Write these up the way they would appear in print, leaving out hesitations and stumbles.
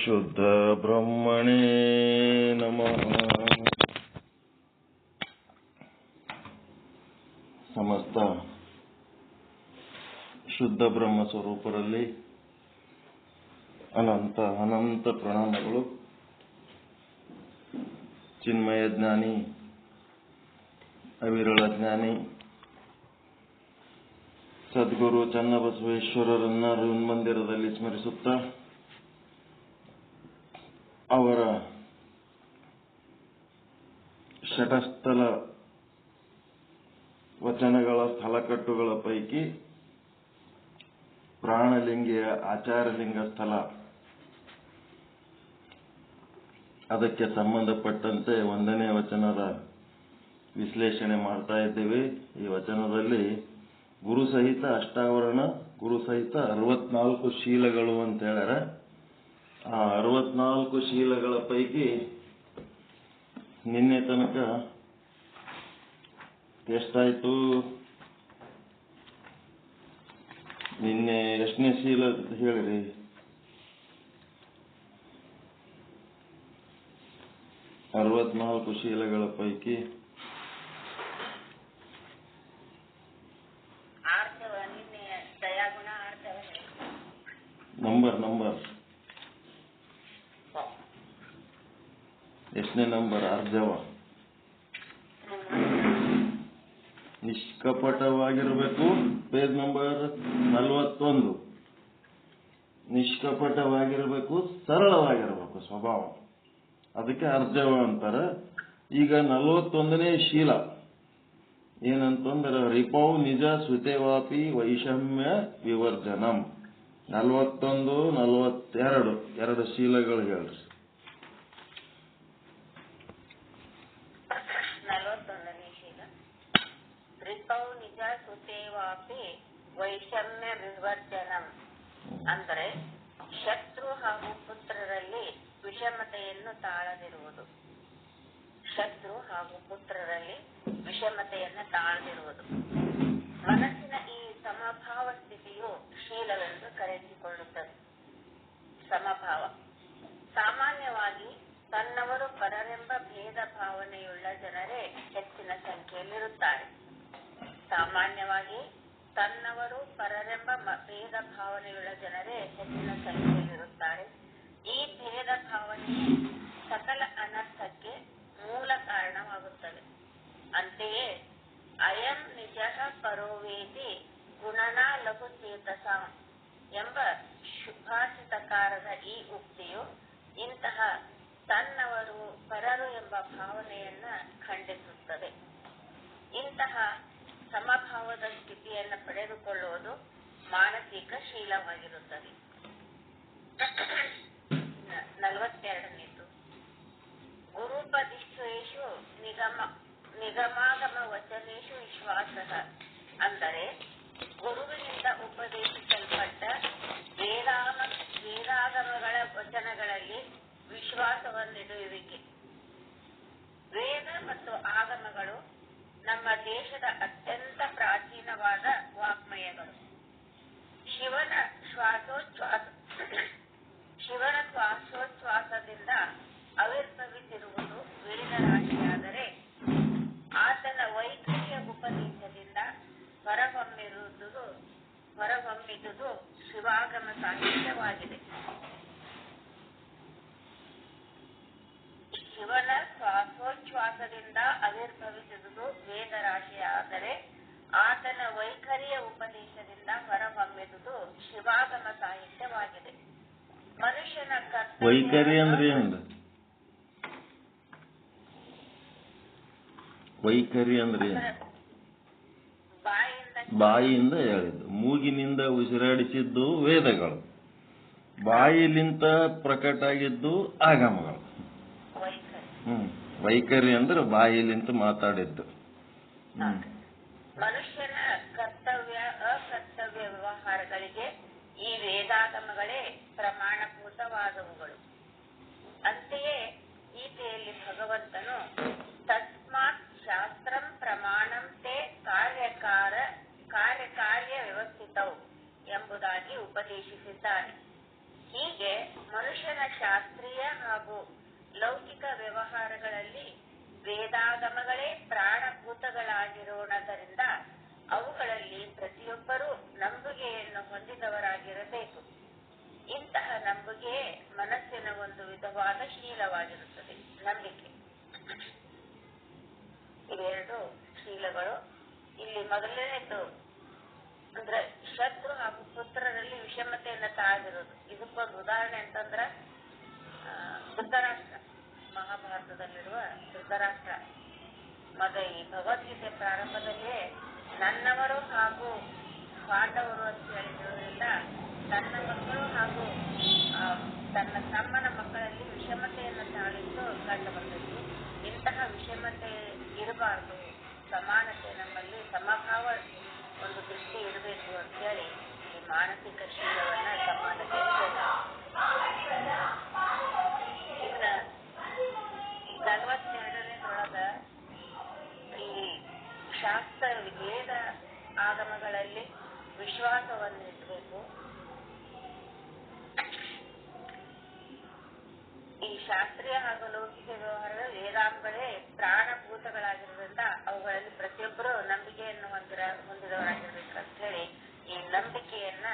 ಶುದ್ಧ ಬ್ರಹ್ಮಣೇ ನಮಃ. ಸಮಸ್ತ ಶುದ್ಧ ಬ್ರಹ್ಮ ಸ್ವರೂಪರಲ್ಲಿ ಅನಂತ ಅನಂತ ಪ್ರಣಾಮಗಳು. ಚಿನ್ಮಯ ಜ್ಞಾನಿ, ಅವಿರಳ ಜ್ಞಾನಿ ಸದ್ಗುರು ಚನ್ನಬಸವೇಶ್ವರರನ್ನ ಮಂದಿರದಲ್ಲಿ ಸ್ಮರಿಸುತ್ತಾ ಅವರ ಶಟಸ್ಥಲ ವಚನಗಳ ಸ್ಥಳಕಟ್ಟುಗಳ ಪೈಕಿ ಪ್ರಾಣಲಿಂಗಿಯ ಆಚಾರಲಿಂಗ ಸ್ಥಳ, ಅದಕ್ಕೆ ಸಂಬಂಧಪಟ್ಟಂತೆ 1ನೇ ವಚನದ ವಿಶ್ಲೇಷಣೆ ಮಾಡ್ತಾ ಇದ್ದೇವೆ. ಈ ವಚನದಲ್ಲಿ ಗುರು ಸಹಿತ ಅಷ್ಟಾವರಣ, ಗುರು ಸಹಿತ 64 ಶೀಲಗಳು ಅಂತ ಹೇಳ್ಯಾರ. ಆ 64 ಶೀಲಗಳ ಪೈಕಿ ನಿನ್ನೆ ತನಕ ಎಷ್ಟಾಯ್ತು? ನಿನ್ನೆ ಎಷ್ಟನೇ ಶೀಲ ಹೇಳಿರಿ? 64 ಶೀಲಗಳ ಪೈಕಿ ನಂಬರ್ ಎಷ್ಟನೇ ನಂಬರ್? ಆರ್ಜವ. ನಿಷ್ಕಪಟವಾಗಿರಬೇಕು. Page number 41. ನಿಷ್ಕಪಟವಾಗಿರಬೇಕು, ಸರಳವಾಗಿರಬೇಕು ಸ್ವಭಾವ, ಅದಕ್ಕೆ ಅರ್ಜವ ಅಂತಾರ. ಈಗ 41ನೇ ಶೀಲ ಏನಂತಂದ್ರೆ ರಿಪೌ ನಿಜ ಸ್ವಿತೇವಾಪಿ ವೈಷಮ್ಯ ವಿವರ್ಜನಂ. 41, 42 2 ಶೀಲಗಳು ಹೇಳ್ರಿ. 41ನೇ ಶೀಲ ರಿಪೌ ನಿಜ ಸ್ವಿತೇವಾಪಿ ವೈಷಮ್ಯ ವಿವರ್ಜನಂ ಅಂದರೆ ಶತ್ರು ಹಾಗೂ ಪುತ್ರರಲ್ಲಿ ವಿಷಮತೆಯನ್ನು ತಾಳದಿರುವುದು. ಶತ್ರು ಹಾಗೂ ಪುತ್ರರಲ್ಲಿ ವಿಷಮತೆಯನ್ನು ತಾಳದಿರುವುದು. ಮನಸ್ಸಿನ ಈ ಸಮಭಾವ ಸ್ಥಿತಿಯು ಶೀಲವೆಂದು ಕರೆಸಿಕೊಳ್ಳುತ್ತದೆ. ಸಮಭಾವ ಸಾಮಾನ್ಯವಾಗಿ ತನ್ನವರು ಪರರೆಂಬ ಭೇದ ಭಾವನೆಯುಳ್ಳ ಜನರೇ ಹೆಚ್ಚಿನ ಸಂಖ್ಯೆಯಲ್ಲಿರುತ್ತಾರೆ. ಸಾಮಾನ್ಯವಾಗಿ ತನ್ನವರು ಪರರೆಂಬ ಭೇದ ಭಾವನೆಯುಳ್ಳ ಜನರೇ ಹೆಚ್ಚಿನ ಸಂಖ್ಯೆಯಲ್ಲಿರುತ್ತಾರೆ. ಈ ಭೇದ ಭಾವನೆಯೇ ಸಕಲ ಅನರ್ಥಕ್ಕೆ ಮೂಲ ಕಾರಣವಾಗುತ್ತದೆ. ಅಂತೆಯೇ ಅಯಂ ನಿಜ ಪರೋವೇತಿ ಗುಣನಾ ಲಘು ಚೇತಸಾಂ ಎಂಬ ಸುಭಾಷಿತಕಾರದ ಈ ಉಕ್ತಿಯು ಇಂತಹ ತನ್ನವರು ಪರರು ಎಂಬ ಭಾವನೆಯನ್ನ ಖಂಡಿಸುತ್ತದೆ. ಇಂತಹ ಸಮಭಾವದ ಸ್ಥಿತಿಯನ್ನು ಪಡೆದುಕೊಳ್ಳುವುದು ಮಾನಸಿಕ ಶೀಲವಾಗಿರುತ್ತದೆ. 42ನೇದು ಗುರುಪದಿಷ್ಠೇಷು ನಿಗಮಾಗಮ ವಚನೇಷು ವಿಶ್ವಾಸಃ ಅಂದರೆ ಗುರುವಿನಿಂದ ಉಪದೇಶಿಸಲ್ಪಟ್ಟ ವೇದಾಗಮಗಳ ವಚನಗಳಲ್ಲಿ ವಿಶ್ವಾಸವನ್ನಿಡುವಿಕೆ. ವೇದ ಮತ್ತು ಆಗಮಗಳು ನಮ್ಮ ದೇಶದ ಅತ್ಯಂತ ಪ್ರಾಚೀನವಾದ ವಾಗ್ಮಯಗಳು. ಶಿವನ ಶ್ವಾಸೋಚ್ಛ್ವಾಸದಿಂದ ಆವಿರ್ಭವಿಸಿರುವುದು ವೇದರಾಶಿಯಾದರೆ ಆತನ ವೈಖರಿಯ ಉಪದೇಶದಿಂದ ಹೊರಹೊಮ್ಮಿದುದು ಶಿವಾಗಮ ಸಾಹಿತ್ಯವಾಗಿದೆ. ಶಿವನ ಶ್ವಾಸೋಚ್ಛ್ವಾಸದಿಂದ ಆವಿರ್ಭವಿಸಿದುದು ವೇದರಾಶಿಯಾದರೆ ಆತನ ವೈಖರಿಯ ಉಪದೇಶದಿಂದ ಹೊರಹೊಮ್ಮಿದುದು ಶಿವಾಗಮ ಸಾಹಿತ್ಯವಾಗಿದೆ. ಮನುಷ್ಯನ ವೈಖರಿ ಅಂದ್ರೆ ಏನು? ವೈಖರಿ ಅಂದ್ರೆ ಬಾಯಿಯಿಂದ ಹೇಳಿದ್ದು, ಮೂಗಿನಿಂದ ಉಸಿರಾಡಿಸಿದ್ದು ವೇದಗಳು, ಬಾಯಿಲಿಂತ ಪ್ರಕಟ ಆಗಿದ್ದು ಆಗಮಗಳು. ವೈಖರಿ ಅಂದ್ರೆ ಬಾಯಿಲಿಂತ ಮಾತಾಡಿದ್ದು. ಮನುಷ್ಯನ ಕರ್ತವ್ಯ ಅಕರ್ತವ್ಯ ವ್ಯವಹಾರಗಳಿಗೆ ಈ ವೇದಾಗಮಗಳೇ ಪ್ರಮಾಣಭೂತವಾದವುಗಳು. ಅಂತೆಯೇ ಗೀತೆಯಲ್ಲಿ ಭಗವಂತನು ತಸ್ಮಾತ್ ಶಾಸ್ತ್ರಂ ಪ್ರಮಾಣಂ ತೇ ಕಾರ್ಯ ವ್ಯವಸ್ಥಿತವು ಎಂಬುದಾಗಿ ಉಪದೇಶಿಸಿದ್ದಾನೆ. ಹೀಗೆ ಮನುಷ್ಯನ ಶಾಸ್ತ್ರೀಯ ಹಾಗೂ ಲೌಕಿಕ ವ್ಯವಹಾರಗಳಲ್ಲಿ ವೇದಾಗಮಗಳೇ ಪ್ರಾಣಭೂತಗಳಾಗಿರೋಣದರಿಂದ ಅವುಗಳಲ್ಲಿ ಪ್ರತಿಯೊಬ್ಬರೂ ನಂಬುಗೆಯನ್ನು ಹೊಂದಿದವರಾಗಿರಬೇಕು. ಇಂತಹ ನಂಬುಗೆಯೇ ಮನಸ್ಸಿನ ಒಂದು ವಿಧವಾದ ಶೀಲವಾಗಿರುತ್ತದೆ. ನಂಬಿಕೆ. ಇವೆರಡು ಶೀಲಗಳು. ಇಲ್ಲಿ ಮೊದಲನೇದು ಅಂದ್ರೆ ಶತ್ರು ಹಾಗೂ ಪುತ್ರರಲ್ಲಿ ವಿಷಮತೆಯನ್ನ ತಾಳಿರೋದು. ಇದಕ್ಕೊಂದು ಉದಾಹರಣೆ ಅಂತಂದ್ರ ಧೃತರಾಷ್ಟ್ರ, ಮಹಾಭಾರತದಲ್ಲಿರುವ ಧೃತರಾಷ್ಟ್ರ. ಈ ಭಗವದ್ಗೀತೆ ಪ್ರಾರಂಭದಲ್ಲಿಯೇ ನನ್ನವರು ಹಾಗೂ ಪಾಂಡವರು ಅಂತ ಹೇಳಿದ್ರಿಂದ ತನ್ನ ಮಕ್ಕಳು ಹಾಗೂ ತನ್ನ ತಮ್ಮನ ಮಕ್ಕಳಲ್ಲಿ ವಿಷಮತೆಯನ್ನು ತಾಳಿದ್ದು ಕಂಡು ಬಂದದ್ದು. ಇಂತಹ ವಿಷಮತೆ ಇರಬಾರದು, ಸಮಾನತೆ ನಮ್ಮಲ್ಲಿ ಸಮಭಾವ ಒಂದು ದೃಷ್ಟಿ ಇರಬೇಕು ಅಂತ ಹೇಳಿ ಈ ಮಾನಸಿಕ ಶೀಲವನ್ನ ಸಮಾನತೆ ಇನ್ನ 42ನೇದೊಳಗ ಈ ಶಾಸ್ತ್ರ ವೇದ ಆಗಮಗಳಲ್ಲಿ ವಿಶ್ವಾಸವನ್ನು ಇಡಬೇಕು. ಈ ಶಾಸ್ತ್ರೀಯ ಹಾಗೂ ಲೌಕಿಕ ವ್ಯವಹಾರಗಳು ವೇದಾಂಗಗಳೇ ಪ್ರಾಣಭೂತಗಳಾಗಿರೋದ್ರಿಂದ ಅವುಗಳಲ್ಲಿ ಪ್ರತಿಯೊಬ್ಬರು ನಂಬಿಕೆಯನ್ನು ಹೊಂದಿದವರಾಗಿರ್ಬೇಕು ಅಂತ ಹೇಳಿ ಈ ನಂಬಿಕೆಯನ್ನ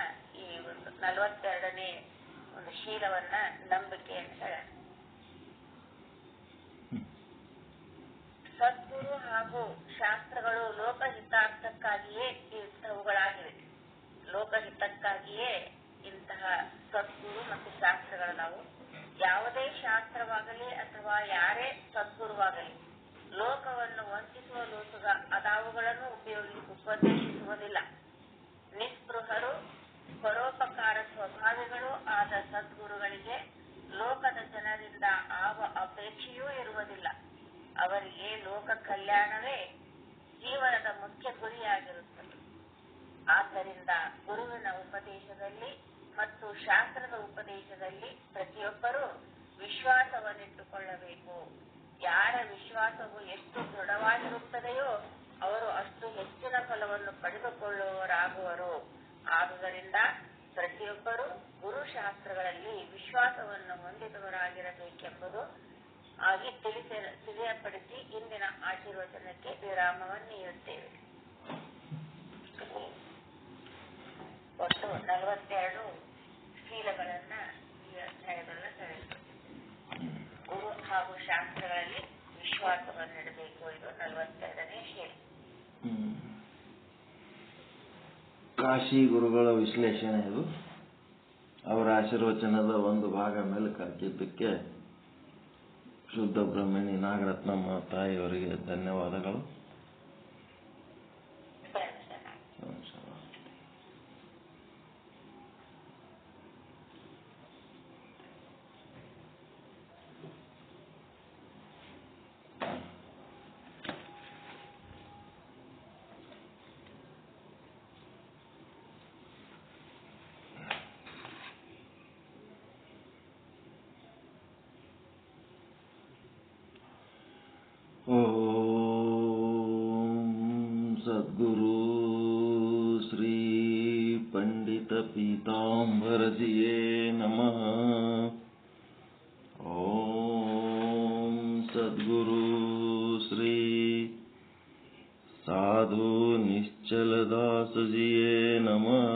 ಈ ಒಂದು 42ನೇ ಒಂದು ಶೀಲವನ್ನ ನಂಬಿಕೆ ಅಂತ ಹೇಳ. ಸದ್ಗುರು ಹಾಗೂ ಶಾಸ್ತ್ರಗಳು ಲೋಕಹಿತಾರ್ಥಕ್ಕಾಗಿಯೇ ಇಂಥವುಗಳಾಗಿವೆ. ಲೋಕಹಿತಕ್ಕಾಗಿಯೇ ಇಂತಹ ಸದ್ಗುರು ಮತ್ತು ಶಾಸ್ತ್ರಗಳು. ನಾವು ಯಾವುದೇ ಶಾಸ್ತ್ರವಾಗಲಿ ಅಥವಾ ಯಾರೇ ಸದ್ಗುರುವಾಗಲಿ ಲೋಕವನ್ನು ವಂಚಿಸುವ ಲೋಕಗ ಅದಾವುಗಳನ್ನು ಉಪದೇಶಿಸುವುದಿಲ್ಲ. ನಿಸ್ಪೃಹರು ಪರೋಪಕಾರ ಸ್ವಭಾವಿಗಳು ಆದ ಸದ್ಗುರುಗಳಿಗೆ ಲೋಕದ ಜನರಿಂದ ಆವ ಅಪೇಕ್ಷೆಯೂ ಇರುವುದಿಲ್ಲ. ಅವರಿಗೆ ಲೋಕ ಕಲ್ಯಾಣವೇ ಜೀವನದ ಮುಖ್ಯ ಗುರಿಯಾಗಿರುತ್ತದೆ. ಆದ್ದರಿಂದ ಗುರುವಿನ ಉಪದೇಶದಲ್ಲಿ ಮತ್ತು ಶಾಸ್ತ್ರದ ಉಪದೇಶದಲ್ಲಿ ಪ್ರತಿಯೊಬ್ಬರೂ ವಿಶ್ವಾಸವನ್ನಿಟ್ಟುಕೊಳ್ಳಬೇಕು. ಯಾರ ವಿಶ್ವಾಸವು ಎಷ್ಟು ದೃಢವಾಗಿರುತ್ತದೆಯೋ ಅವರು ಅಷ್ಟು ಹೆಚ್ಚಿನ ಫಲವನ್ನು ಪಡೆದುಕೊಳ್ಳುವವರಾಗುವರು. ಆದುದರಿಂದ ಪ್ರತಿಯೊಬ್ಬರೂ ಗುರುಶಾಸ್ತ್ರಗಳಲ್ಲಿ ವಿಶ್ವಾಸವನ್ನು ಹೊಂದಿದವರಾಗಿರಬೇಕೆಂಬುದು ಆಗಿ ತಿಳಿಯಪಡಿಸಿ ಇಂದಿನ ಆಶೀರ್ವಚನಕ್ಕೆ ವಿರಾಮವನ್ನು ನೀಡುತ್ತೇವೆ. ಒಟ್ಟು 42 ಶೀಲಗಳನ್ನ ಈ ಅಧ್ಯಾಯದಲ್ಲ ತಿಳಿಸಿದೆ. ಗುರು ಹಾಗೂ ಶಾಸ್ತ್ರಗಳಲ್ಲಿ ವಿಶ್ವಾಸವನ್ನಿಡಬೇಕು. ಇದು 42ನೇ ಶೀಲ. ಕಾಶಿ ಗುರುಗಳ ವಿಶ್ಲೇಷಣೆ ಇದು. ಅವರ ಆಶೀರ್ವಚನದ ಒಂದು ಭಾಗ ಮೇಲೆ ಹಾಕಿದ್ದಕ್ಕೆ ಶುದ್ಧ ಬ್ರಹ್ಮಣಿ ನಾಗರತ್ನಮ್ಮ ತಾಯಿಯವರಿಗೆ ಧನ್ಯವಾದಗಳು. सद्गुरु श्री पंडित पीतांबर जिये नमः। ओम सद्गुरु श्री साधु निश्चल दास जिये नमः।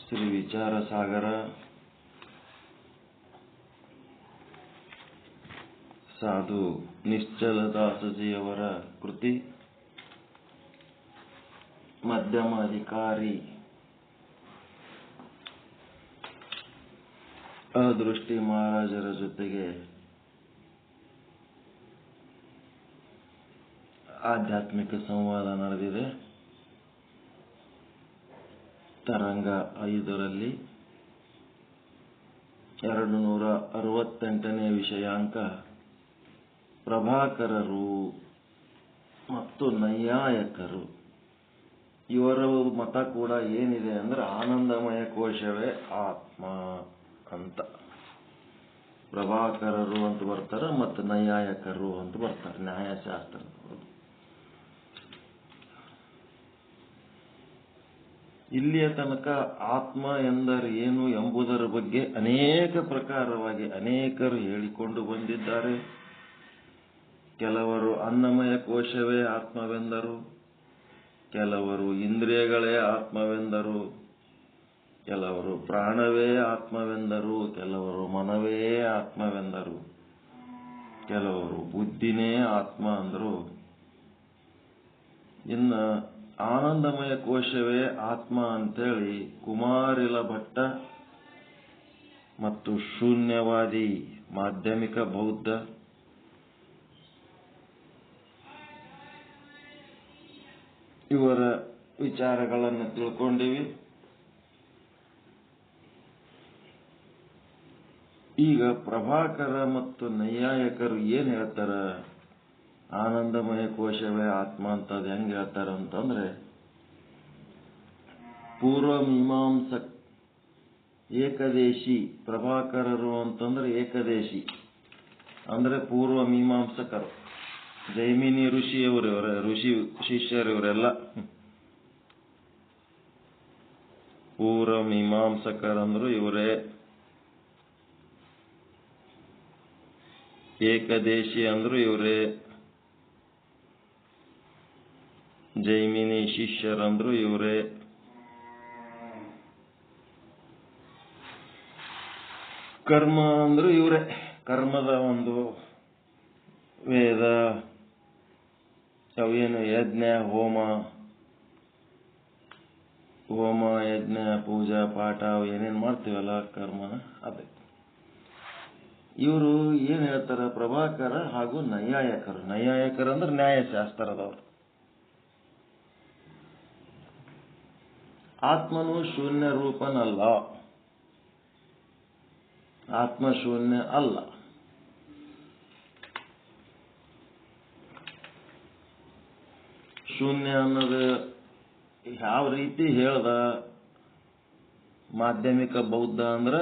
श्री विचार सागर ಸಾಧು ನಿಶ್ಚಲ ದಾಸಜಿಯವರ ಕೃತಿ ಮಧ್ಯಮ ಅಧಿಕಾರಿ ಅದೃಷ್ಟಿ ಮಹಾರಾಜರ ಜೊತೆಗೆ ಆಧ್ಯಾತ್ಮಿಕ ಸಂವಾದ ನಡೆದಿದೆ. ತರಂಗ 5ರಲ್ಲಿ 268ನೇ ವಿಷಯಾಂಕ ಪ್ರಭಾಕರರು ಮತ್ತು ನೈಯಾಯಕರು. ಇವರ ಮತ ಕೂಡ ಏನಿದೆ ಅಂದ್ರೆ ಆನಂದಮಯ ಕೋಶವೇ ಆತ್ಮ ಅಂತ. ಪ್ರಭಾಕರರು ಅಂತ ಬರ್ತಾರೆ ಮತ್ತು ನೈಯಾಯಕರು ಅಂತ ಬರ್ತಾರೆ ನ್ಯಾಯಶಾಸ್ತ್ರದವರು. ಇಲ್ಲಿಯ ತನಕ ಆತ್ಮ ಎಂದರೆ ಏನು ಎಂಬುದರ ಬಗ್ಗೆ ಅನೇಕ ಪ್ರಕಾರವಾಗಿ ಅನೇಕರು ಹೇಳಿಕೊಂಡು ಬಂದಿದ್ದಾರೆ. ಕೆಲವರು ಅನ್ನಮಯ ಕೋಶವೇ ಆತ್ಮವೆಂದರು, ಕೆಲವರು ಇಂದ್ರಿಯಗಳೇ ಆತ್ಮವೆಂದರು, ಕೆಲವರು ಪ್ರಾಣವೇ ಆತ್ಮವೆಂದರು, ಕೆಲವರು ಮನವೇ ಆತ್ಮವೆಂದರು, ಕೆಲವರು ಬುದ್ಧಿನೇ ಆತ್ಮ ಅಂದರು. ಇನ್ನು ಆನಂದಮಯ ಕೋಶವೇ ಆತ್ಮ ಅಂತೇಳಿ ಕುಮಾರಿಲ ಭಟ್ಟ ಮತ್ತು ಶೂನ್ಯವಾದಿ ಮಾಧ್ಯಮಿಕ ಬೌದ್ಧ ಇವರ ವಿಚಾರಗಳನ್ನು ತಿಳ್ಕೊಂಡಿವಿ. ಈಗ ಪ್ರಭಾಕರ ಮತ್ತು ನೈಯಾಯಿಕರು ಏನ್ ಹೇಳ್ತಾರ, ಆನಂದಮಯ ಕೋಶವೇ ಆತ್ಮ ಅಂತದ್ ಹೆಂಗ್ ಹೇಳ್ತಾರ ಅಂತಂದ್ರೆ, ಪೂರ್ವಮೀಮಾಂಸಕ್ ಏಕದೇಶಿ ಪ್ರಭಾಕರರು ಅಂತಂದ್ರೆ ಏಕದೇಶಿ ಅಂದ್ರೆ ಪೂರ್ವ ಮೀಮಾಂಸಕರು, ಜೈಮಿನಿ ಋಷಿಯವರ ಋಷಿ ಶಿಷ್ಯರಿವರೆಲ್ಲ ಪೂರ್ವ ಮೀಮಾಂಸಕರಂದ್ರು ಇವರೇ. ಏಕದೇಶಿ ಅಂದ್ರು ಇವರೇ, ಜೈಮಿನಿ ಶಿಷ್ಯರಂದ್ರು ಇವರೇ. ಕರ್ಮ ಅಂದ್ರು ಇವರೇ, ಕರ್ಮದ ಒಂದು ವೇದ ಅವೇನು ಯಜ್ಞ ಹೋಮ ಯಜ್ಞ ಪೂಜಾ ಪಾಠ ಏನೇನ್ ಮಾಡ್ತೀವಲ್ಲ ಕರ್ಮ ಅದೇ. ಇವರು ಏನ್ ಹೇಳ್ತಾರ, ಪ್ರಭಾಕರ ಹಾಗೂ ನೈಯಾಯಿಕರು. ನೈಯಾಯಿಕರು ಅಂದ್ರೆ ನ್ಯಾಯಶಾಸ್ತ್ರದವರು. ಆತ್ಮನು ಶೂನ್ಯ ರೂಪನಲ್ಲ, ಆತ್ಮ ಶೂನ್ಯ ಅಲ್ಲ. ಶೂನ್ಯ ಅನ್ನೋದು ಯಾವ ರೀತಿ ಹೇಳ್ದ ಮಾಧ್ಯಮಿಕ ಬೌದ್ಧ ಅಂದ್ರ,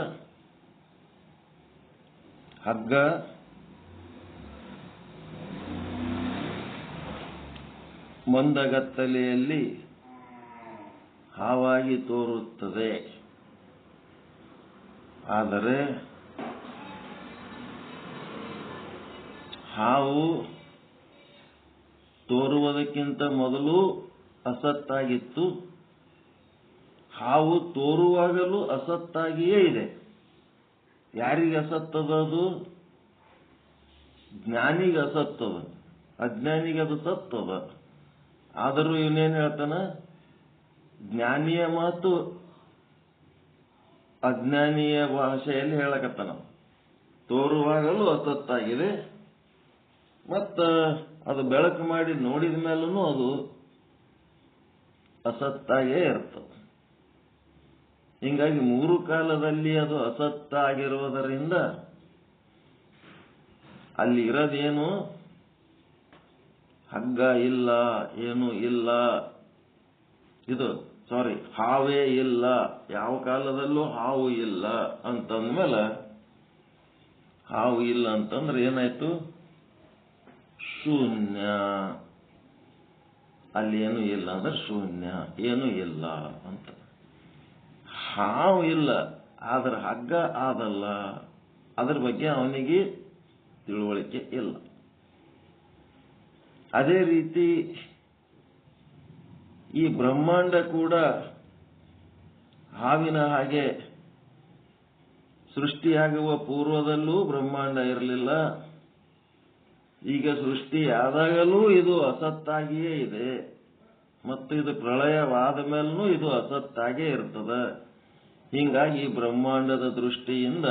ಹಗ್ಗ ಮಂದಗತ್ತಲೆಯಲ್ಲಿ ಹಾವಾಗಿ ತೋರುತ್ತದೆ, ಆದರೆ ಹಾವು ತೋರುವುದಕ್ಕಿಂತ ಮೊದಲು ಅಸತ್ತಾಗಿತ್ತು, ಹಾವು ತೋರುವಾಗಲೂ ಅಸತ್ತಾಗಿಯೇ ಇದೆ. ಯಾರಿಗೆ ಅಸತ್ತದದು? ಜ್ಞಾನಿಗೆ ಅಸತ್ತದ, ಅಜ್ಞಾನಿಗೆ ಅದು ಸತ್ತದ. ಆದರೂ ಇವನೇನ್ ಹೇಳ್ತಾನ, ಜ್ಞಾನಿಯ ಮಾತು ಅಜ್ಞಾನಿಯ ಭಾಷೆಯಲ್ಲಿ ಹೇಳಕತ್ತಾನ. ತೋರುವಾಗಲೂ ಅಸತ್ತಾಗಿದೆ, ಮತ್ತ ಅದು ಬೆಳಕು ಮಾಡಿ ನೋಡಿದ ಮೇಲೂ ಅದು ಅಸತ್ತಾಗೇ ಇರ್ತದೆ. ಹಿಂಗಾಗಿ ಮೂರು ಕಾಲದಲ್ಲಿ ಅದು ಅಸತ್ತಾಗಿರುವುದರಿಂದ ಅಲ್ಲಿ ಇರೋದೇನು, ಹಗ್ಗ ಇಲ್ಲ, ಏನು ಇಲ್ಲ, ಹಾವೇ ಇಲ್ಲ, ಯಾವ ಕಾಲದಲ್ಲೂ ಹಾವು ಇಲ್ಲ ಅಂತಂದ್ಮೇಲೆ, ಹಾವು ಇಲ್ಲ ಅಂತಂದ್ರೆ ಏನಾಯ್ತು, ಶೂನ್ಯ. ಅಲ್ಲಿ ಏನು ಇಲ್ಲ ಅಂದ್ರೆ ಶೂನ್ಯ, ಏನು ಇಲ್ಲ ಅಂತ. ಹಾವು ಇಲ್ಲ, ಆದ್ರೆ ಹಗ್ಗ ಆದಲ್ಲ, ಅದ್ರ ಬಗ್ಗೆ ಅವನಿಗೆ ತಿಳುವಳಿಕೆ ಇಲ್ಲ. ಅದೇ ರೀತಿ ಈ ಬ್ರಹ್ಮಾಂಡ ಕೂಡ ಹಾವಿನ ಹಾಗೆ ಸೃಷ್ಟಿಯಾಗುವ ಪೂರ್ವದಲ್ಲೂ ಬ್ರಹ್ಮಾಂಡ ಇರಲಿಲ್ಲ. ಈಗ ಸೃಷ್ಟಿಯಾದಾಗಲೂ ಇದು ಅಸತ್ತಾಗಿಯೇ ಇದೆ, ಮತ್ತು ಇದು ಪ್ರಳಯವಾದ ಮೇಲೂ ಇದು ಅಸತ್ತಾಗೇ ಇರ್ತದೆ. ಹೀಗಾಗಿ ಬ್ರಹ್ಮಾಂಡದ ದೃಷ್ಟಿಯಿಂದ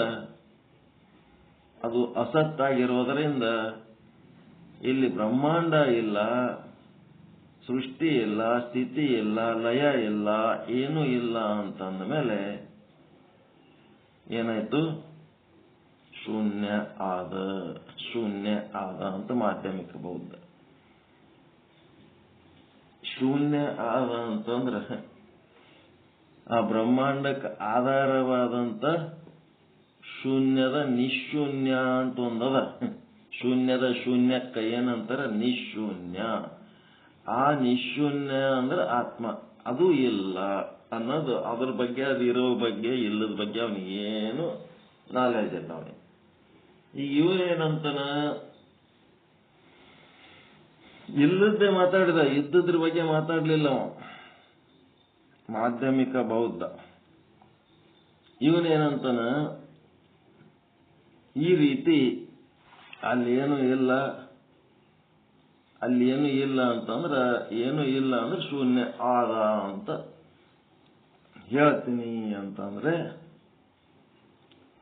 ಅದು ಅಸತ್ತಾಗಿರೋದರಿಂದ ಇಲ್ಲಿ ಬ್ರಹ್ಮಾಂಡ ಇಲ್ಲ, ಸೃಷ್ಟಿ ಇಲ್ಲ, ಸ್ಥಿತಿ ಇಲ್ಲ, ಲಯ ಇಲ್ಲ, ಏನೂ ಇಲ್ಲ ಅಂತಂದ ಮೇಲೆ ಏನಾಯ್ತು, ಶೂನ್ಯ ಆದ ಅಂತ ಮಾಧ್ಯಮಿಕ ಬೌದ್ಧ. ಶೂನ್ಯ ಆದ ಅಂತಂದ್ರ ಆ ಬ್ರಹ್ಮಾಂಡಕ್ಕೆ ಆಧಾರವಾದಂತ ಶೂನ್ಯದ ನಿಶೂನ್ಯ ಅಂತ ಒಂದದ. ಶೂನ್ಯದ ಶೂನ್ಯಕ್ಕೆ ಏನಂತಾರ, ನಿಶೂನ್ಯ. ಆ ನಿಶೂನ್ಯ ಅಂದ್ರೆ ಆತ್ಮ, ಅದು ಇಲ್ಲ ಅನ್ನೋದು, ಅದ್ರ ಬಗ್ಗೆ ಅದು ಇರೋ ಬಗ್ಗೆ ಇಲ್ಲದ ಬಗ್ಗೆ ಅವನಿಗೇನು ನಾಲೆಜ್ ಇಲ್ಲ ಅವನಿಗೆ. ಈಗ ಇವನೇನಂತಾನ, ಇಲ್ಲದ್ದೇ ಮಾತಾಡಿದ, ಇದ್ದದ್ರ ಬಗ್ಗೆ ಮಾತಾಡ್ಲಿಲ್ಲ ಅವ, ಮಾಧ್ಯಮಿಕ ಬೌದ್ಧ. ಇವನೇನಂತಾನ, ಈ ರೀತಿ ಅಲ್ಲೇನು ಇಲ್ಲ ಅಂತಂದ್ರ, ಏನು ಇಲ್ಲ ಅಂದ್ರೆ ಶೂನ್ಯ ಆದ ಅಂತ ಹೇಳ್ತೀನಿ ಅಂತಂದ್ರೆ,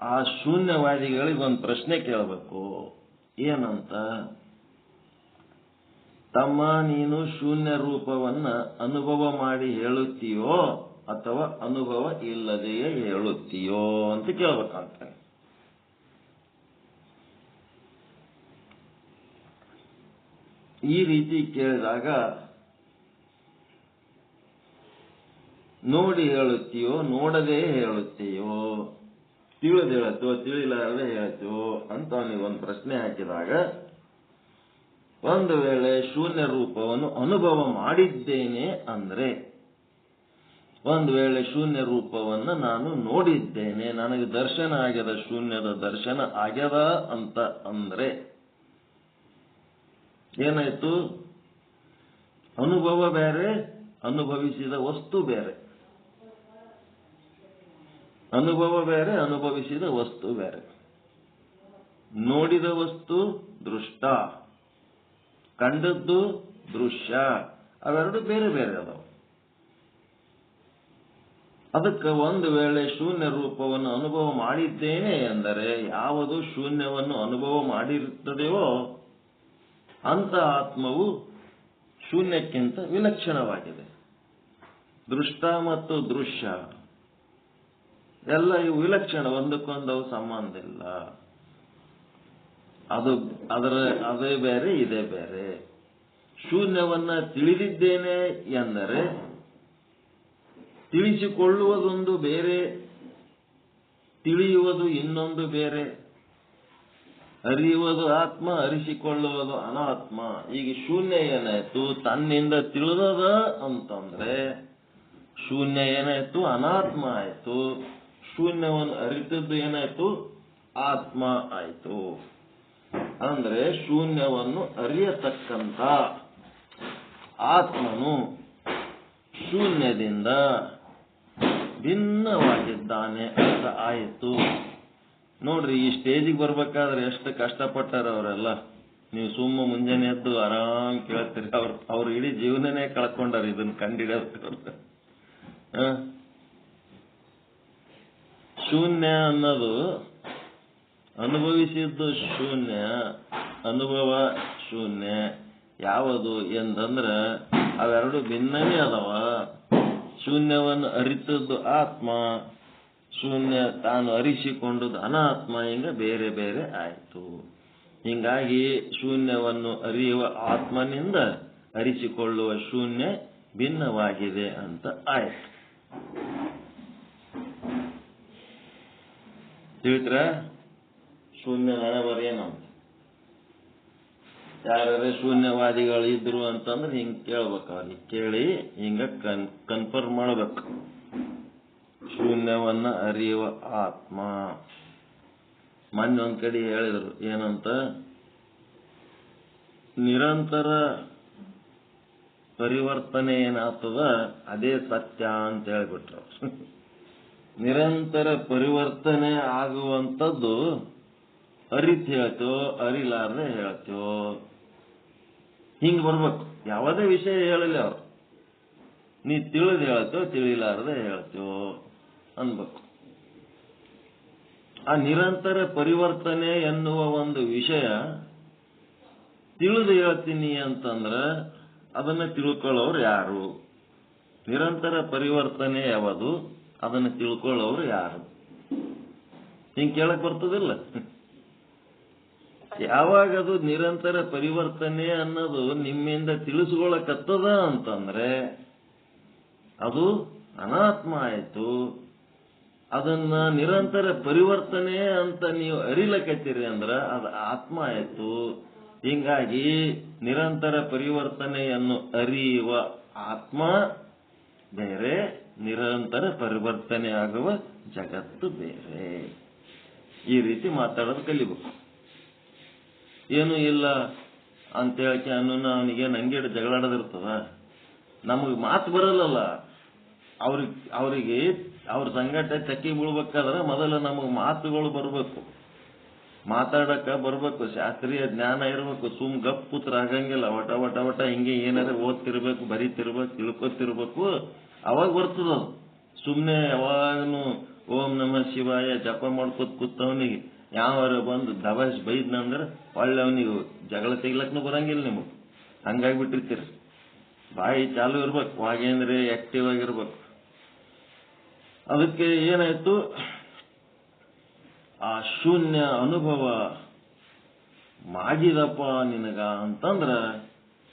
ಆ ಶೂನ್ಯವಾದಿಗಳಿಗೆ ಒಂದು ಪ್ರಶ್ನೆ ಕೇಳಬೇಕು. ಏನಂತ, ತಮ್ಮ ನೀನು ಶೂನ್ಯ ರೂಪವನ್ನ ಅನುಭವ ಮಾಡಿ ಹೇಳುತ್ತೀಯೋ ಅಥವಾ ಅನುಭವ ಇಲ್ಲದೆಯೇ ಹೇಳುತ್ತೀಯೋ ಅಂತ ಕೇಳ್ಬೇಕಂತ. ಈ ರೀತಿ ಕೇಳಿದಾಗ ನೋಡಿ ಹೇಳುತ್ತೀಯೋ ನೋಡದೆ ಹೇಳುತ್ತೀಯೋ, ತಿಳಿದು ಹೇಳತ್ತೋ ತಿಳಿಲಾರದೆ ಹೇಳ್ತೀವೋ ಅಂತ ಅವನಿಗೊಂದು ಪ್ರಶ್ನೆ ಹಾಕಿದಾಗ, ಒಂದು ವೇಳೆ ಶೂನ್ಯ ರೂಪವನ್ನು ಅನುಭವ ಮಾಡಿದ್ದೇನೆ ಅಂದ್ರೆ, ಒಂದು ವೇಳೆ ಶೂನ್ಯ ರೂಪವನ್ನು ನಾನು ನೋಡಿದ್ದೇನೆ, ನನಗೆ ದರ್ಶನ ಆಗ್ಯದ, ಶೂನ್ಯದ ದರ್ಶನ ಆಗ್ಯದ ಅಂತ ಅಂದ್ರೆ ಏನಾಯ್ತು? ಅನುಭವ ಬೇರೆ, ಅನುಭವಿಸಿದ ವಸ್ತು ಬೇರೆ. ಅನುಭವ ಬೇರೆ, ಅನುಭವಿಸಿದ ವಸ್ತು ಬೇರೆ. ನೋಡಿದ ವಸ್ತು ದೃಷ್ಟ, ಕಂಡದ್ದು ದೃಶ್ಯ, ಅವೆರಡು ಬೇರೆ ಬೇರೆ ಅದಾವ. ಅದಕ್ಕೆ ಒಂದು ವೇಳೆ ಶೂನ್ಯ ರೂಪವನ್ನು ಅನುಭವ ಮಾಡಿದ್ದೇನೆ ಎಂದರೆ, ಯಾವುದು ಶೂನ್ಯವನ್ನು ಅನುಭವ ಮಾಡಿರುತ್ತದೆಯೋ ಅಂತ ಆತ್ಮವು ಶೂನ್ಯಕ್ಕಿಂತ ವಿಲಕ್ಷಣವಾಗಿದೆ. ದೃಷ್ಟ ಮತ್ತು ದೃಶ್ಯ ಎಲ್ಲ ಇವು ವಿಲಕ್ಷಣ, ಒಂದಕ್ಕೊಂದವು ಸಂಬಂಧ ಇಲ್ಲ. ಅದೇ ಬೇರೆ ಇದೇ ಬೇರೆ. ಶೂನ್ಯವನ್ನ ತಿಳಿದಿದ್ದೇನೆ ಎಂದರೆ ತಿಳಿಸಿಕೊಳ್ಳುವುದೊಂದು ಬೇರೆ, ತಿಳಿಯುವುದು ಇನ್ನೊಂದು ಬೇರೆ. ಅರಿಯುವುದು ಆತ್ಮ, ಅರಿಸಿಕೊಳ್ಳುವುದು ಅನಾತ್ಮ. ಈಗ ಶೂನ್ಯ ಏನಾಯ್ತು? ತನ್ನಿಂದ ತಿಳಿದದ ಅಂತಂದ್ರೆ ಶೂನ್ಯ ಏನಾಯ್ತು? ಅನಾತ್ಮ ಆಯ್ತು. ಶೂನ್ಯವನ್ನು ಅರಿತದ್ದು ಏನಾಯ್ತು? ಆತ್ಮ ಆಯ್ತು. ಅಂದ್ರೆ ಶೂನ್ಯವನ್ನು ಅರಿಯತಕ್ಕಂತ ಆತ್ಮನು ಶೂನ್ಯದಿಂದ ಭಿನ್ನವಾಗಿದ್ದಾನೆ ಅಂತ ಆಯಿತು. ನೋಡ್ರಿ, ಈ ಸ್ಟೇಜಿಗೆ ಬರ್ಬೇಕಾದ್ರೆ ಎಷ್ಟು ಕಷ್ಟಪಟ್ಟಾರ ಅವರೆಲ್ಲ. ನೀವು ಸುಮ್ಮ ಮುಂಜಾನೆ ಎದ್ದು ಆರಾಮ್ ಕೇಳ್ತೀರಿ. ಅವ್ರ ಇಡೀ ಜೀವನನೇ ಕಳ್ಕೊಂಡಾರ ಇದನ್ನ ಕಂಡಿಡಿಯೋದು. ಶೂನ್ಯ ಅನ್ನೋದು ಅನುಭವಿಸಿದ್ದು ಶೂನ್ಯ, ಅನುಭವ ಶೂನ್ಯ. ಯಾವುದು ಎಂದಂದ್ರ ಅವೆರಡು ಭಿನ್ನವೇ ಅದಾವ. ಶೂನ್ಯವನ್ನು ಅರಿತದ್ದು ಆತ್ಮ, ಶೂನ್ಯ ತಾನು ಅರಿಸಿಕೊಂಡದ್ದು ಅನಾತ್ಮ. ಹಿಂಗ ಬೇರೆ ಬೇರೆ ಆಯಿತು. ಹಿಂಗಾಗಿ ಶೂನ್ಯವನ್ನು ಅರಿಯುವ ಆತ್ಮನಿಂದ ಅರಿಸಿಕೊಳ್ಳುವ ಶೂನ್ಯ ಭಿನ್ನವಾಗಿದೆ ಅಂತ ಆಯ್ತು. ತಿಳಿದ್ರ? ಶೂನ್ಯ ನನಬರೇನಂತ ಯಾರೇ ಶೂನ್ಯವಾದಿಗಳು ಇದ್ರು ಅಂತಂದ್ರೆ ಹಿಂಗ ಕೇಳ್ಬೇಕು. ಅವ್ರಿಗೆ ಕೇಳಿ ಹಿಂಗ ಕನ್ಫರ್ಮ್ ಮಾಡ್ಬೇಕು. ಶೂನ್ಯವನ್ನ ಅರಿಯುವ ಆತ್ಮ. ಮೊನ್ನೆ ಒಂದ್ ಕಡೆ ಹೇಳಿದ್ರು ಏನಂತ, ನಿರಂತರ ಪರಿವರ್ತನೆ ಏನಾಗ್ತದ ಅದೇ ಸತ್ಯ ಅಂತ ಹೇಳ್ಬಿಟ್ರು. ನಿರಂತರ ಪರಿವರ್ತನೆ ಆಗುವಂಥದ್ದು ಅರಿತ್ ಹೇಳ್ತೋ ಅರಿಲಾರ್ದೆ ಹೇಳ್ತೋ ಹಿಂಗ್ ಬರ್ಬೇಕು. ಯಾವುದೇ ವಿಷಯ ಹೇಳಲಿ ಅವ್ರು, ನೀ ತಿಳಿದು ಹೇಳ್ತೋ ತಿಳಿಲಾರ್ದೆ ಹೇಳ್ತೋ ಅನ್ಬೇಕು. ಆ ನಿರಂತರ ಪರಿವರ್ತನೆ ಎನ್ನುವ ಒಂದು ವಿಷಯ ತಿಳಿದು ಹೇಳ್ತೀನಿ ಅಂತಂದ್ರ ಅದನ್ನ ತಿಳ್ಕೊಳ್ಳೋರು ಯಾರು? ನಿರಂತರ ಪರಿವರ್ತನೆ ಯಾವುದು? ಅದನ್ನ ತಿಳ್ಕೊಳ್ಳೋರು ಯಾರು? ಹಿಂಗ್ ಕೇಳಕ್ ಬರ್ತದಿಲ್ಲ. ಯಾವಾಗ ಅದು ನಿರಂತರ ಪರಿವರ್ತನೆ ಅನ್ನೋದು ನಿಮ್ಮಿಂದ ತಿಳಿಸ್ಕೊಳಕತ್ತದ ಅಂತಂದ್ರೆ ಅದು ಅನಾತ್ಮ ಆಯ್ತು. ಅದನ್ನ ನಿರಂತರ ಪರಿವರ್ತನೆ ಅಂತ ನೀವು ಅರಿಲಕತ್ತೀರಿ ಅಂದ್ರ ಅದು ಆತ್ಮ ಆಯ್ತು. ಹೀಗಾಗಿ ನಿರಂತರ ಪರಿವರ್ತನೆಯನ್ನು ಅರಿಯುವ ಆತ್ಮ ಬೇರೆ, ನಿರಂತರ ಪರಿವರ್ತನೆ ಆಗುವ ಜಗತ್ತು ಬೇರೆ. ಈ ರೀತಿ ಮಾತಾಡೋದು ಕಲಿಬೇಕು. ಏನೂ ಇಲ್ಲ ಅಂತ ಹೇಳಕ್ಕೆ ಅವನಿಗೆ ನಂಗೆ ಜಗಳಾಡೋದಿರ್ತದ. ನಮಗೆ ಮಾತು ಬರಲ್ಲಲ್ಲ. ಅವರಿಗೆ ಅವ್ರ ಸಂಗಟ ಚಕ್ಕಿ ಬೀಳ್ಬೇಕಾದ್ರೆ ಮೊದಲು ನಮಗೆ ಮಾತುಗಳು ಬರಬೇಕು, ಮಾತಾಡಕ ಬರ್ಬೇಕು, ಶಾಸ್ತ್ರೀಯ ಜ್ಞಾನ ಇರಬೇಕು. ಸುಮ್ ಗಪ್ ಕೂತ್ರ ಆಗಂಗಿಲ್ಲ. ವಟ ವಟ ವಟ ಹಿಂಗೆ ಏನಾರ ಓದ್ತಿರ್ಬೇಕು, ಬರೀತಿರ್ಬೇಕು, ತಿಳ್ಕೊತಿರ್ಬೇಕು, ಅವಾಗ ಬರ್ತದ. ಸುಮ್ಮನೆ ಯಾವಾಗನು ಓಂ ನಮಃ ಶಿವಾಯ ಜಪ ಮಾಡ್ಕೊತ್ ಕೂತವನಿಗೆ ಯಾವಾರ ಬಂದು ದಬಾಯಿಸಿ ಬೈದ್ನಂದ್ರೆ ಒಳ್ಳೆ ಅವನಿಗೆ ಜಗಳ ತೆಗಿಲಕ್ನು ಬರಂಗಿಲ್ಲ. ನಿಮಗೆ ಹಂಗಾಗಿಬಿಟ್ಟಿರ್ತೀರಿ. ಬಾಯಿ ಚಾಲು ಇರ್ಬೇಕು, ವಾಗೇಂದ್ರೆ ಆಕ್ಟಿವ್ ಆಗಿರ್ಬೇಕು. ಅದಕ್ಕೆ ಏನಾಯ್ತು, ಆ ಶೂನ್ಯ ಅನುಭವ ಮಾಡಿದಪ್ಪ ನಿನಗ ಅಂತಂದ್ರ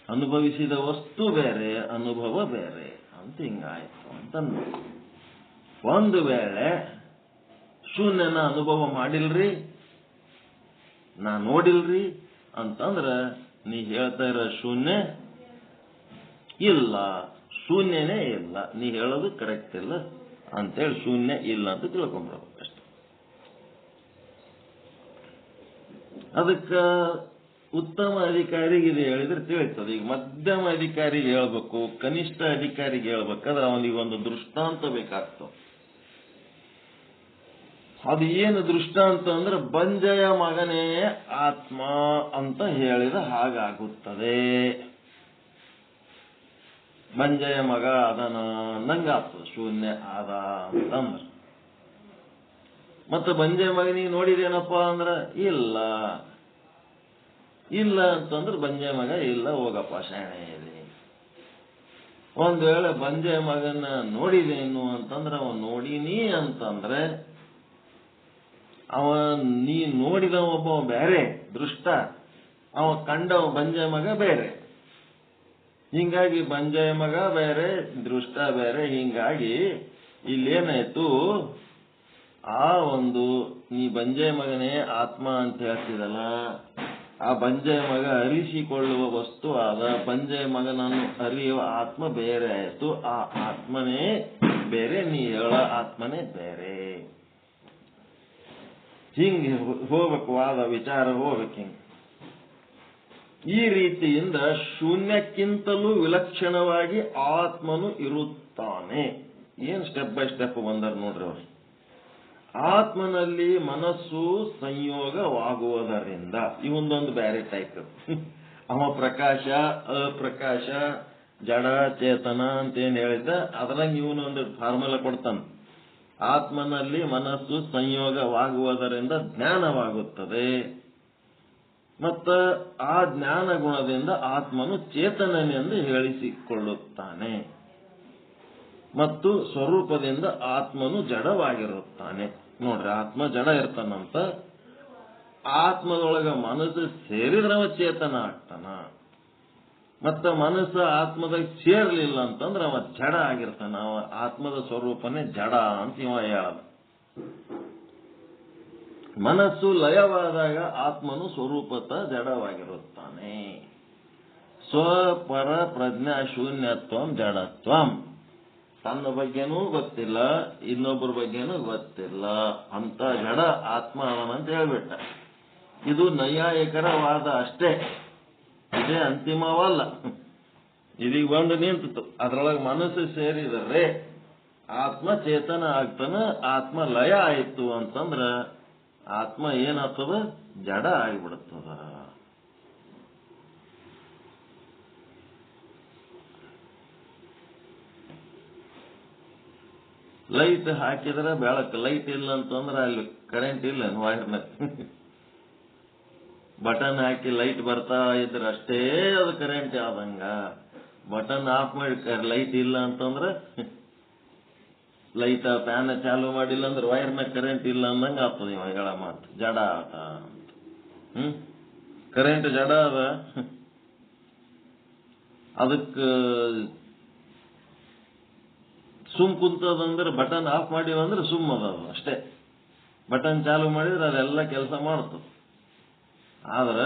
ಅನುಭವಿಸಿದ ವಸ್ತು ಬೇರೆ, ಅನುಭವ ಬೇರೆ ಅಂತ ಹಿಂಗಾಯ್ತು ಅಂತಂದ. ಒಂದು ವೇಳೆ ಶೂನ್ಯನ ಅನುಭವ ಮಾಡಿಲ್ರಿ, ನಾ ನೋಡಿಲ್ರಿ ಅಂತಂದ್ರ ನೀ ಹೇಳ್ತಾ ಇರೋ ಶೂನ್ಯ ಇಲ್ಲ, ಶೂನ್ಯನೇ ಇಲ್ಲ, ನೀ ಹೇಳೋದು ಕರೆಕ್ಟ್ ಇಲ್ಲ ಅಂತೇಳಿ ಶೂನ್ಯ ಇಲ್ಲ ಅಂತ ತಿಳ್ಕೊಂಡ್ಬಿಡ್ಬೇಕು ಅಷ್ಟೆ. ಅದಕ್ಕ ಉತ್ತಮ ಅಧಿಕಾರಿಗೆ ಇದು ಹೇಳಿದ್ರೆ ತಿಳಿತದೆ. ಈಗ ಮಧ್ಯಮ ಅಧಿಕಾರಿಗೆ ಹೇಳ್ಬೇಕು, ಕನಿಷ್ಠ ಅಧಿಕಾರಿಗೆ ಹೇಳ್ಬೇಕಾದ್ರೆ ಅವನಿಗೆ ಒಂದು ದೃಷ್ಟಾಂತ ಬೇಕಾಗ್ತದೆ. ಅದು ಏನು ದೃಷ್ಟಾಂತ ಅಂದ್ರೆ, ಬಂಜೆಯ ಮಗನೇ ಆತ್ಮ ಅಂತ ಹೇಳಿದ ಹಾಗಾಗುತ್ತದೆ. ಬಂಜೆಯ ಮಗ ಅದನ ನಂಗಾಗ್ತದೆ, ಶೂನ್ಯ ಆದ ಅಂತಂದ್ರ. ಮತ್ತೆ ಬಂಜೆಯ ಮಗನಿಗೆ ನೋಡಿದೇನಪ್ಪ ಅಂದ್ರ ಇಲ್ಲ, ಇಲ್ಲ ಅಂತಂದ್ರೆ ಬಂಜೆಯ ಮಗ ಇಲ್ಲ, ಹೋಗಪ್ಪ ಶಾಣೆ ಇದೆ. ಒಂದ್ ವೇಳೆ ಬಂಜೆಯ ಮಗನ ನೋಡಿದೇನು ಅಂತಂದ್ರೆ, ಅವ ನೋಡಿನಿ ಅಂತಂದ್ರೆ ನೀ ನೋಡಿದ ಒಬ್ಬ ಬೇರೆ ದೃಷ್ಟ, ಅವ ಕಂಡವ ಬಂಜೆಯ ಮಗ ಬೇರೆ. ಹಿಂಗಾಗಿ ಬಂಜೆಯ ಮಗ ಬೇರೆ, ದೃಷ್ಟ ಬೇರೆ. ಹಿಂಗಾಗಿ ಇಲ್ಲೇನಾಯ್ತು, ಆ ಒಂದು ನೀ ಬಂಜೆಯ ಮಗನೇ ಆತ್ಮ ಅಂತ ಹೇಳ್ತಿದಲ್ಲ, ಆ ಬಂಜೆಯ ಮಗ ಅರಿಸಿಕೊಳ್ಳುವ ವಸ್ತು ಆದ, ಬಂಜೆಯ ಮಗನನ್ನು ಅರಿಯುವ ಆತ್ಮ ಬೇರೆ ಆಯ್ತು. ಆ ಆತ್ಮನೇ ಬೇರೆ, ನೀ ಹೇಳ ಆತ್ಮನೇ ಬೇರೆ. ಹಿಂಗೆ ಹೋಗ್ಬೇಕು, ವಾದ ವಿಚಾರ ಹೋಗ್ಬೇಕು. ಹಿಂಗೆ ಈ ರೀತಿಯಿಂದ ಶೂನ್ಯಕ್ಕಿಂತಲೂ ವಿಲಕ್ಷಣವಾಗಿ ಆತ್ಮನು ಇರುತ್ತಾನೆ. ಏನ್ ಸ್ಟೆಪ್ ಬೈ ಸ್ಟೆಪ್ ಬಂದಾರ ನೋಡ್ರಿ ಅವ್ರು. ಆತ್ಮನಲ್ಲಿ ಮನಸ್ಸು ಸಂಯೋಗವಾಗುವುದರಿಂದ, ಇವೊಂದೊಂದು ಬೇರೆ ಟೈಪ್. ಅವ ಪ್ರಕಾಶ, ಅಪ್ರಕಾಶ, ಜಡ, ಚೇತನ ಅಂತೇನ್ ಹೇಳಿದ್ದ, ಅದ್ರಂಗೆ ಇವನೊಂದು ಫಾರ್ಮುಲಾ ಕೊಡ್ತಾನೆ. ಆತ್ಮನಲ್ಲಿ ಮನಸ್ಸು ಸಂಯೋಗವಾಗುವುದರಿಂದ ಜ್ಞಾನವಾಗುತ್ತದೆ. ಮತ್ತ ಆ ಜ್ಞಾನ ಗುಣದಿಂದ ಆತ್ಮನು ಚೇತನನೆಂದು ಹೇಳಿಸಿಕೊಳ್ಳುತ್ತಾನೆ. ಮತ್ತು ಸ್ವರೂಪದಿಂದ ಆತ್ಮನು ಜಡವಾಗಿರುತ್ತಾನೆ. ನೋಡ್ರಿ, ಆತ್ಮ ಜಡ ಇರ್ತಾನಂತ, ಆತ್ಮದೊಳಗ ಮನಸ್ಸು ಸೇರಿದ್ರವ ಚೇತನ ಆಗ್ತಾನ. ಮತ್ತ ಮನಸ್ಸು ಆತ್ಮದಾಗ ಸೇರ್ಲಿಲ್ಲ ಅಂತಂದ್ರೆ ಅವ ಜಡ ಆಗಿರ್ತಾನ. ಅವ ಆತ್ಮದ ಸ್ವರೂಪನೇ ಜಡ ಅಂತ ಇವ ಹೇಳದ. ಮನಸ್ಸು ಲಯವಾದಾಗ ಆತ್ಮನು ಸ್ವರೂಪತ ಜಡವಾಗಿರುತ್ತಾನೆ. ಸ್ವಪರ ಪ್ರಜ್ಞಾ ಶೂನ್ಯತ್ವಂ ಜಡತ್ವಂ. ತನ್ನ ಬಗ್ಗೆನೂ ಗೊತ್ತಿಲ್ಲ, ಇನ್ನೊಬ್ಬರ ಬಗ್ಗೆನೂ ಗೊತ್ತಿಲ್ಲ ಅಂತ ಜಡ ಆತ್ಮ ಅವನಂತ ಹೇಳ್ಬಿಟ್ಟ. ಇದು ನೈಯಾಯಿಕರ ವಾದ ಅಷ್ಟೇ, ಇದೇ ಅಂತಿಮವಲ್ಲ. ಇದೀಗ ಒಂದು ನಿಂತಿತು, ಅದರೊಳಗೆ ಮನಸ್ಸು ಸೇರಿದರೆ ಆತ್ಮ ಚೇತನ ಆಗ್ತಾನ. ಆತ್ಮ ಲಯ ಆಯ್ತು ಅಂತಂದ್ರ ಆತ್ಮ ಏನಾಗ್ತದ, ಜಡ ಆಗಿಬಿಡುತ್ತದ. ಲೈಟ್ ಹಾಕಿದ್ರೆ ಬೆಳಕು, ಲೈಟ್ ಇಲ್ಲ ಅಂತಂದ್ರೆ ಅಲ್ಲಿ ಕರೆಂಟ್ ಇಲ್ಲ ವೈರ್ನ. ಬಟನ್ ಹಾಕಿ ಲೈಟ್ ಬರ್ತಾ ಇದ್ರೆ ಅಷ್ಟೇ ಅದು ಕರೆಂಟ್ ಆದಂಗ. ಬಟನ್ ಆಫ್ ಮಾಡಿ ಲೈಟ್ ಇಲ್ಲ ಅಂತಂದ್ರೆ, ಲೈಟ್ ಫ್ಯಾನ್ ಚಾಲು ಮಾಡಿಲ್ಲ ಅಂದ್ರೆ ವೈರ್ನ ಕರೆಂಟ್ ಇಲ್ಲ ಅಂದಂಗ ಆಗ್ತದೆ. ಇವ ಹೇಳ ಮಾತು ಜಡ ಆಟ ಅಂತ. ಕರೆಂಟ್ ಜಡ ಅದ. ಅದಕ್ಕೆ ಸುಮ್ ಕುಂತದಂದ್ರೆ ಬಟನ್ ಆಫ್ ಮಾಡಿವಂದ್ರೆ ಸುಮ್ ಅದ ಅಷ್ಟೇ. ಬಟನ್ ಚಾಲು ಮಾಡಿದ್ರೆ ಅದೆಲ್ಲ ಕೆಲಸ ಮಾಡ್ತದೆ. ಆದ್ರೆ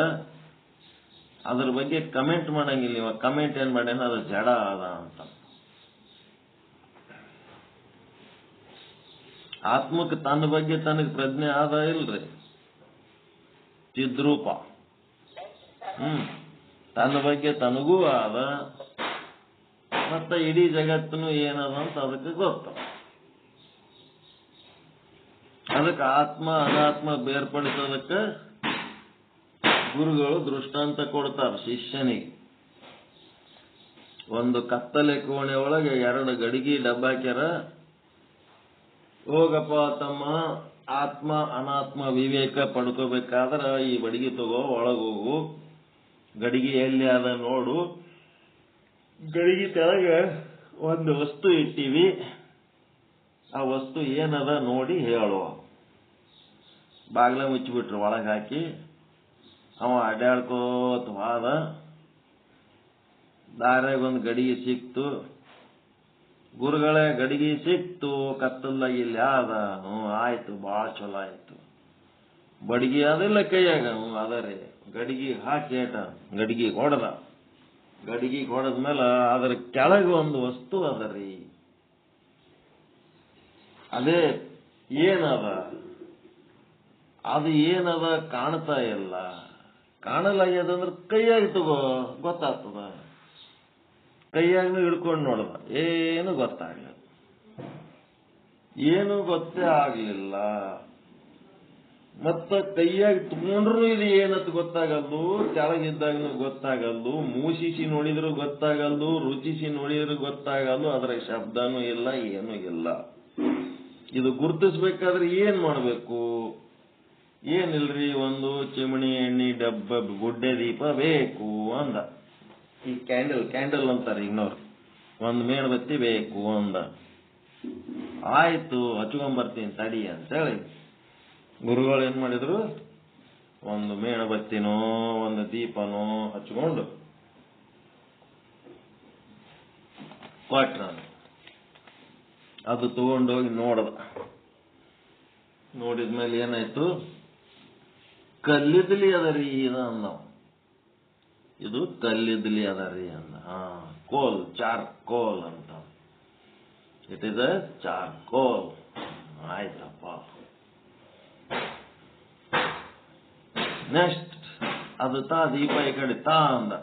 ಅದ್ರ ಬಗ್ಗೆ ಕಮೆಂಟ್ ಮಾಡಂಗಿಲ್ಲ. ಇವಾಗ ಕಮೆಂಟ್ ಏನ್ ಮಾಡ್ಯಾನ, ಅದು ಜಡ ಅದ ಅಂತ. ಆತ್ಮಕ್ಕೆ ತನ್ನ ಬಗ್ಗೆ ತನಗೆ ಪ್ರಜ್ಞೆ ಆದ ಇಲ್ರಿ, ಚಿದ್ರೂಪ. ತನ್ನ ಬಗ್ಗೆ ತನಗೂ ಆದ, ಮತ್ತ ಇಡೀ ಜಗತ್ತನು ಏನದ ಅಂತ ಅದಕ್ಕೆ ಗೊತ್ತು. ಅದಕ್ಕೆ ಆತ್ಮ ಅನಾತ್ಮ ಬೇರ್ಪಡಿಸೋದಕ್ಕೆ ಗುರುಗಳು ದೃಷ್ಟಾಂತ ಕೊಡ್ತಾರೆ ಶಿಷ್ಯನಿಗೆ. ಒಂದು ಕತ್ತಲೆ ಕೋಣೆ ಒಳಗೆ 2 ಗಡಿಗೆ ಡಬ್ಬಾಕ್ಯಾರ. ಹೋಗಪ್ಪ ತಮ್ಮ, ಆತ್ಮ ಅನಾತ್ಮ ವಿವೇಕ ಪಡ್ಕೋಬೇಕಾದ್ರ ಈ ಬಡಿಗೆ ತಗೋ, ಒಳಗೋಗು, ಗಡಿಗೆ ಎಲ್ಲಿ ಅದ ನೋಡು, ಗಡಿಗೆ ಕೆಳಗೆ ಒಂದು ವಸ್ತು ಇಟ್ಟಿವಿ, ಆ ವಸ್ತು ಏನದ ನೋಡಿ ಹೇಳುವ. ಬಾಗ್ಲ ಮುಚ್ಚಿಬಿಟ್ರು, ಒಳಗೆ ಹಾಕಿ ಅವ ಅಡ್ಯಾಡ್ಕೋತ ಹೋದ. ದಾರ್ಯಾಗ ಒಂದು ಗಡಿಗೆ ಸಿಕ್ತು. ಗುರುಗಳೇ ಗಡಿಗೆ ಸಿಕ್ತು, ಕತ್ತಲ್ದಾಗ ಇಲ್ಲಿ ಆದ. ಆಯ್ತು, ಭಾಳ ಚಲೋ ಆಯ್ತು. ಬಡಿಗೆ ಅದಿಲ್ಲ ಕೈಯಾಗ, ಅದರಿ ಗಡಿಗೆ ಹಾಕಿ ಏಟ ಗಡಿಗೆ ಹೊಡೆದ. ಗಡಿಗೆ ಹೊಡೆದ್ಮೇಲೆ ಅದರ ಕೆಳಗೆ ಒಂದು ವಸ್ತು ಅದರಿ. ಅದೇ ಏನದ, ಅದು ಏನದ ಕಾಣ್ತಾ ಇಲ್ಲ. ಕಾಣಲಾಗ್ಯದಂದ್ರೆ ಕೈಯಾಗಿ ತಗೋ, ಗೊತ್ತಾಗ್ತದ. ಕೈಯಾಗ ಹಿಡ್ಕೊಂಡು ನೋಡ್ದ, ಏನು ಗೊತ್ತಾಗ್ಲಿಲ್ಲ. ಏನು ಗೊತ್ತೇ ಆಗ್ಲಿಲ್ಲ. ಮತ್ತ ಕೈಯಾಗಿ ತಗೊಂಡ್ರು ಇದು ಏನತ್ ಗೊತ್ತಾಗಲ್ದು, ಕೆಳಗಿದ್ದಾಗನು ಗೊತ್ತಾಗಲ್ದು, ಮೂಸಿಸಿ ನೋಡಿದ್ರು ಗೊತ್ತಾಗಲ್ದು, ರುಚಿಸಿ ನೋಡಿದ್ರು ಗೊತ್ತಾಗಲ್ದು, ಅದರ ಶಬ್ದನೂ ಇಲ್ಲ, ಏನೂ ಇಲ್ಲ. ಇದು ಗುರುತಿಸ್ಬೇಕಾದ್ರೆ ಏನ್ ಮಾಡ್ಬೇಕು? ಏನಿಲ್ರಿ, ಒಂದು ಚಿಮಣಿ ಎಣ್ಣೆ ಡಬ್ಬ ಗುಡ್ಡೆ ದೀಪ ಬೇಕು ಅಂದ. ಈ ಕ್ಯಾಂಡಲ್ ಅಂತಾರೆ ಇನ್ನೋರು. ಒಂದು ಮೇಣಬತ್ತಿ ಬೇಕು ಅಂದ. ಆಯ್ತು, ಹಚ್ಕೊಂಡ್ಬರ್ತೀನಿ ತಡಿ ಅಂತೇಳಿ ಗುರುಗಳು ಏನ್ ಮಾಡಿದ್ರು, ಒಂದು ಮೇಣಬತ್ತಿನೋ ಒಂದು ದೀಪನೋ ಹಚ್ಕೊಂಡು ಕೊಟ್ರ. ಅದು ತಗೊಂಡೋಗಿ ನೋಡ್ದ. ನೋಡಿದ್ಮೇಲೆ ಏನಾಯ್ತು, ಕಲ್ಲಿದ್ದಲಿ ಅದರಿ ಅಂದ. ಇದು ಕಲ್ಲಿದ್ದಲಿ ಅದರಿ ಅಂದ. ಕೋಲ್, ಚಾರ್ಕೋಲ್ ಅಂತ. It is a charcoal. ಆಯ್ತಪ್ಪ. ನೆಕ್ಸ್ಟ್ ಅದು ದೀಪ ಈ ಕಡೆ ಅಂದ.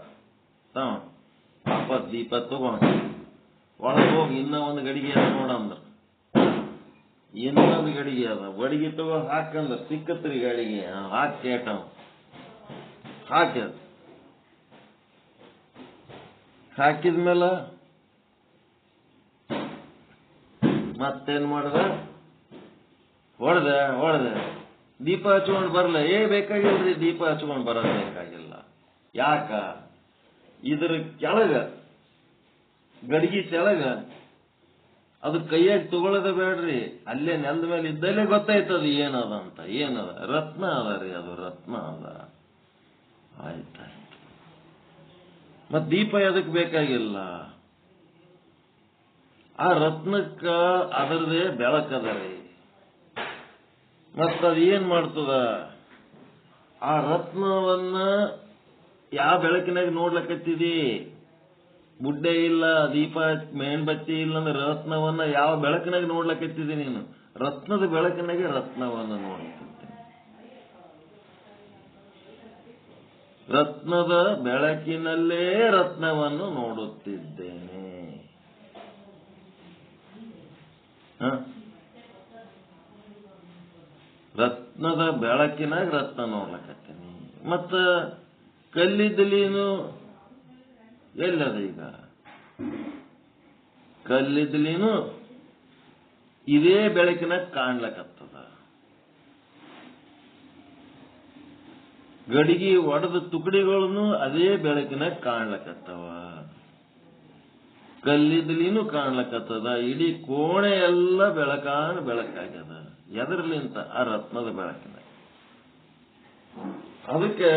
ವಾಪಸ್ ದೀಪ ತಗೊಂಡ ಒಳಗೆ ಹೋಗಿ ಇನ್ನ ಒಂದು ಗಡಿಗೆ ಅದ ನೋಡಂದ್ರ. ಇನ್ನೊಂದು ಗಡಿಗೆ ಅದ, ಗಡಿಗೆ ತಗೋ ಹಾಕಂದ್ರ ಸಿಕ್ಕತ್ರಿ ಗಡಿಗೆ. ಹಾಕೇಟ ಹಾಕ್ಯದ. ಹಾಕಿದ್ಮೇಲೆ ಮತ್ತೇನ್ ಮಾಡ್ದ, ಹೊಡೆದೆ. ದೀಪ ಹಚ್ಕೊಂಡ್ ಬರಲ್ಲ. ಬೇಕಾಗಿಲ್ರಿ, ದೀಪ ಹಚ್ಕೊಂಡ್ ಬರೋದು ಬೇಕಾಗಿಲ್ಲ. ಯಾಕ? ಇದ್ರ ಕೆಳಗ, ಗಡಿಗೆ ಕೆಳಗ ಅದು ಕೈಯಾಗಿ ತಗೊಳ್ಳೋದ ಬೇಡ್ರಿ, ಅಲ್ಲೇ ನೆಲದ ಮೇಲೆ ಇದ್ದಲ್ಲೇ ಗೊತ್ತಾಯ್ತದ ಏನದ ಅಂತ. ಏನದ? ರತ್ನ ಅದ ರೀ, ಅದು ರತ್ನ ಅದ. ಆಯ್ತಾಯ್ತು. ಮತ್ ದೀಪ ಎದಕ್ ಬೇಕಾಗಿಲ್ಲ? ಆ ರತ್ನಕ್ಕ ಅದರದೇ ಬೆಳಕದ ರೀ. ಮತ್ತದ ಏನ್ ಮಾಡ್ತದ? ಆ ರತ್ನವನ್ನ ಯಾವ ಬೆಳಕಿನಾಗ ನೋಡ್ಲಕತ್ತಿದಿ? ಬುಡ್ಡೆ ಇಲ್ಲ, ದೀಪ ಮೇಣಬತ್ತಿ ಇಲ್ಲ ಅಂದ್ರೆ ರತ್ನವನ್ನ ಯಾವ ಬೆಳಕಿನಾಗ ನೋಡ್ಲಕತ್ತಿದಿ ನೀನು? ರತ್ನದ ಬೆಳಕಿನಾಗೆ ರತ್ನವನ್ನ ನೋಡ್ಲಕತ್ತೀನಿ. ರತ್ನದ ಬೆಳಕಿನಲ್ಲೇ ರತ್ನವನ್ನು ನೋಡುತ್ತಿದ್ದೇನೆ. ರತ್ನದ ಬೆಳಕಿನಾಗ ರತ್ನ ನೋಡ್ಲಕತ್ತೀನಿ. ಮತ್ತ ಕಲ್ಲಿದ್ದಲಿನು ಎಲ್ಲದ? ಈಗ ಕಲ್ಲಿದ್ದಲಿನು ಇದೇ ಬೆಳಕಿನಾಗ ಕಾಣ್ಲಕತ್ತದ. ಗಡಿಗೆ ಒಡೆದ ತುಕಡಿಗಳನ್ನು ಅದೇ ಬೆಳಕಿನಾಗ ಕಾಣ್ಲಕತ್ತವ. ಕಲ್ಲಿದ್ದಲಿನೂ ಕಾಣ್ಲಕತ್ತದ. ಇಡೀ ಕೋಣೆ ಎಲ್ಲ ಬೆಳಕಾಗ್ಯದ. ಎದರ್ಲಿಂತ? ಆ ರತ್ನದ ಬೆಳಕಿನ. ಅದಕ್ಕೆ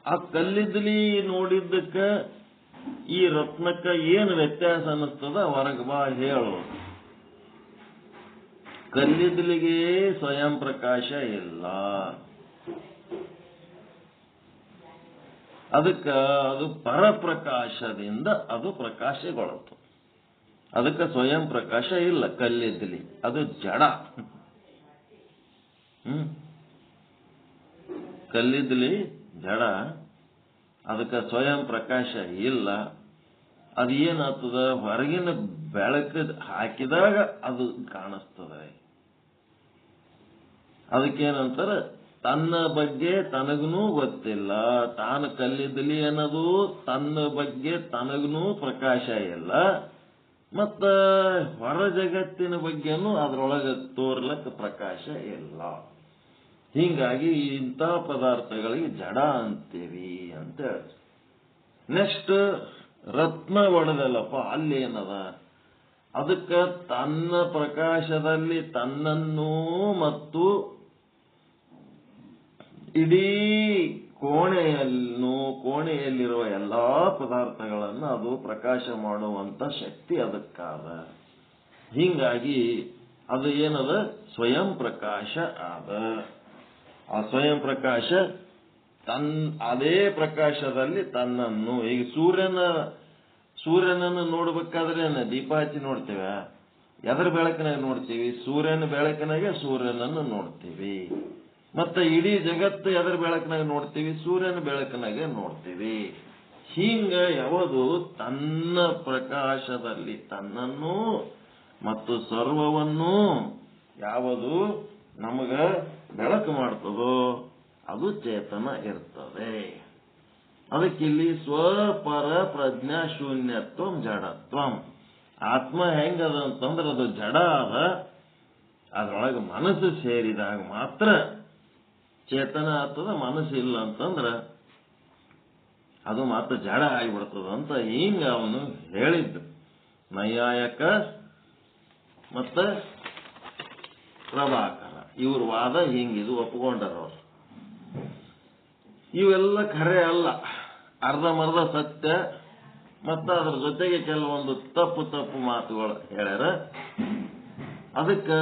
ಆ ಕಲ್ಲಿದ್ದಲಿ ನೋಡಿದ್ದಕ್ಕ ಈ ರತ್ನಕ್ಕ ಏನು ವ್ಯತ್ಯಾಸ ಅನ್ನಿಸ್ತದ? ಹೊರಗೆ ಬಾ ಹೇಳು. ಕಲ್ಲಿದ್ದಲಿಗೆ ಸ್ವಯಂ ಪ್ರಕಾಶ ಇಲ್ಲ. ಅದಕ್ಕೆ ಅದು ಪರಪ್ರಕಾಶದಿಂದ ಅದು ಪ್ರಕಾಶಗೊಳ್ಳುತ್ತೆ. ಅದಕ್ಕೆ ಸ್ವಯಂ ಪ್ರಕಾಶ ಇಲ್ಲ ಕಲ್ಲಿದ್ದಲಿ, ಅದು ಜಡ. ಕಲ್ಲಿದ್ದಲಿ ಜಡ, ಅದಕ್ಕೆ ಸ್ವಯಂ ಪ್ರಕಾಶ ಇಲ್ಲ. ಅದು ಏನಾಗ್ತದ, ಹೊರಗಿನ ಬೆಳಕು ಹಾಕಿದಾಗ ಅದು ಕಾಣಿಸ್ತದೆ. ಅದಕ್ಕೇನಂತಾರೆ, ತನ್ನ ಬಗ್ಗೆ ತನಗೂ ಗೊತ್ತಿಲ್ಲ, ತಾನು ಕಲ್ಲಿದ್ದಲಿ ಅನ್ನೋದು ತನ್ನ ಬಗ್ಗೆ ತನಗೂ ಪ್ರಕಾಶ ಇಲ್ಲ, ಮತ್ತ ಹೊರ ಜಗತ್ತಿನ ಬಗ್ಗೆನೂ ಅದರೊಳಗೆ ತೋರ್ಲಕ್ಕೆ ಪ್ರಕಾಶ ಇಲ್ಲ. ಹೀಗಾಗಿ ಇಂಥ ಪದಾರ್ಥಗಳಿಗೆ ಜಡ ಅಂತೀವಿ ಅಂತ ಹೇಳಿ. ನೆಕ್ಸ್ಟ್ ರತ್ನ ಒಡೆದಲ್ಲಪ್ಪ, ಅಲ್ಲಿ ಏನದ, ಅದಕ್ಕೆ ತನ್ನ ಪ್ರಕಾಶದಲ್ಲಿ ತನ್ನನ್ನು ಮತ್ತು ಇಡೀ ಕೋಣೆಯಲ್ಲಿರುವ ಎಲ್ಲಾ ಪದಾರ್ಥಗಳನ್ನು ಅದು ಪ್ರಕಾಶ ಮಾಡುವಂತ ಶಕ್ತಿ ಅದಕ್ಕಾದ. ಹೀಗಾಗಿ ಅದು ಏನದ, ಸ್ವಯಂ ಪ್ರಕಾಶ ಆದ. ಆ ಸ್ವಯಂ ಪ್ರಕಾಶ ಅದೇ ಪ್ರಕಾಶದಲ್ಲಿ ತನ್ನನ್ನು, ಈಗ ಸೂರ್ಯನನ್ನು ನೋಡ್ಬೇಕಾದ್ರೆ ದೀಪ ಹಚ್ಚಿ ನೋಡ್ತೇವೆ, ಎದರ ಬೆಳಕಿನಾಗ ನೋಡ್ತೀವಿ, ಸೂರ್ಯನ ಬೆಳಕಿನಾಗೆ ಸೂರ್ಯನನ್ನು ನೋಡ್ತೀವಿ. ಮತ್ತೆ ಇಡೀ ಜಗತ್ತು ಎದರ ಬೆಳಕಿನಾಗ ನೋಡ್ತೀವಿ, ಸೂರ್ಯನ ಬೆಳಕಿನಾಗೆ ನೋಡ್ತೀವಿ. ಹಿಂಗ ಯಾವುದು ತನ್ನ ಪ್ರಕಾಶದಲ್ಲಿ ತನ್ನನ್ನು ಮತ್ತು ಸರ್ವವನ್ನು ಯಾವುದು ನಮಗ ಬೆಳಕು ಮಾಡ್ತದೋ ಅದು ಚೇತನ ಇರ್ತದೆ. ಅದಕ್ಕಿಲ್ಲಿ ಸ್ವಪರ ಪ್ರಜ್ಞಾ ಶೂನ್ಯತ್ವಂ ಜಡತ್ವಂ. ಆತ್ಮ ಹೆಂಗದ ಅಂತಂದ್ರೆ ಅದು ಜಡ ಅದ, ಅದ್ರೊಳಗೆ ಮನಸ್ಸು ಸೇರಿದಾಗ ಮಾತ್ರ ಚೇತನ ಆಗ್ತದ. ಮನಸ್ಸು ಇಲ್ಲ ಅಂತಂದ್ರ ಅದು ಮಾತ್ರ ಜಡ ಆಗಿಬಿಡ್ತದ ಅಂತ ಹಿಂಗ ಅವನು ಹೇಳಿದ್ದು. ನೈಯಾಯಕ ಮತ್ತ ಪ್ರಭಾಕರ ಇವ್ರ ವಾದ ಹಿಂಗಿದು ಒಪ್ಕೊಂಡರವ್ರು. ಇವೆಲ್ಲ ಖರೆ ಅಲ್ಲ, ಅರ್ಧಮರ್ಧ ಸತ್ಯ, ಮತ್ತ ಅದ್ರ ಜೊತೆಗೆ ಕೆಲವೊಂದು ತಪ್ಪು ಮಾತುಗಳು ಹೇಳ್ಯಾರ. ಅದಕ್ಕೆ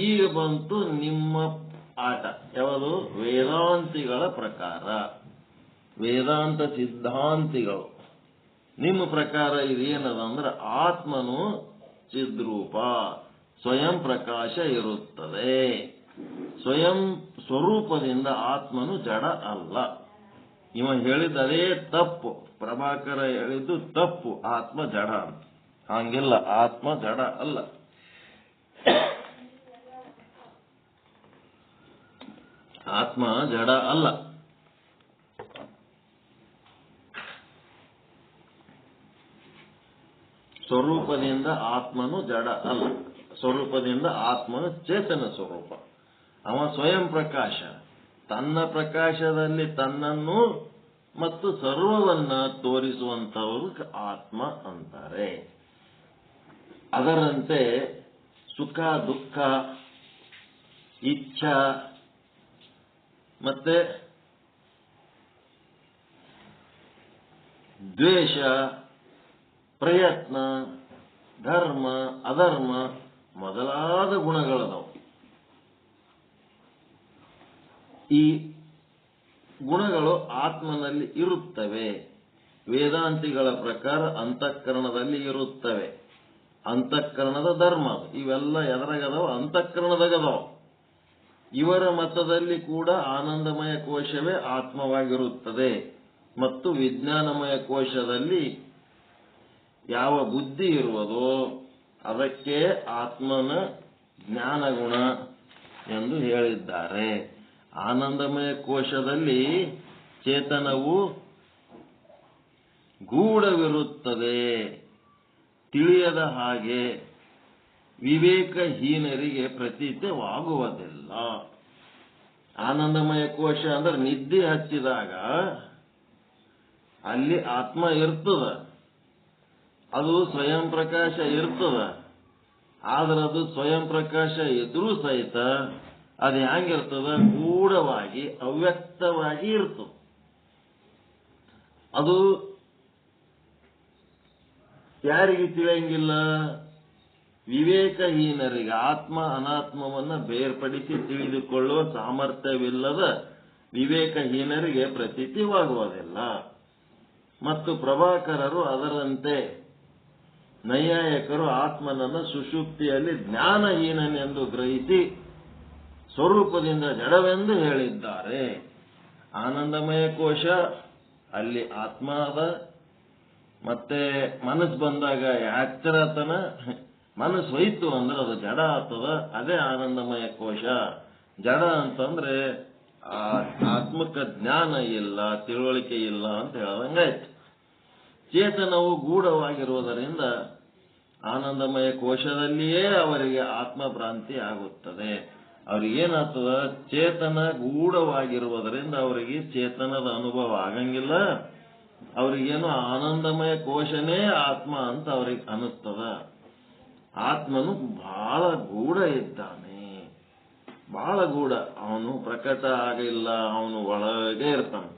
ಈಗ ಬಂತು ನಿಮ್ಮ ಆಟ. ಯಾವುದು? ವೇದಾಂತಿಗಳ ಪ್ರಕಾರ, ವೇದಾಂತ ಸಿದ್ಧಾಂತಿಗಳು ನಿಮ್ಮ ಪ್ರಕಾರ ಇದೇನದ ಅಂದ್ರೆ ಆತ್ಮನು ಚಿದ್ರೂಪ, ಸ್ವಯಂ ಪ್ರಕಾಶ ಇರುತ್ತದೆ. ಸ್ವಯಂ ಸ್ವರೂಪದಿಂದ ಆತ್ಮನು ಜಡ ಅಲ್ಲ. ಇವ ಹೇಳಿದ ಅದೇ ತಪ್ಪು, ಪ್ರಭಾಕರ ಹೇಳಿದ್ದು ತಪ್ಪು, ಆತ್ಮ ಜಡ ಅಂತ. ಹಂಗಿಲ್ಲ, ಆತ್ಮ ಜಡ ಅಲ್ಲ. ಆತ್ಮ ಜಡ ಅಲ್ಲ. ಸ್ವರೂಪದಿಂದ ಆತ್ಮನು ಜಡ ಅಲ್ಲ. ಸ್ವರೂಪದಿಂದ ಆತ್ಮನು ಚೇತನ ಸ್ವರೂಪ. ಅವ ಸ್ವಯಂ ಪ್ರಕಾಶ, ತನ್ನ ಪ್ರಕಾಶದಲ್ಲಿ ತನ್ನನ್ನು ಮತ್ತು ಸರ್ವವನ್ನ ತೋರಿಸುವಂತವರು ಆತ್ಮ ಅಂತಾರೆ. ಅದರಂತೆ ಸುಖ ದುಃಖ ಇಚ್ಛಾ ಮತ್ತೆ ದ್ವೇಷ ಪ್ರಯತ್ನ ಧರ್ಮ ಅಧರ್ಮ ಮೊದಲಾದ ಗುಣಗಳದವು. ಈ ಗುಣಗಳು ಆತ್ಮನಲ್ಲಿ ಇರುತ್ತವೆ. ವೇದಾಂತಿಗಳ ಪ್ರಕಾರ ಅಂತಃಕರಣದಲ್ಲಿ ಇರುತ್ತವೆ. ಅಂತಃಕರಣದ ಧರ್ಮ ಇವೆಲ್ಲ ಎದರಾಗದವ? ಅಂತಃಕರಣದಾಗದವ. ಇವರ ಮತದಲ್ಲಿ ಕೂಡ ಆನಂದಮಯ ಕೋಶವೇ ಆತ್ಮವಾಗಿರುತ್ತದೆ ಮತ್ತು ವಿಜ್ಞಾನಮಯ ಕೋಶದಲ್ಲಿ ಯಾವ ಬುದ್ಧಿ ಇರುವುದೋ ಅದಕ್ಕೆ ಆತ್ಮನ ಜ್ಞಾನಗುಣ ಎಂದು ಹೇಳಿದ್ದಾರೆ. ಆನಂದಮಯ ಕೋಶದಲ್ಲಿ ಚೇತನವು ಗೂಢವಿರುತ್ತದೆ, ತಿಳಿಯದ ಹಾಗೆ ವಿವೇಕಹೀನರಿಗೆ ಪ್ರತೀತವಾಗುವುದಿಲ್ಲ. ಆನಂದಮಯ ಕೋಶ ಅಂದ್ರೆ ನಿದ್ದೆ ಹಚ್ಚಿದಾಗ ಅಲ್ಲಿ ಆತ್ಮ ಇರ್ತದ, ಅದು ಸ್ವಯಂ ಪ್ರಕಾಶ ಇರ್ತದ. ಆದ್ರೆ ಅದು ಸ್ವಯಂ ಪ್ರಕಾಶ ಇದ್ರೂ ಸಹಿತ ಅದು ಹೆಂಗಿರ್ತದ? ಗೂಢವಾಗಿ ಅವ್ಯಕ್ತವಾಗಿ ಇರ್ತದೆ. ಅದು ಯಾರಿಗೆ ತಿಳಿಯಂಗಿಲ್ಲ? ವಿವೇಕಹೀನರಿಗೆ. ಆತ್ಮ ಅನಾತ್ಮವನ್ನ ಬೇರ್ಪಡಿಸಿ ತಿಳಿದುಕೊಳ್ಳುವ ಸಾಮರ್ಥ್ಯವಿಲ್ಲದ ವಿವೇಕಹೀನರಿಗೆ ಪ್ರತೀತಿವಾಗುವುದಿಲ್ಲ. ಮತ್ತು ಪ್ರಭಾಕರರು ಅದರಂತೆ. ನೈಯಾಯಿಕರು ಆತ್ಮನನ್ನು ಸುಷುಪ್ತಿಯಲ್ಲಿ ಜ್ಞಾನಹೀನನೆಂದು ಗ್ರಹಿಸಿ ಸ್ವರೂಪದಿಂದ ಜಡವೆಂದು ಹೇಳಿದ್ದಾರೆ. ಆನಂದಮಯ ಕೋಶ ಅಲ್ಲಿ ಆತ್ಮ ಅದ. ಮತ್ತೆ ಮನಸ್ಸು ಬಂದಾಗ ಎಚ್ಚರತನ, ಮನಸ್ಸು ಹೋಯ್ತು ಅಂದ್ರೆ ಅದು ಜಡ ಆಗ್ತದ. ಅದೇ ಆನಂದಮಯ ಕೋಶ. ಜಡ ಅಂತಂದ್ರೆ ಆತ್ಮಕ್ಕೆ ಜ್ಞಾನ ಇಲ್ಲ, ತಿಳುವಳಿಕೆ ಇಲ್ಲ ಅಂತ ಹೇಳ್ದಂಗಾಯ್ತು. ಚೇತನವು ಗೂಢವಾಗಿರುವುದರಿಂದ ಆನಂದಮಯ ಕೋಶದಲ್ಲಿಯೇ ಅವರಿಗೆ ಆತ್ಮಭ್ರಾಂತಿ ಆಗುತ್ತದೆ. ಅವ್ರಿಗೇನಾಗ್ತದ, ಚೇತನ ಗೂಢವಾಗಿರುವುದರಿಂದ ಅವರಿಗೆ ಚೇತನದ ಅನುಭವ ಆಗಂಗಿಲ್ಲ. ಅವ್ರಿಗೇನು ಆನಂದಮಯ ಕೋಶನೇ ಆತ್ಮ ಅಂತ ಅವ್ರಿಗೆ ಅನಿಸ್ತದ. ಆತ್ಮನು ಬಹಳ ಗೂಢ ಇದ್ದಾನೆ, ಬಹಳ ಗೂಢ. ಅವನು ಪ್ರಕಟ ಆಗಿಲ್ಲ, ಅವನು ಒಳಗೆ ಇರ್ತಾನೆ.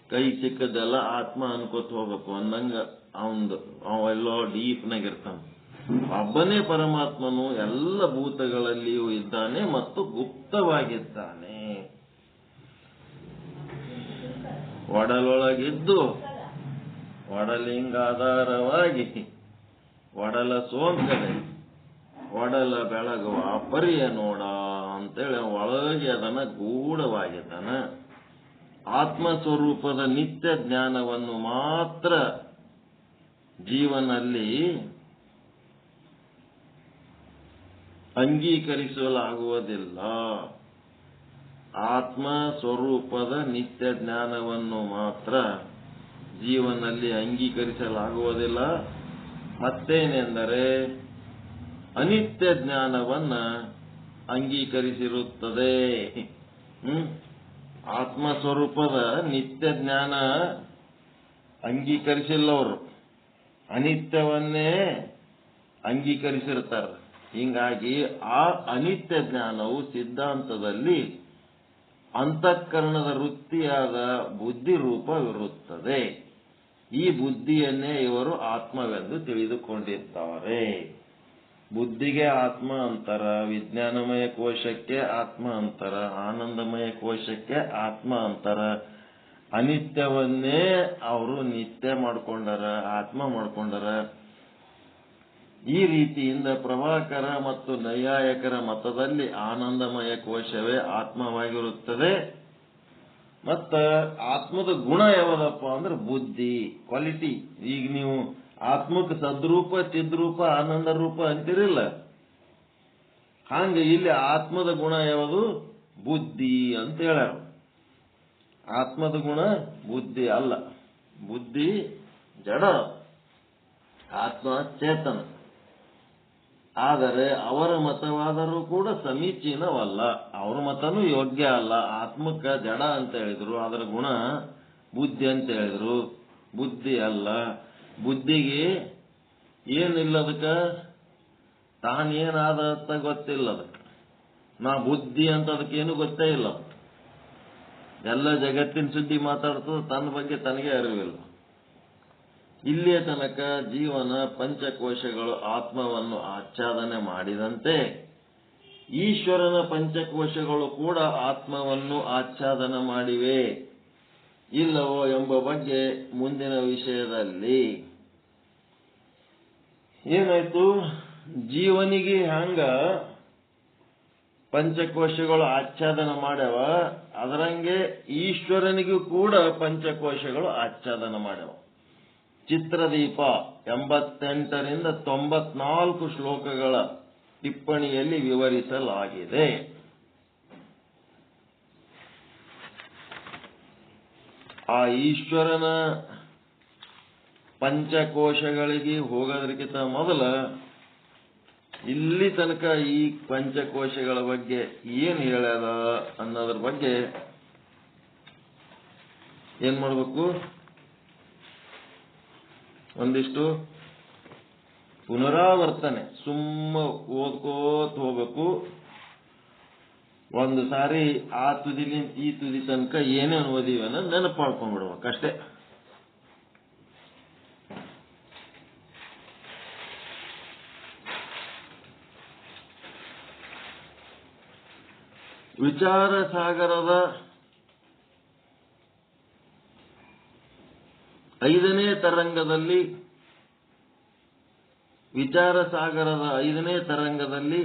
ಕೈ ಸಿಕ್ಕದೆಲ್ಲ ಆತ್ಮ ಅನ್ಕೋತ ಹೋಗ್ಬೇಕು ಅಂದಂಗ ಅವೆಲ್ಲೋ ಡೀಪ್ನಾಗ ಇರ್ತಾನೆ. ಒಬ್ಬನೇ ಪರಮಾತ್ಮನು ಎಲ್ಲ ಭೂತಗಳಲ್ಲಿಯೂ ಇದ್ದಾನೆ ಮತ್ತು ಗುಪ್ತವಾಗಿದ್ದಾನೆ. ಒಡಲೊಳಗಿದ್ದು ಒಡಲಿಂಗಾಧಾರವಾಗಿ ಒಡಲ ಸೋಂಕದೆ ಒಡಲ ಬೆಳಗುವ ಪರಿಯ ನೋಡ ಅಂತೇಳಿ ಒಳಗೆ ಅದನ್ನ ಗೂಢವಾಗಿದ್ದಾನ. ಆತ್ಮಸ್ವರೂಪದ ನಿತ್ಯ ಜ್ಞಾನವನ್ನು ಮಾತ್ರ ಜೀವನಲ್ಲಿ ಅಂಗೀಕರಿಸಲಾಗುವುದಿಲ್ಲ. ಆತ್ಮ ಸ್ವರೂಪದ ನಿತ್ಯ ಜ್ಞಾನವನ್ನು ಮಾತ್ರ ಜೀವನಲ್ಲಿ ಅಂಗೀಕರಿಸಲಾಗುವುದಿಲ್ಲ. ಮತ್ತೇನೆಂದರೆ ಅನಿತ್ಯ ಜ್ಞಾನವನ್ನ ಅಂಗೀಕರಿಸಿರುತ್ತದೆ. ಆತ್ಮ ಸ್ವರೂಪದ ನಿತ್ಯ ಜ್ಞಾನ ಅಂಗೀಕರಿಸಿಲ್ಲವರು, ಅನಿತ್ಯವನ್ನೇ ಅಂಗೀಕರಿಸಿರ್ತಾರೆ. ಹೀಗಾಗಿ ಆ ಅನಿತ್ಯ ಜ್ಞಾನವು ಸಿದ್ಧಾಂತದಲ್ಲಿ ಅಂತಃಕರಣದ ವೃತ್ತಿಯಾದ ಬುದ್ಧಿ ರೂಪವಿರುತ್ತದೆ. ಈ ಬುದ್ಧಿಯನ್ನೇ ಇವರು ಆತ್ಮವೆಂದು ತಿಳಿದುಕೊಂಡಿದ್ದಾರೆ. ಬುದ್ಧಿಗೆ ಆತ್ಮ ಅಂತರ, ವಿಜ್ಞಾನಮಯ ಕೋಶಕ್ಕೆ ಆತ್ಮ ಅಂತರ, ಆನಂದಮಯ ಕೋಶಕ್ಕೆ ಆತ್ಮ ಅಂತರ. ಅನಿತ್ಯವನ್ನೇ ಅವರು ನಿತ್ಯ ಮಾಡ್ಕೊಂಡರ, ಆತ್ಮ ಮಾಡ್ಕೊಂಡರ. ಈ ರೀತಿಯಿಂದ ಪ್ರಭಾಕರ ಮತ್ತು ನೈಯಾಯಿಕರ ಮತದಲ್ಲಿ ಆನಂದಮಯ ಕೋಶವೇ ಆತ್ಮವಾಗಿರುತ್ತದೆ. ಮತ್ತ ಆತ್ಮದ ಗುಣ ಯಾವುದಪ್ಪ ಅಂದ್ರೆ ಬುದ್ಧಿ, ಕ್ವಾಲಿಟಿ. ಈಗ ನೀವು ಆತ್ಮಕ್ಕೆ ಸದ್ರೂಪ, ಚಿದ್ರೂಪ, ಆನಂದ ರೂಪ ಅಂತಿರಿಲ್ಲ, ಹಂಗ ಇಲ್ಲಿ ಆತ್ಮದ ಗುಣ ಯಾವುದು? ಬುದ್ಧಿ ಅಂತ ಹೇಳ್ಯಾರ. ಆತ್ಮದ ಗುಣ ಬುದ್ಧಿ ಅಲ್ಲ. ಬುದ್ಧಿ ಜಡ, ಆತ್ಮ ಚೇತನ. ಆದರೆ ಅವರ ಮತವಾದರೂ ಕೂಡ ಸಮೀಚೀನವಲ್ಲ. ಅವ್ರ ಮತನೂ ಯೋಗ್ಯ ಅಲ್ಲ. ಆತ್ಮಕ್ಕ ಜಡ ಅಂತ ಹೇಳಿದ್ರು, ಅದರ ಗುಣ ಬುದ್ಧಿ ಅಂತ ಹೇಳಿದ್ರು. ಬುದ್ಧಿ ಅಲ್ಲ. ಬುದ್ಧಿಗೆ ಏನಿಲ್ಲ, ಅದಕ್ಕ ತಾನೇನಾದ ಅಂತ ಗೊತ್ತಿಲ್ಲ. ಅದಕ್ಕೆ ನಾ ಬುದ್ಧಿ ಅಂತ ಅದಕ್ಕೇನು ಗೊತ್ತೇ ಇಲ್ಲ. ಎಲ್ಲ ಜಗತ್ತಿನ ಸುದ್ದಿ ಮಾತಾಡ್ತದೆ, ತನ್ನ ಬಗ್ಗೆ ತನಗೆ ಅರಿವಿಲ್ಲ. ಇಲ್ಲಿಯ ತನಕ ಜೀವನ ಪಂಚಕೋಶಗಳು ಆತ್ಮವನ್ನು ಆಚ್ಛಾದನೆ ಮಾಡಿದಂತೆ ಈಶ್ವರನ ಪಂಚಕೋಶಗಳು ಕೂಡ ಆತ್ಮವನ್ನು ಆಚ್ಛಾದನ ಮಾಡಿವೆ, ಇಲ್ಲವೋ ಎಂಬ ಬಗ್ಗೆ ಮುಂದಿನ ವಿಷಯದಲ್ಲಿ ಏನಾಯ್ತು? ಜೀವನಿಗೆ ಹಂಗ ಪಂಚಕೋಶಗಳು ಆಚ್ಛಾದನ ಮಾಡ್ಯಾವ, ಅದರಂಗೆ ಈಶ್ವರನಿಗೂ ಕೂಡ ಪಂಚಕೋಶಗಳು ಆಚ್ಛಾದನ ಮಾಡ್ಯಾವ. ಚಿತ್ರದೀಪ 88ರಿಂದ 94 ಶ್ಲೋಕಗಳ ಟಿಪ್ಪಣಿಯಲ್ಲಿ ವಿವರಿಸಲಾಗಿದೆ. ಆ ಈಶ್ವರನ ಪಂಚಕೋಶಗಳಿಗೆ ಹೋಗೋದಕ್ಕಿಂತ ಮೊದಲ ಇಲ್ಲಿ ತನಕ ಈ ಪಂಚಕೋಶಗಳ ಬಗ್ಗೆ ಏನ್ ಹೇಳ್ಯಾರ ಅನ್ನೋದ್ರ ಬಗ್ಗೆ ಏನ್ ಮಾಡಬೇಕು? ಒಂದಿಷ್ಟು ಪುನರಾವರ್ತನೆ ಸುಮ್ಮ ಓದ್ಕೋತ ಹೋಗ್ಬೇಕು. ಒಂದು ಸಾರಿ ಆ ತುದಿಲಿಂದ ಈ ತುದಿ ತನಕ ಏನೇನು ಓದಿವನ್ನ ನೆನಪು ಮಾಡ್ಕೊಂಡ್ಬಿಡ್ಬೇಕಷ್ಟೇ. ವಿಚಾರ ಸಾಗರದ 5ನೇ ತರಂಗದಲ್ಲಿ, ವಿಚಾರ ಸಾಗರದ 5ನೇ ತರಂಗದಲ್ಲಿ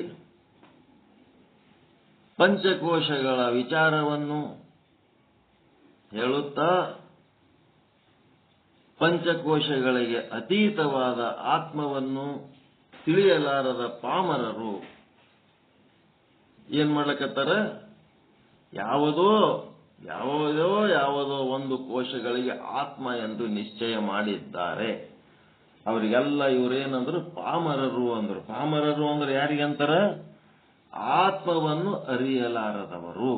ಪಂಚಕೋಶಗಳ ವಿಚಾರವನ್ನು ಹೇಳುತ್ತಾ ಪಂಚಕೋಶಗಳಿಗೆ ಅತೀತವಾದ ಆತ್ಮವನ್ನು ತಿಳಿಯಲಾರದ ಪಾಮರರು ಏನ್ ಮಾಡ್ಲಕತ್ತಾರ? ಯಾವುದೋ ಒಂದು ಕೋಶಗಳಿಗೆ ಆತ್ಮ ಎಂದು ನಿಶ್ಚಯ ಮಾಡಿದ್ದಾರೆ. ಅವರಿಗೆಲ್ಲ ಇವರೇನಂದ್ರು? ಪಾಮರರು ಅಂದ್ರು. ಪಾಮರರು ಅಂದ್ರೆ ಯಾರಿಗಂತಾರ? ಆತ್ಮವನ್ನು ಅರಿಯಲಾರದವರು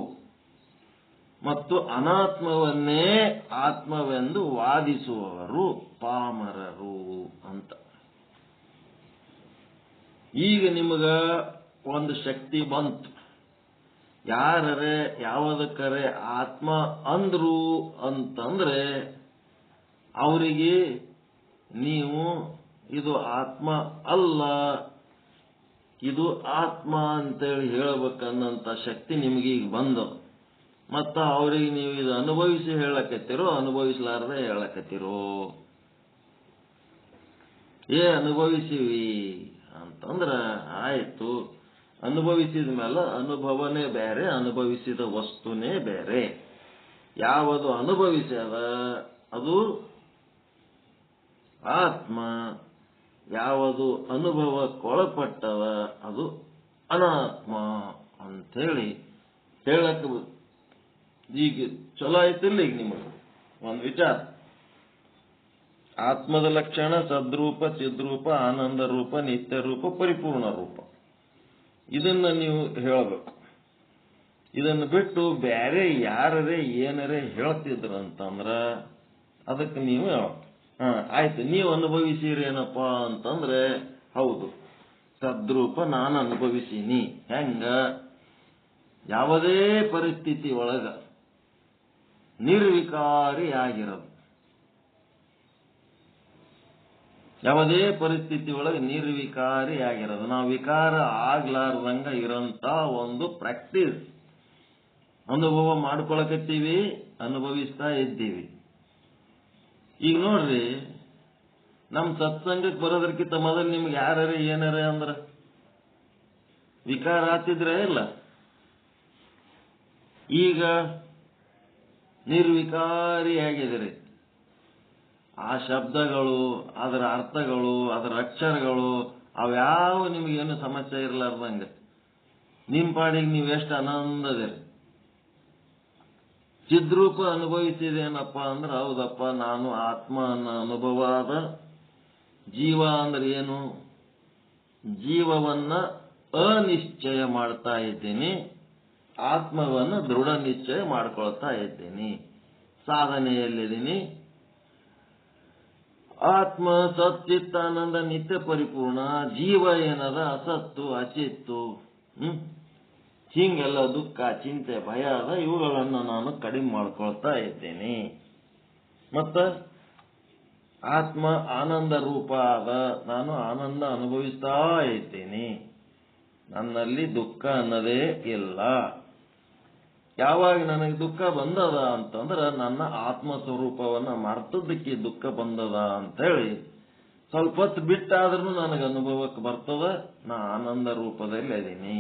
ಮತ್ತು ಅನಾತ್ಮವನ್ನೇ ಆತ್ಮವೆಂದು ವಾದಿಸುವವರು ಪಾಮರರು ಅಂತ. ಈಗ ನಿಮಗ ಒಂದು ಶಕ್ತಿ ಬಂತು. ಯಾರರೆ ಯಾವುದಕ್ಕರೆ ಆತ್ಮ ಅಂದ್ರು ಅಂತಂದ್ರೆ ಅವರಿಗೆ ನೀವು ಇದು ಆತ್ಮ ಅಲ್ಲ, ಇದು ಆತ್ಮ ಅಂತೇಳಿ ಹೇಳಬೇಕನ್ನಂತ ಶಕ್ತಿ ನಿಮಗೆ ಈಗ ಬಂದದ. ಮತ್ತ ಅವ್ರಿಗೆ ನೀವು ಇದು ಅನುಭವಿಸಿ ಹೇಳಕತ್ತೀರೋ ಅನುಭವಿಸಲಾರದೆ ಹೇಳಕತ್ತೀರೋ? ಅನುಭವಿಸಿವಿ ಅಂತಂದ್ರ ಆಯ್ತು. ಅನುಭವಿಸಿದ ಮೇಲೆ ಅನುಭವನೇ ಬೇರೆ, ಅನುಭವಿಸಿದ ವಸ್ತುನೇ ಬೇರೆ. ಯಾವುದು ಅನುಭವಿಸ್ಯದ ಅದು ಆತ್ಮ, ಯಾವುದು ಅನುಭವಕ್ಕೊಳಪಟ್ಟದ ಅದು ಅನಾತ್ಮ ಅಂಥೇಳಿ ಹೇಳಕ್ ಈಗ ಚಲೋ ಆಯ್ತಿಲ್ಲ. ಈಗ ನಿಮಗೆ ಒಂದು ವಿಚಾರ, ಆತ್ಮದ ಲಕ್ಷಣ ಸದ್ರೂಪ, ಚಿದ್ರೂಪ, ಆನಂದ ರೂಪ, ನಿತ್ಯ ರೂಪ, ಪರಿಪೂರ್ಣ ರೂಪ. ಇದನ್ನ ನೀವು ಹೇಳಬೇಕು. ಇದನ್ನು ಬಿಟ್ಟು ಬೇರೆ ಯಾರೇ ಏನರೇ ಹೇಳ್ತಿದ್ರಂತಂದ್ರ ಅದಕ್ಕೆ ನೀವು ಆಯ್ತು ನೀವು ಅನುಭವಿಸಿರೇನಪ್ಪಾ ಅಂತಂದ್ರೆ ಹೌದು, ಸದ್ರೂಪ ನಾನು ಅನುಭವಿಸೀನಿ. ಹೆಂಗ? ಯಾವುದೇ ಪರಿಸ್ಥಿತಿ ಒಳಗ ನಿರ್ವಿಕಾರಿಯಾಗಿರೋದು. ಯಾವುದೇ ಪರಿಸ್ಥಿತಿ ಒಳಗೆ ನಿರ್ವಿಕಾರಿಯಾಗಿರೋದು. ನಾವು ವಿಕಾರ ಆಗ್ಲಾರ್ದಂಗ ಇರೋಂತ ಒಂದು ಪ್ರಾಕ್ಟೀಸ್ ಅನುಭವ ಮಾಡ್ಕೊಳಕತ್ತೀವಿ, ಅನುಭವಿಸ್ತಾ ಇದ್ದೀವಿ. ಈಗ ನೋಡ್ರಿ, ನಮ್ ಸತ್ಸಂಗಕ್ಕೆ ಬರೋದಕ್ಕಿಂತ ಮೊದಲು ನಿಮ್ಗೆ ಯಾರೇ ಏನಾರ ಅಂದ್ರ ವಿಕಾರ ಆತಿದ್ರೆ ಇಲ್ಲ. ಈಗ ನಿರ್ವಿಕಾರಿಯಾಗಿದ್ದೀರಿ. ಆ ಶಬ್ದಗಳು, ಅದರ ಅರ್ಥಗಳು, ಅದರ ಅಕ್ಷರಗಳು ಅವ್ಯಾವ ನಿಮಗೇನು ಸಮಸ್ಯೆ ಇರಲಾರ್ದಂಗ ನಿಮ್ ಪಾಡಿಗೆ ನೀವು ಎಷ್ಟು ಆನಂದದಿರಿ. ಚಿದ್ರೂಪ ಅನುಭವಿಸಿದೇನಪ್ಪ ಅಂದ್ರೆ ಹೌದಪ್ಪ, ನಾನು ಆತ್ಮ ಅನ್ನೋ ಅನುಭವ ಆದ. ಜೀವ ಅಂದ್ರೆ ಏನು? ಜೀವವನ್ನ ಅನಿಶ್ಚಯ ಮಾಡ್ತಾ ಇದ್ದೀನಿ, ಆತ್ಮವನ್ನು ದೃಢ ನಿಶ್ಚಯ ಮಾಡ್ಕೊಳ್ತಾ ಇದ್ದೀನಿ. ಸಾಧನೆಯಲ್ಲಿದ್ದೀನಿ. ಆತ್ಮ ಸಚ್ಚಿತ್ತಾನಂದ ನಿತ್ಯ ಪರಿಪೂರ್ಣ. ಜೀವ ಏನದ? ಅಸತ್ತು, ಅಚಿತ್ತು. ಹಿಂಗೆಲ್ಲ ದುಃಖ, ಚಿಂತೆ, ಭಯ ಅದ. ಇವುಗಳನ್ನು ನಾನು ಕಡಿಮೆ ಮಾಡ್ಕೊಳ್ತಾ ಇದ್ದೇನೆ. ಮತ್ತ ಆತ್ಮ ಆನಂದ ರೂಪ ಅದ. ನಾನು ಆನಂದ ಅನುಭವಿಸ್ತಾ ಇದ್ದೇನೆ. ನನ್ನಲ್ಲಿ ದುಃಖ ಅನ್ನೋದೇ ಇಲ್ಲ. ಯಾವಾಗ ನನಗೆ ದುಃಖ ಬಂದದ ಅಂತಂದ್ರ ನನ್ನ ಆತ್ಮ ಸ್ವರೂಪವನ್ನ ಮರ್ತದಕ್ಕೆ ದುಃಖ ಬಂದದ ಅಂತ ಹೇಳಿ ಸ್ವಲ್ಪ ಹೊತ್ತು ಬಿಟ್ಟಾದ್ರೂ ನನಗೆ ಅನುಭವಕ್ಕೆ ಬರ್ತದ. ನಾ ಆನಂದ ರೂಪದಲ್ಲಿ ಅದೀನಿ.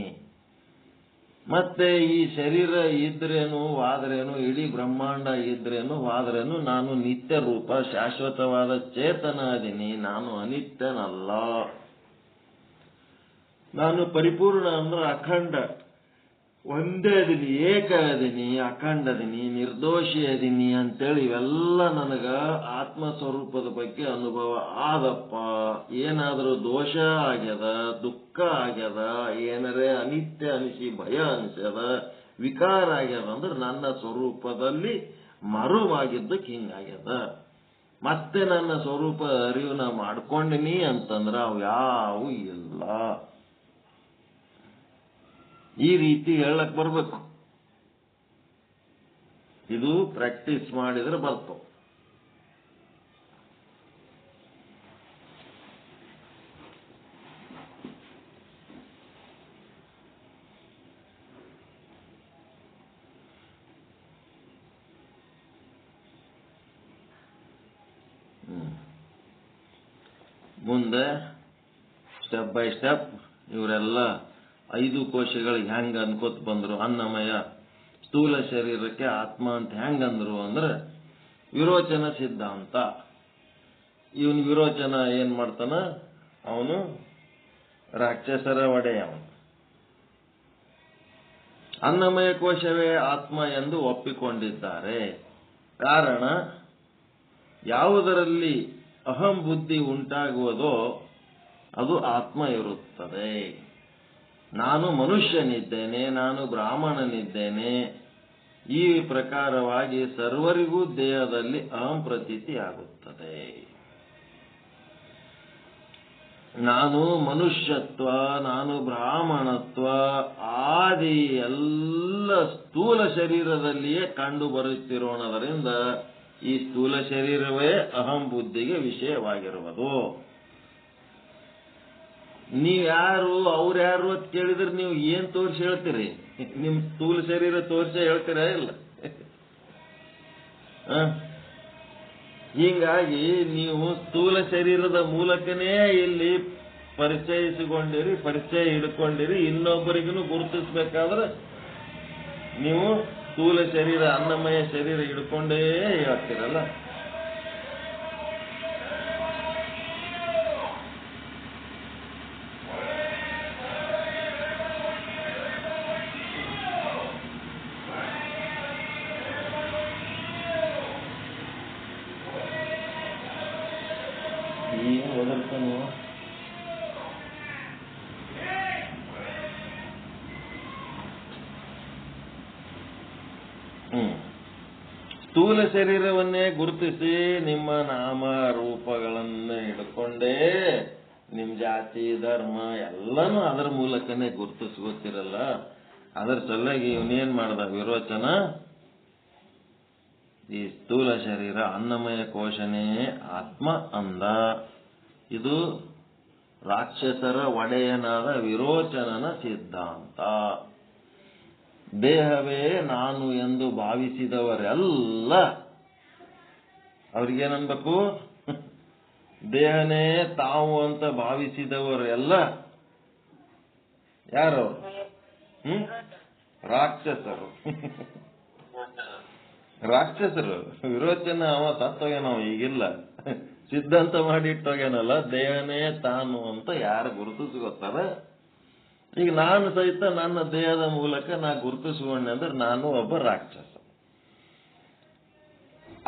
ಮತ್ತೆ ಈ ಶರೀರ ಇದ್ರೇನು ವಾದ್ರೇನು, ಇಡೀ ಬ್ರಹ್ಮಾಂಡ ಇದ್ರೇನು ವಾದ್ರೇನು, ನಾನು ನಿತ್ಯ ರೂಪ ಶಾಶ್ವತವಾದ ಚೇತನ ಅದೀನಿ. ನಾನು ಅನಿತ್ಯನಲ್ಲ. ನಾನು ಪರಿಪೂರ್ಣ ಅಂದ್ರೆ ಅಖಂಡ, ಒಂದೇ ಅದೀನಿ, ಏಕ ಅದೀನಿ, ಅಖಂಡ ಅದೀನಿ, ನಿರ್ದೋಷಿ ಅದೀನಿ ಅಂತೇಳಿ ಇವೆಲ್ಲ ನನಗ ಆತ್ಮ ಸ್ವರೂಪದ ಬಗ್ಗೆ ಅನುಭವ ಆದಪ್ಪ. ಏನಾದರೂ ದೋಷ ಆಗ್ಯದ, ದುಃಖ ಆಗ್ಯದ, ಏನರೇ ಅನಿತ್ಯ ಅನಿಸಿ ಭಯ ಅನಿಸ್ಯದ, ವಿಕಾರ ಆಗ್ಯದ ಅಂದ್ರೆ ನನ್ನ ಸ್ವರೂಪದಲ್ಲಿ ಮರುವಾಗಿದ್ದಕ್ಕೆ ಹಿಂಗಾಗ್ಯದ. ಮತ್ತೆ ನನ್ನ ಸ್ವರೂಪ ಅರಿವನ್ನ ಮಾಡ್ಕೊಂಡಿನಿ ಅಂತಂದ್ರ ಅವು ಯಾವು ಇಲ್ಲ. ಈ ರೀತಿ ಹೇಳಕ್ ಬರ್ಬೇಕು. ಇದು ಪ್ರಾಕ್ಟೀಸ್ ಮಾಡಿದ್ರೆ ಬರ್ತವೆ. ಮುಂದೆ ಸ್ಟೆಪ್ ಬೈ ಸ್ಟೆಪ್ ಇವರೆಲ್ಲ 5 ಕೋಶಗಳಿಗೆ ಹೆಂಗ ಅನ್ಕೋತ ಬಂದ್ರು, ಅನ್ನಮಯ ಸ್ಥೂಲ ಶರೀರಕ್ಕೆ ಆತ್ಮ ಅಂತ ಹೆಂಗಂದ್ರು ಅಂದ್ರೆ ವಿರೋಚನ ಸಿದ್ಧಾಂತ. ಇವನ್ ವಿರೋಚನ ಏನ್ ಮಾಡ್ತಾನ, ಅವನು ರಾಕ್ಷಸರ ಒಡೆಯ. ಅನ್ನಮಯ ಕೋಶವೇ ಆತ್ಮ ಎಂದು ಒಪ್ಪಿಕೊಂಡಿದ್ದಾರೆ. ಕಾರಣ ಯಾವುದರಲ್ಲಿ ಅಹಂ ಬುದ್ಧಿ ಉಂಟಾಗುವುದೋ ಅದು ಆತ್ಮ ಇರುತ್ತದೆ. ನಾನು ಮನುಷ್ಯನಿದ್ದೇನೆ, ನಾನು ಬ್ರಾಹ್ಮಣನಿದ್ದೇನೆ, ಈ ಪ್ರಕಾರವಾಗಿ ಸರ್ವರಿಗೂ ದೇಹದಲ್ಲಿ ಅಹಂ ಪ್ರತೀತಿ ಆಗುತ್ತದೆ. ನಾನು ಮನುಷ್ಯತ್ವ, ನಾನು ಬ್ರಾಹ್ಮಣತ್ವ ಆದಿ ಎಲ್ಲ ಸ್ಥೂಲ ಶರೀರದಲ್ಲಿಯೇ ಕಂಡು ಬರುತ್ತಿರೋಣದರಿಂದ ಈ ಸ್ಥೂಲ ಶರೀರವೇ ಅಹಂ ಬುದ್ಧಿಗೆ ವಿಷಯವಾಗಿರುವುದು. ನೀವ್ಯಾರು ಅವ್ರ್ಯಾರು ಅಂತ ಕೇಳಿದ್ರೆ ನೀವು ಏನ್ ತೋರಿಸಿ ಹೇಳ್ತೀರಿ? ನಿಮ್ ಸ್ಥೂಲ ಶರೀರ ತೋರಿಸಿ ಹೇಳ್ತೀರ ಇಲ್ಲ? ಹೀಗಾಗಿ ನೀವು ಸ್ಥೂಲ ಶರೀರದ ಮೂಲಕನೇ ಇಲ್ಲಿ ಪರಿಚಯ ಹಿಡ್ಕೊಂಡಿರಿ. ಇನ್ನೊಬ್ಬರಿಗೂ ಗುರುತಿಸ್ಬೇಕಾದ್ರೆ ನೀವು ಸ್ಥೂಲ ಶರೀರ ಅನ್ನಮಯ ಶರೀರ ಹಿಡ್ಕೊಂಡೇ ಹೇಳ್ತೀರಲ್ಲ. ಏನು ಒದರ್ತಾನು? ಸ್ಥೂಲ ಶರೀರವನ್ನೇ ಗುರುತಿಸಿ ನಿಮ್ಮ ನಾಮ ರೂಪಗಳನ್ನು ಹಿಡ್ಕೊಂಡೇ ನಿಮ್ ಜಾತಿ ಧರ್ಮ ಎಲ್ಲನೂ ಅದರ ಮೂಲಕನೇ ಗುರುತಿಸ್ಕೋತಿರಲ್ಲ. ಅದರ ಸಲುವಾಗಿ ಇವನೇನ್ ಮಾಡ್ದ ವಿರೋಚನ, ಈ ಸ್ಥೂಲ ಶರೀರ ಅನ್ನಮಯ ಕೋಶನೇ ಆತ್ಮ ಅಂದ. ಇದು ರಾಕ್ಷಸರ ಒಡೆಯನಾದ ವಿರೋಚನನ ಸಿದ್ಧಾಂತ. ದೇಹವೇ ನಾನು ಎಂದು ಭಾವಿಸಿದವರೆಲ್ಲ ಅವ್ರಿಗೇನನ್ಬೇಕು? ದೇಹನೇ ತಾವು ಅಂತ ಭಾವಿಸಿದವರೆಲ್ಲ ಯಾರು? ರಾಕ್ಷಸರು. ರಾಕ್ಷಸರು. ವಿರೋಚನ ಅವ ತತ್ವಗೇನವ ಈಗಿಲ್ಲ, ಸಿದ್ಧಾಂತ ಮಾಡಿ ಇಟ್ಟೋಗೇನಲ್ಲ. ದೇಹನೇ ತಾನು ಅಂತ ಯಾರು ಗುರುತಿಸ್ಕೋತಾರ, ಈಗ ನಾನು ಸಹಿತ ನನ್ನ ದೇಹದ ಮೂಲಕ ನಾ ಗುರುತಿಸ್ಕೊಂಡೆ ಅಂದ್ರೆ ನಾನು ಒಬ್ಬ ರಾಕ್ಷಸ.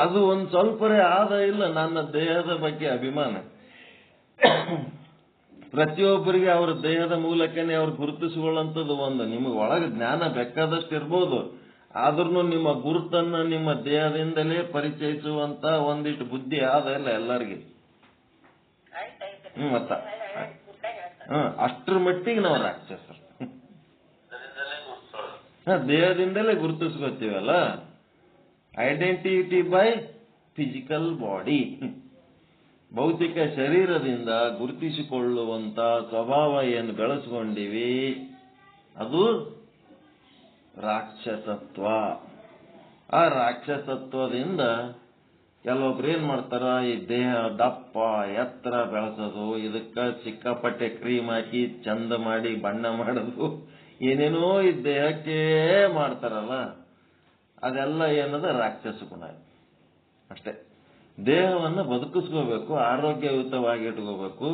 ಅದು ಒಂದ್ ಸ್ವಲ್ಪರೇ ಆದ ಇಲ್ಲ ನನ್ನ ದೇಹದ ಬಗ್ಗೆ ಅಭಿಮಾನ. ಪ್ರತಿಯೊಬ್ಬರಿಗೆ ಅವ್ರ ದೇಹದ ಮೂಲಕನೇ ಅವ್ರು ಗುರುತಿಸಿಕೊಳ್ಳುವಂಥದ್ದು ಒಂದು ನಿಮಗೆ ಒಳಗೆ ಜ್ಞಾನ ಬೇಕಾದಷ್ಟು ಇರ್ಬೋದು. ಆದ್ರೂ ನಿಮ್ಮ ಗುರುತನ್ನ ನಿಮ್ಮ ದೇಹದಿಂದಲೇ ಪರಿಚಯಿಸುವಂತ ಒಂದಿಷ್ಟು ಬುದ್ಧಿ ಆದ ಇಲ್ಲ ಎಲ್ಲರಿಗೆ. ಮತ್ತ ಅಷ್ಟ್ರ ಮಟ್ಟಿಗೆ ನಾವು ರಾಕ್ಷಸರು. ದೇಹದಿಂದಲೇ ಗುರುತಿಸ್ಕೊತೀವಲ್ಲ. Identity by physical body. ಭೌತಿಕ ಶರೀರದಿಂದ ಗುರುತಿಸಿಕೊಳ್ಳುವಂತ ಸ್ವಭಾವ ಏನು ಬೆಳೆಸ್ಕೊಂಡಿವಿ ಅದು ರಾಕ್ಷಸತ್ವ. ಆ ರಾಕ್ಷಸತ್ವದಿಂದ ಕೆಲವೊಬ್ರು ಏನ್ ಮಾಡ್ತಾರ, ಈ ದೇಹ ದಪ್ಪ ಎತ್ತರ ಬೆಳೆಸೋದು, ಇದಕ್ಕ ಸಿಕ್ಕಾಪಟ್ಟೆ ಕ್ರೀಮ್ ಹಾಕಿ ಚಂದ ಮಾಡಿ ಬಣ್ಣ ಮಾಡೋದು, ಏನೇನೋ ಈ ದೇಹಕ್ಕೆ ಮಾಡ್ತಾರಲ್ಲ, ಅದೆಲ್ಲ ಏನದ ರಾಕ್ಷಸ ಗುಣ ಅಷ್ಟೇ. ದೇಹವನ್ನು ಬದುಕಿಸ್ಕೋಬೇಕು, ಆರೋಗ್ಯಯುತವಾಗಿ ಇಟ್ಕೋಬೇಕು.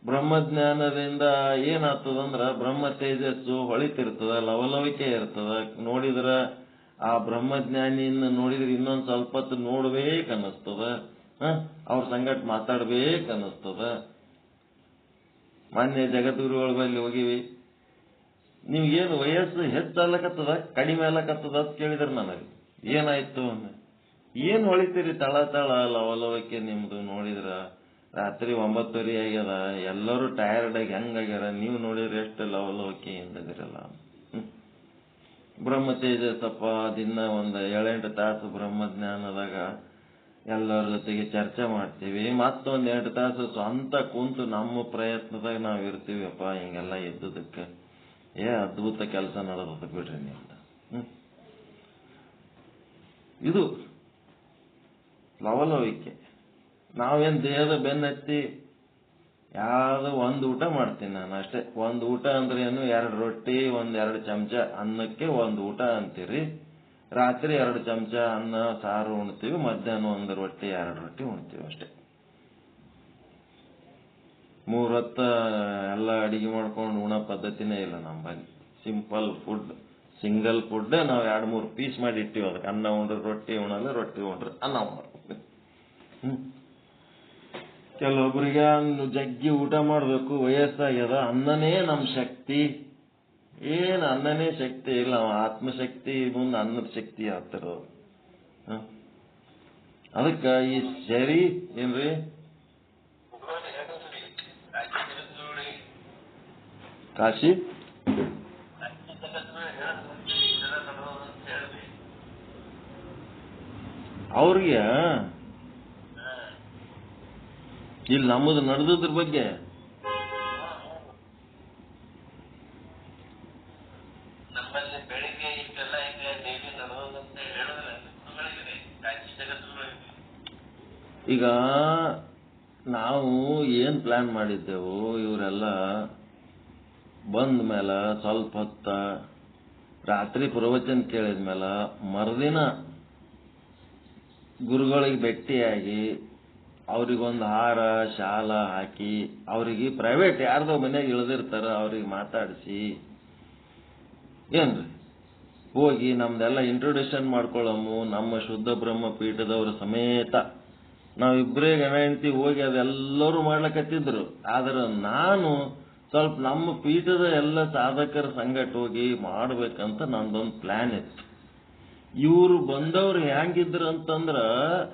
ಬ್ರಹ್ಮಜ್ಞಾನದಿಂದ ಏನಾಗ್ತದಂದ್ರ ಬ್ರಹ್ಮ ತೇಜಸ್ಸು ಹೊಳಿತಿರ್ತದ, ಲವಲವಿಕೆ ಇರ್ತದ. ನೋಡಿದ್ರ ಆ ಬ್ರಹ್ಮಜ್ಞಾನಿಯನ್ನ ನೋಡಿದ್ರೆ ಇನ್ನೊಂದ್ ಸ್ವಲ್ಪ ಹೊತ್ತು ನೋಡ್ಬೇಕನ್ನಿಸ್ತದ, ಅವ್ರ ಸಂಗಟ ಮಾತಾಡ್ಬೇಕನ್ನಿಸ್ತದ. ಮಾನ್ಯ ಜಗದ್ಗುರುಗಳ ಬಳಿ ಹೋಗಿವಿ, ನಿಮ್ಗೇನು ವಯಸ್ಸು ಹೆಚ್ಚಾಲಕತ್ತದ ಕಡಿಮೆ ಆಲಕತ್ತದ ಅಂತ ಕೇಳಿದ್ರ ನನಗೆ ಏನಾಯ್ತು, ಏನ್ ಹೊಳಿತೀರಿ ತಳ ತಳ ಲವಲವಿಕೆ ನಿಮ್ದು ನೋಡಿದ್ರ ರಾತ್ರಿ 9:30 ಆಗ್ಯದ, ಎಲ್ಲರೂ ಟಯರ್ಡ್ ಆಗಿ ಹೆಂಗಾಗ್ಯಾರ, ನೀವು ನೋಡಿದ್ರೆ ಎಷ್ಟು ಲವಲವಿಕೆಯಿಂದಿರಲ್ಲ. ಬ್ರಹ್ಮ ತೇಜಸ್ಸಪ್ಪ ದಿನ ಒಂದು 7-8 ತಾಸು ಬ್ರಹ್ಮಜ್ಞಾನದಾಗ ಎಲ್ಲರ ಜೊತೆಗೆ ಚರ್ಚೆ ಮಾಡ್ತೀವಿ, ಮತ್ತೊಂದ್ 2 ತಾಸು ಸ್ವಂತ ಕುಂತು ನಮ್ಮ ಪ್ರಯತ್ನದಾಗ ನಾವ್ ಇರ್ತೀವಿಪ್ಪ. ಹಿಂಗೆಲ್ಲ ಇದ್ದುದಕ್ಕೆ ಅದ್ಭುತ ಕೆಲಸ ನಡೆದ ಬಿಡ್ರಿ ನಿಮ್ದ. ಇದು ಲವಲವಿಕೆ. ನಾವೇನ್ ದೇಹದ ಬೆನ್ನತ್ತಿ ಯಾವ್ದು ಒಂದು ಊಟ ಮಾಡ್ತೀನಿ ನಾನು ಅಷ್ಟೇ. ಒಂದು ಊಟ ಅಂದ್ರೆ ಏನು, 2 ರೊಟ್ಟಿ 2 ಚಮಚ ಅನ್ನಕ್ಕೆ ಒಂದು ಊಟ ಅಂತೀರಿ. ರಾತ್ರಿ 2 ಚಮಚ ಅನ್ನ ಸಾರು ಉಣ್ತೀವಿ, ಮಧ್ಯಾಹ್ನ 1 ರೊಟ್ಟಿ 2 ರೊಟ್ಟಿ ಉಣ್ತೀವಿ ಅಷ್ಟೇ. 3 ಹೊತ್ತ ಎಲ್ಲ ಅಡಿಗೆ ಮಾಡ್ಕೊಂಡು ಉಣೋ ಪದ್ಧತಿನೇ ಇಲ್ಲ ನಮ್ಮಲ್ಲಿ. Simple food, single food. ನಾವು 2-3 ಪೀಸ್ ಮಾಡಿ ಇಟ್ಟಿವಿ ಅದಕ್ಕೆ. ಅನ್ನ ಉಂಡ್ರೆ ರೊಟ್ಟಿ ಉಣಲ್ಲ, ರೊಟ್ಟಿ ಉಂಡ್ರೆ ಅನ್ನ ಮಾಡ್ಬೇಕು. ಕೆಲವೊಬ್ಬರಿಗೆ ಜಗ್ಗಿ ಊಟ ಮಾಡ್ಬೇಕು, ವಯಸ್ಸಾಗ್ಯದ, ಅನ್ನನೇ ನಮ್ ಶಕ್ತಿ. ಏನ್ ಅನ್ನನೇ ಶಕ್ತಿ ಇಲ್ಲ, ಆತ್ಮಶಕ್ತಿ ಮುಂದೆ ಅನ್ನದ ಶಕ್ತಿ ಆಗ್ತಿರೋ. ಅದಕ್ಕ ಈ ಸರಿ ಏನ್ರಿ ಕಾಶಿ ಅವ್ರಿಗೆ ಇಲ್ಲಿ ನಮ್ಮದು ನಡೆದ್ರ ಬಗ್ಗೆ ಈಗ ನಾವು ಏನ್ ಪ್ಲಾನ್ ಮಾಡಿದ್ದೆವು, ಇವರೆಲ್ಲ ಬಂದ ಮೇಲೆ ಸ್ವಲ್ಪ ಹೊತ್ತ ರಾತ್ರಿ ಪ್ರವಚನ ಕೇಳಿದ್ಮೇಲೆ ಮರುದಿನ ಗುರುಗಳಿಗೆ ಭೇಟಿಯಾಗಿ ಅವ್ರಿಗೊಂದು ಹಾರ ಶಾಲ ಹಾಕಿ, ಅವ್ರಿಗೆ ಪ್ರೈವೇಟ್ ಯಾರ್ದೋ ಮನೆಯಾಗ ಇಳಿದಿರ್ತಾರ ಅವ್ರಿಗೆ ಮಾತಾಡಿಸಿ ಏನ್ರಿ ಹೋಗಿ ನಮ್ದೆಲ್ಲ ಇಂಟ್ರೊಡಕ್ಷನ್ ಮಾಡ್ಕೊಳ್ಳಮ್ಮು. ನಮ್ಮ ಶುದ್ಧ ಬ್ರಹ್ಮ ಪೀಠದವ್ರ ಸಮೇತ ನಾವಿಬ್ಬರೇ ಗಣ ಹೆಂಡತಿ ಹೋಗಿ ಅದೆಲ್ಲರೂ ಮಾಡ್ಲಕತ್ತಿದ್ರು. ಆದ್ರೆ ನಾನು ಸ್ವಲ್ಪ ನಮ್ಮ ಪೀಠದ ಎಲ್ಲ ಸಾಧಕರ ಸಂಗಟ ಹೋಗಿ ಮಾಡ್ಬೇಕಂತ ನಂದೊಂದು ಪ್ಲಾನ್ ಇತ್ತು. ಇವ್ರು ಬಂದವ್ರು ಹೆಂಗಿದ್ರು ಅಂತಂದ್ರ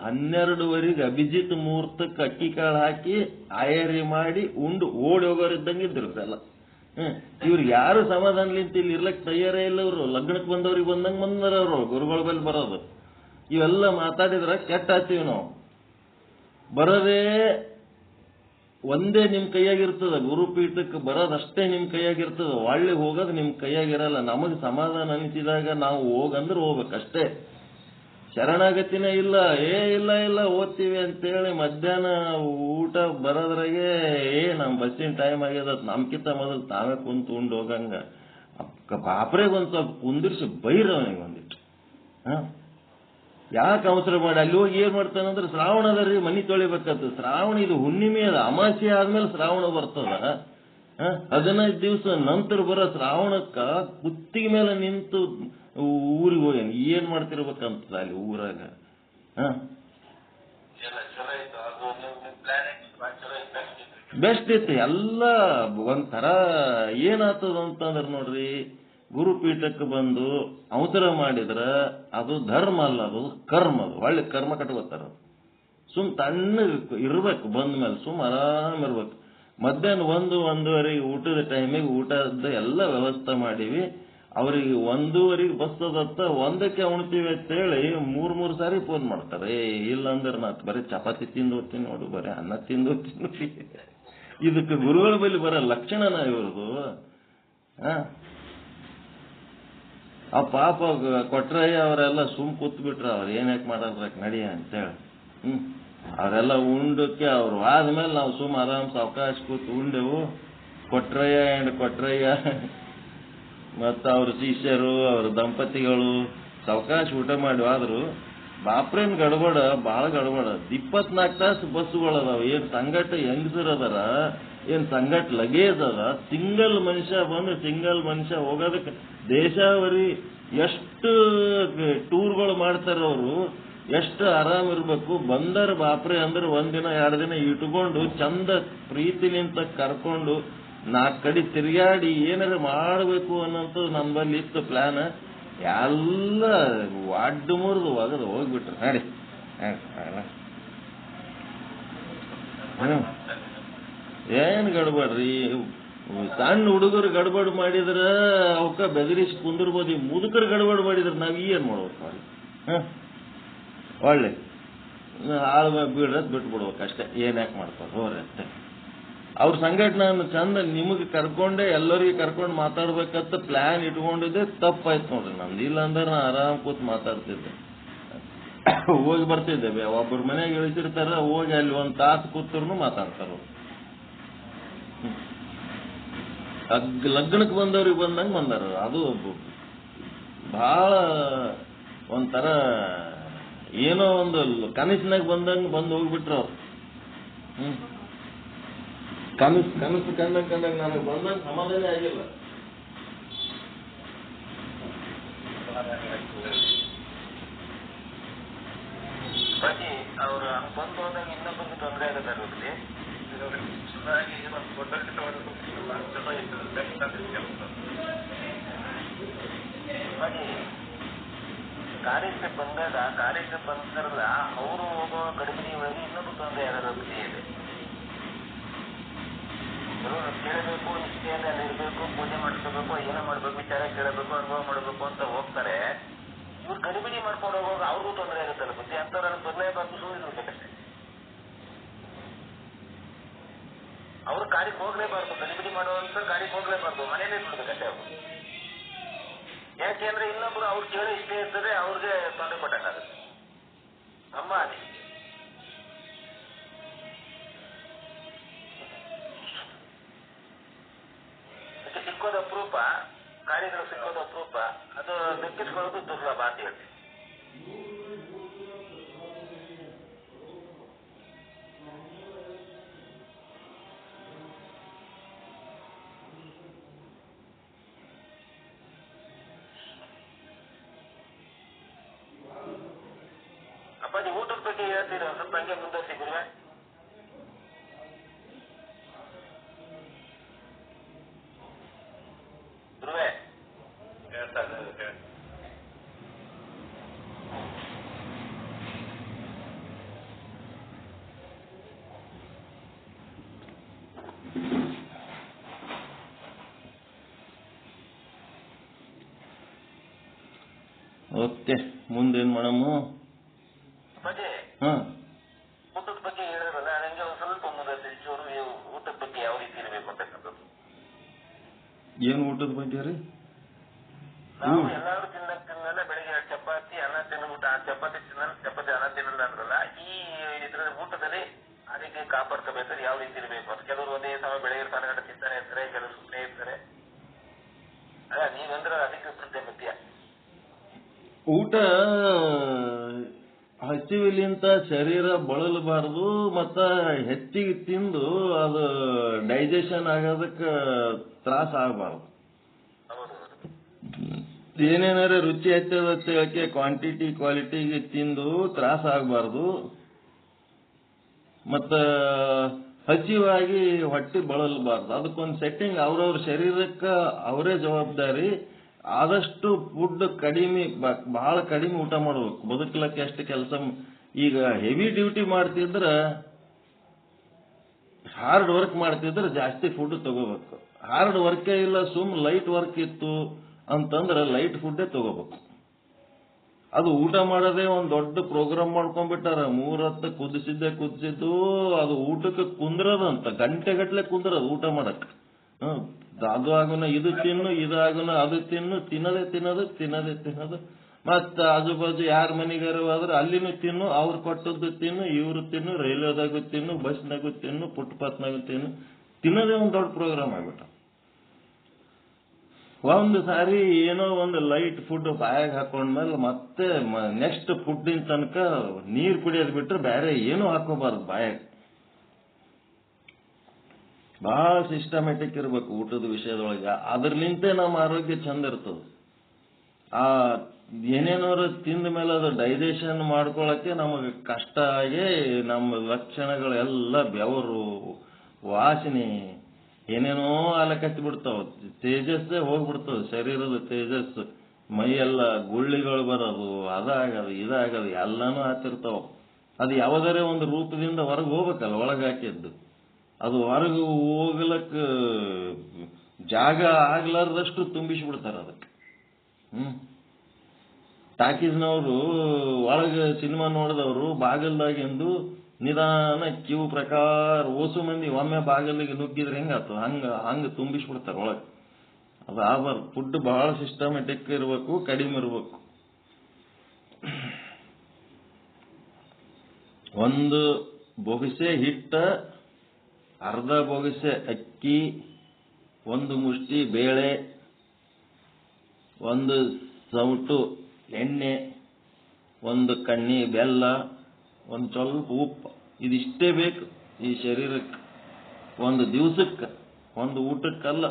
12ವರೆಗೆ ಅಭಿಜಿತ್ ಮುಹೂರ್ತಕ್ಕೆ ಅಕ್ಕಿ ಕಾಳು ಹಾಕಿ ಆಯರಿ ಮಾಡಿ ಉಂಡು ಓಡಿ ಹೋಗೋರಿದ್ದಂಗಿದ್ರು ಇವರೆಲ್ಲ. ಇವ್ರಿಗೆ ಯಾರು ಸಮಾಧಾನಲಿಂತ ಇಲ್ಲಿ ಇರ್ಲಕ್ ತಯಾರೇ ಇಲ್ಲ. ಇವರು ಲಗ್ನಕ್ಕೆ ಬಂದವ್ರಿಗೆ ಬಂದಂಗೆ ಬಂದಾರ ಅವರು ಗುರುಗಳ ಬಳಿ ಬರೋದು. ಇವೆಲ್ಲ ಮಾತಾಡಿದ್ರ ಕೆಟ್ಟ ಹತ್ತೀವಿ ನಾವು. ಬರೋದೇ ಒಂದೇ ನಿಮ್ ಕೈಯಾಗಿರ್ತದ, ಗುರುಪೀಠಕ್ಕೆ ಬರೋದಷ್ಟೇ ನಿಮ್ ಕೈಯಾಗಿರ್ತದ, ಒಳ್ಳೆ ಹೋಗೋದು ನಿಮ್ ಕೈಯಾಗಿರಲ್ಲ. ನಮಗೆ ಸಮಾಧಾನ ಅನಿಸಿದಾಗ ನಾವು ಹೋಗಂದ್ರೆ ಹೋಗ್ಬೇಕಷ್ಟೇ. ಶರಣಾಗತಿನೇ ಇಲ್ಲ, ಇಲ್ಲ ಓದ್ತೀವಿ ಅಂತೇಳಿ ಮಧ್ಯಾಹ್ನ ಊಟ ಬರೋದ್ರಾಗೆ ನಮ್ ಬಸ್ಸಿನ ಟೈಮ್ ಆಗ್ಯದ, ನಮ್ಕಿಂತ ಮೊದಲು ತಾವೇ ಕುಂತು ಉಂಡು ಹೋಗಂಗ ಬಾಪ್ರೆಗೆ ಒಂದ್ ಸ್ವಲ್ಪ ಕುಂದಿರ್ಸಿ ಬೈರವನಿಗೆ ಒಂದಿಟ್ಟು. ಯಾಕೆ ಅವಸರ ಮಾಡಿ ಅಲ್ಲಿ ಹೋಗಿ ಏನ್ ಮಾಡ್ತಾನಂದ್ರೆ, ಶ್ರಾವಣದಲ್ಲಿ ಮನಿ ತೊಳಿಬೇಕಂತ. ಶ್ರಾವಣ ಇದು ಹುಣ್ಣಿಮೆ ಅದ, ಅಮಾಸೆ ಆದ್ಮೇಲೆ ಶ್ರಾವಣ ಬರ್ತದ. 15 ದಿವಸ ನಂತರ ಬರೋ ಶ್ರಾವಣಕ್ಕ ಕುತ್ತಿಗೆ ಮೇಲೆ ನಿಂತು ಊರಿಗೆ ಹೋಗ್ಯಾನ. ಏನ್ ಮಾಡ್ತಿರ್ಬೇಕಂತದ ಅಲ್ಲಿ ಊರಾಗ. ಬೆಸ್ಟ್ ಇತ್ತು ಎಲ್ಲ. ಒಂಥರ ಏನಾಗ್ತದ ಅಂತಂದ್ರ ನೋಡ್ರಿ, ಗುರುಪೀಠಕ್ಕೆ ಬಂದು ಅವಸರ ಮಾಡಿದ್ರ ಅದು ಧರ್ಮ ಅಲ್ಲ, ಅದು ಕರ್ಮ. ಅದು ಒಳ್ಳೆ ಕರ್ಮ ಕಟ್ಕೋತಾರ. ಸುಮ್ ತಣ್ಣಗೆ ಇರ್ಬೇಕು, ಬಂದ ಮೇಲೆ ಸುಮ್ ಆರಾಮ್ ಇರ್ಬೇಕು. ಮಧ್ಯಾಹ್ನ 1-1:30 ಊಟದ ಟೈಮಿಗೆ ಊಟದ ಎಲ್ಲ ವ್ಯವಸ್ಥೆ ಮಾಡೀವಿ. ಅವ್ರಿಗೆ 1:30 ಬಸ್ ಅದತ್ತ, 1ಕ್ಕೆ ಉಣ್ತೀವಿ ಅಂತೇಳಿ 3 ಸಾರಿ ಫೋನ್ ಮಾಡ್ತಾರೆ. ಇಲ್ಲಂದ್ರೆ ನಾ ಬರೀ ಚಪಾತಿ ತಿಂದು ಹೋಗ್ತೀನಿ ನೋಡು, ಬರೀ ಅನ್ನ ತಿಂದು ಹೋಗ್ತೀನಿ. ಇದಕ್ಕೆ ಗುರುಗಳ ಬಳಿ ಬರೋ ಲಕ್ಷಣನ ಇವ್ರದು. ಆ ಪಾಪ ಕೊಟ್ರಯ್ಯ ಅವರೆಲ್ಲ ಸುಮ್ ಕೂತ್ ಬಿಟ್ರ, ಅವ್ರು ಏನ್ಯಾಕೆ ಮಾಡಲ್ರಕ್ ನಡಿಯ ಅಂತೇಳಿ. ಅವರೆಲ್ಲ ಉಂಡಕ್ಕೆ ಅವ್ರು ಆದ್ಮೇಲೆ ನಾವು ಸುಮ್ ಆರಾಮ್ ಸಾವಕಾಶ ಕೂತ್ ಉಂಡೆವು. ಕೊಟ್ರಯ್ಯ ಮತ್ತ ಅವ್ರ ಶಿಷ್ಯರು, ಅವ್ರ ದಂಪತಿಗಳು ಸಾವಕಾಶ ಊಟ ಮಾಡಿ ಆದ್ರು ಬಾಪ್ರೇನ್ ಗಡಬಡ, ಬಹಳ ಗಡಬಡ. 24 ತಾಸು ಬಸ್ಸುಗಳದಾವ. ಏನ್ ಸಂಗಟ ಹೆಂಗಸರ್ ಅದಾರ, ಏನ್ ಸಂಗಟ ಲಗೇಜ್ ಅದ. ಸಿಂಗಲ್ ಮನುಷ್ಯ ಹೋಗೋದಕ್ಕೆ ದೇಶಾವರಿ ಎಷ್ಟು ಟೂರ್ಗಳು ಮಾಡ್ತಾರ ಅವರು, ಎಷ್ಟು ಆರಾಮ್ ಇರ್ಬೇಕು. ಬಂದರ್ ಬಾಪ್ರೆ ಅಂದ್ರೆ 1 ದಿನ 2 ದಿನ ಇಟ್ಕೊಂಡು ಚಂದ ಪ್ರೀತಿಲಿಂತ ಕರ್ಕೊಂಡು 4 ಕಡೆ ತಿರುಗಾಡಿ ಏನಾರ ಮಾಡಬೇಕು ಅನ್ನೋಂಥದ್ದು ನಮ್ಮಲ್ಲಿ ಇತ್ತು ಪ್ಲಾನ್. ಎಲ್ಲ ಅಡ್ಡು ಮುರಿದು ಒಗದು ಹೋಗ್ಬಿಟ್ರು. ನಡಿ ಏನ್ ಗಡ್ಬಡ್ರಿ. ಸಣ್ಣ ಹುಡುಗರು ಗಡ್ಬಡ್ ಮಾಡಿದ್ರ ಅವಕ್ಕ ಬೆದರಿಸಿ ಕುಂದಿರ್ಬೋದು. ಈ ಮುದುಕರು ಗಡ್ಬಡ್ ಮಾಡಿದ್ರ ನಾವ್ ಏನ್ ಮಾಡ್ಬೇಕು ಅವ್ರಿಗೆ? ಒಳ್ಳೆ ಆಳ್ ಬಿಡ್ರದ್ ಬಿಟ್ಬಿಡ್ಬೇಕು ಅಷ್ಟೇ. ಏನ್ ಯಾಕೆ ಮಾಡ್ತಾರೆ ಹೋರಿ ಅಷ್ಟೇ. ಅವ್ರ ಸಂಘಟನೆ ಚಂದ ನಿಮಗೆ ಕರ್ಕೊಂಡೆ ಎಲ್ಲರಿಗೆ ಕರ್ಕೊಂಡು ಮಾತಾಡ್ಬೇಕಂತ ಪ್ಲಾನ್ ಇಟ್ಕೊಂಡಿದ್ದೆ. ತಪ್ಪಾಯ್ತು ನೋಡ್ರಿ ನಮ್ದು. ಇಲ್ಲಾಂದ್ರೆ ನಾ ಆರಾಮ್ ಕೂತ್ ಮಾತಾಡ್ತಿದ್ದೆ, ಹೋಗಿ ಬರ್ತಿದ್ದೆ. ಒಬ್ಬರ ಮನೆಯಾಗ ಇಳಿಸಿರ್ತಾರ, ಹೋಗಿ ಅಲ್ಲಿ 1 ತಾಸು ಕೂತರು ಮಾತಾಡ್ತಾರ. ಲಗ್ನಕ್ಕೆ ಬಂದವ್ರಿಗೆ ಬಂದಂಗೆ ಬಂದಾರ. ಅದು ಬಹಳ ಒಂಥರ ಏನೋ ಒಂದು ಕನಸಿನಾಗ ಬಂದಂಗೆ ಬಂದು ಹೋಗ್ಬಿಟ್ರು ಅವ್ರು. ಕನಸು ಕಂಡಂಗೆ ನನಗೆ ಬಂದಂಗೆ ಸಮಾಧಾನ ಆಗಿಲ್ಲ. ಅವರು ಬಂದು ಹೋದಾಗ ಇನ್ನೊಬ್ಬರಿಗೆ ತೊಂದರೆ ಆಗುತ್ತೆ. ಕಾರ್ಯಕ್ಕೆ ಬಂದಾಗ ಕಾರ್ಯಕ್ಕೆ ಬಂದಾರಲ್ಲ ಅವರು ಹೋಗೋ ಗಡಿಬಿಡಿ ಒಳಗೆ ಇನ್ನೊಬ್ಬ ತೊಂದರೆ ಆಗೋದ್ರ ಬುದ್ಧಿ ಇದೆ. ಕೇಳಬೇಕು, ನಿಷ್ಠೆಯಲ್ಲಿ ಅಲ್ಲಿ ಇರಬೇಕು, ಪೂಜೆ ಮಾಡಿಸ್ಕೋಬೇಕು, ಏನೋ ಮಾಡ್ಬೇಕು, ವಿಚಾರ ಕೇಳಬೇಕು, ಅನುಭವ ಮಾಡಬೇಕು ಅಂತ ಹೋಗ್ತಾರೆ. ಇವ್ರು ಗಡಿಬಿಡಿ ಮಾಡ್ಕೊಂಡು ಹೋಗುವಾಗ ಅವ್ರಿಗೂ ತೊಂದರೆ ಆಗುತ್ತಲ್ಲ ಬುದ್ಧಿ. ಅಂತವ್ರನ್ನ ಬದಲಾಯಿಸಬೇಕು, ಸುಳ್ಳಿರ್ಬೇಕಷ್ಟೇ. ಅವ್ರು ಕಾರ್ಯಕ್ಕೆ ಹೋಗ್ಲೇಬಾರ್ದು, ಗಡಿಬಿಡಿ ಮಾಡುವಂತ ಕಾರ್ಯಕ್ಕೆ ಹೋಗ್ಲೇಬಾರ್ದು, ಮನೇಲೇ ಬಿಡ್ಬೇಕಷ್ಟೇ ಅವರು. ಯಾಕೆಂದ್ರೆ ಇನ್ನೊಬ್ರು ಅವ್ರು ಕೇಳಿ ಇಷ್ಟೇ ಇರ್ತದೆ, ಅವ್ರಿಗೆ ತೊಂದರೆ ಕೊಟ್ಟಂಗಾಗುತ್ತೆ. ಅಮ್ಮ ಅದೇ ಸಿಕ್ಕೋದು ಅಪರೂಪ, ಕಾರ್ಯಗಳು ಸಿಕ್ಕೋದು ಅಪರೂಪ. ಅದು ದಕ್ಕಿಸ್ಕೊಳ್ಳೋದು ದುರ್ಲಭ ಅಂತ ಹೇಳ್ತೀವಿ. ಅಪ್ಪಾಜಿ ಊಟದ ಬಗ್ಗೆ ಹೇಳ್ತೀರ, ಸ್ವಲ್ಪ ಹಂಗೆ ಮುಂದುವರಿಸಿದ್ರಿ. ಗುರುವೆ ಓಕೆ, ಮುಂದೇನ್ ಮಾಡಮ್ಮ? ಅಪ್ಪಾಜಿ ಊಟದ ಬಗ್ಗೆ ಹೇಳಿದ್ರಲ್ಲ, ನಂಗೆ ಒಂದು ಸ್ವಲ್ಪ ಮುಂದುವರಿಸಿ ಚೂರು ಊಟದ ಬಗ್ಗೆ ಯಾವ ರೀತಿ ಇರಬೇಕು ಅಂತಕ್ಕಂಥದ್ದು. ಏನು ಊಟದ ಬಗ್ಗೆ ರೀ? ನಾವು ಎಲ್ಲಾರು ತಿನ್ನಲ್ಲ ಬೆಳಿಗ್ಗೆ 2 ಚಪಾತಿ ಅನ್ನ ತಿನ್ಬಿಟ್ಟು, ಆ ಚಪಾತಿ ಅನ್ನ ತಿನ್ನಲ್ಲ ಅಂದ್ರಲ್ಲ, ಈ ಇದ್ರ ಊಟದಲ್ಲಿ ಅದಕ್ಕೆ ಕಾಪಾಡ್ಕೋಬೇಕಾದ್ರೆ ಯಾವ ರೀತಿ ಇರಬೇಕು ಅಂತ. ಕೆಲವರು ಒಂದೇ ಸಮಯ ಬೆಳಗ್ಗೆ 12 ಗಂಟೆ ತಿಂತಾನೆ ಇರ್ತಾರೆ, ಕೆಲವರು ಸುಮ್ಮನೆ ಇರ್ತಾರೆ. ಅಲ್ಲ ನೀವಂದ್ರೆ ಅದಕ್ಕೆ ಪ್ರತ್ಯೇ ಮಧ್ಯ ಊಟ ಹಸಿವಿಲಿಂತ ಶರೀರ ಬಳಲಬಾರ್ದು, ಮತ್ತ ಹೆಚ್ಚಿಗೆ ತಿಂದು ಅದು ಡೈಜೆಷನ್ ಆಗೋದಕ್ಕೆ ತ್ರಾಸ ಆಗಬಾರ್ದು. ಏನೇನಾರ ರುಚಿ ಹೆಚ್ಚಕ್ಕೆ ಕ್ವಾಂಟಿಟಿ ಕ್ವಾಲಿಟಿಗೆ ತಿಂದು ತ್ರಾಸ ಆಗಬಾರ್ದು. ಮತ್ತ ಹಸಿವಾಗಿ ಹೊಟ್ಟೆ ಬಳಲಬಾರ್ದು. ಅದಕ್ಕೊಂದು ಸೆಟ್ಟಿಂಗ್ ಅವ್ರವ್ರ ಶರೀರಕ್ಕೆ ಅವರೇ ಜವಾಬ್ದಾರಿ. ಆದಷ್ಟು ಫುಡ್ ಕಡಿಮೆ, ಬಹಳ ಕಡಿಮೆ ಊಟ ಮಾಡ್ಬೇಕು ಬದುಕಲಕ್ಕೆ. ಎಷ್ಟು ಕೆಲಸ, ಈಗ ಹೆವಿ ಡ್ಯೂಟಿ ಮಾಡ್ತಿದ್ರ, ಹಾರ್ಡ್ ವರ್ಕ್ ಮಾಡ್ತಿದ್ರೆ ಜಾಸ್ತಿ ಫುಡ್ ತಗೋಬೇಕು. ಹಾರ್ಡ್ ವರ್ಕೇ ಇಲ್ಲ, ಲೈಟ್ ವರ್ಕ್ ಇತ್ತು ಅಂತಂದ್ರೆ ಲೈಟ್ ಫುಡ್ಡೇ ತಗೋಬೇಕು. ಅದು ಊಟ ಮಾಡೋದೇ ಒಂದು ದೊಡ್ಡ ಪ್ರೋಗ್ರಾಮ್ ಮಾಡ್ಕೊಂಡ್ಬಿಟ್ಟಾರ. 3 ಹೊತ್ತು ಕುದಿಸಿದ್ದು ಅದು ಊಟಕ್ಕೆ ಕುಂದ್ರದಂತ, ಗಂಟೆಗಟ್ಲೆ ಕುಂದ್ರದು ಊಟ ಮಾಡಕ್. ಅದು ಆಗುನ ಇದು ತಿನ್ನು, ಇದಾಗುನ ಅದು ತಿನ್ನು, ತಿನ್ನೋದು. ಮತ್ತ ಆಜು ಬಾಜು ಯಾರ ಮನೆಗಾರು ಆದ್ರೆ ಅಲ್ಲಿನೂ ತಿನ್ನು, ಅವ್ರು ಕೊಟ್ಟದ್ದು ತಿನ್ನು, ಇವ್ರು ತಿನ್ನು, ರೈಲ್ವೆದಾಗೂ ತಿನ್ನು, ಬಸ್ನಾಗೂ ತಿನ್ನು, ಫುಟ್ಪಾತ್ನಾಗೂ ತಿನ್ನೋದೇ ಒಂದು ದೊಡ್ಡ ಪ್ರೋಗ್ರಾಮ್ ಆಗ್ಬಿಟ್ಟ. ಒಂದು ಸಾರಿ ಏನೋ ಒಂದು ಲೈಟ್ ಫುಡ್ ಬಾಯಾಗ ಹಾಕೊಂಡ್ಮೇಲೆ ಮತ್ತೆ ನೆಕ್ಸ್ಟ್ ಫುಡ್ಡಿನ ತನಕ ನೀರು ಕುಡಿಯೋದು ಬಿಟ್ರೆ ಬೇರೆ ಏನೂ ಹಾಕೋಬಾರ್ದು ಬಾಯಾಗ. ಬಹಳ ಸಿಸ್ಟಮ್ಯಾಟಿಕ್ ಇರ್ಬೇಕು ಊಟದ ವಿಷಯದೊಳಗೆ. ಅದ್ರಲಿಂತೆ ನಮ್ಮ ಆರೋಗ್ಯ ಚಂದ ಇರ್ತದೆ. ಆ ಏನೇನಾದ್ರು ತಿಂದ ಮೇಲೆ ಅದು ಡೈಜೆಷನ್ ಮಾಡ್ಕೊಳಕ್ಕೆ ನಮಗೆ ಕಷ್ಟ ಆಗಿ ನಮ್ಮ ಲಕ್ಷಣಗಳೆಲ್ಲ ಬೆವರು, ವಾಸನೆ, ಏನೇನೋ ಆಲಕತ್ತಿ ಬಿಡ್ತಾವ. ತೇಜಸ್ಸೇ ಹೋಗ್ಬಿಡ್ತದೆ, ಶರೀರದ ತೇಜಸ್ಸು. ಮೈಯೆಲ್ಲ ಗುಳ್ಳಿಗಳು ಬರೋದು, ಅದಾಗದು ಇದಾಗದು ಎಲ್ಲಾನು ಹಾತಿರ್ತಾವ. ಅದು ಯಾವುದಾರೇ ಒಂದು ರೂಪದಿಂದ ಹೊರಗೆ ಹೋಗ್ಬೇಕಲ್ಲ, ಒಳಗೆ ಹಾಕಿದ್ದು. ಅದು ಹೊರಗೆ ಹೋಗ್ಲಕ್ಕ ಜಾಗ ಆಗ್ಲಾರ್ದಷ್ಟು ತುಂಬಿಸ್ಬಿಡ್ತಾರ ಅದಕ್ಕೆ. ಟಾಕೀಸ್ನವರು ಒಳಗೆ ಸಿನಿಮಾ ನೋಡಿದವರು ಬಾಗಲ್ದಾಗಿಂದು ನಿಧಾನ ಕ್ಯೂ ಪ್ರಕಾರ ಓಸು ಮಂದಿ ಒಮ್ಮೆ ಬಾಗಲಿಗೆ ನುಗ್ಗಿದ್ರೆ ಹೆಂಗಾತು ಹಂಗ ತುಂಬಿಸ್ಬಿಡ್ತಾರ ಒಳಗೆ. ಅದು ಆಗಬಾರ್ದು. ಫುಡ್ ಬಹಳ ಸಿಸ್ಟಮೆಟಿಕ್ ಇರಬೇಕು, ಕಡಿಮೆ ಇರಬೇಕು. ಒಂದು ಬೊಗಸೆ ಹಿಟ್ಟ, ಅರ್ಧ ಬೊಗಸೆ ಅಕ್ಕಿ ಅಕ್ಕಿ, ಒಂದು ಮುಷ್ಟಿ ಬೇಳೆ, ಒಂದು ಸೌಟು ಎಣ್ಣೆ, ಒಂದು ಕಣ್ಣಿ ಬೆಲ್ಲ, ಒಂದು ಸ್ವಲ್ಪ ಉಪ್ಪು, ಇದಿಷ್ಟೇ ಬೇಕು ಈ ಶರೀರಕ್ಕೆ. ಒಂದು ದಿವಸಕ್ಕೆ, ಒಂದು ಊಟಕ್ಕಲ್ಲ,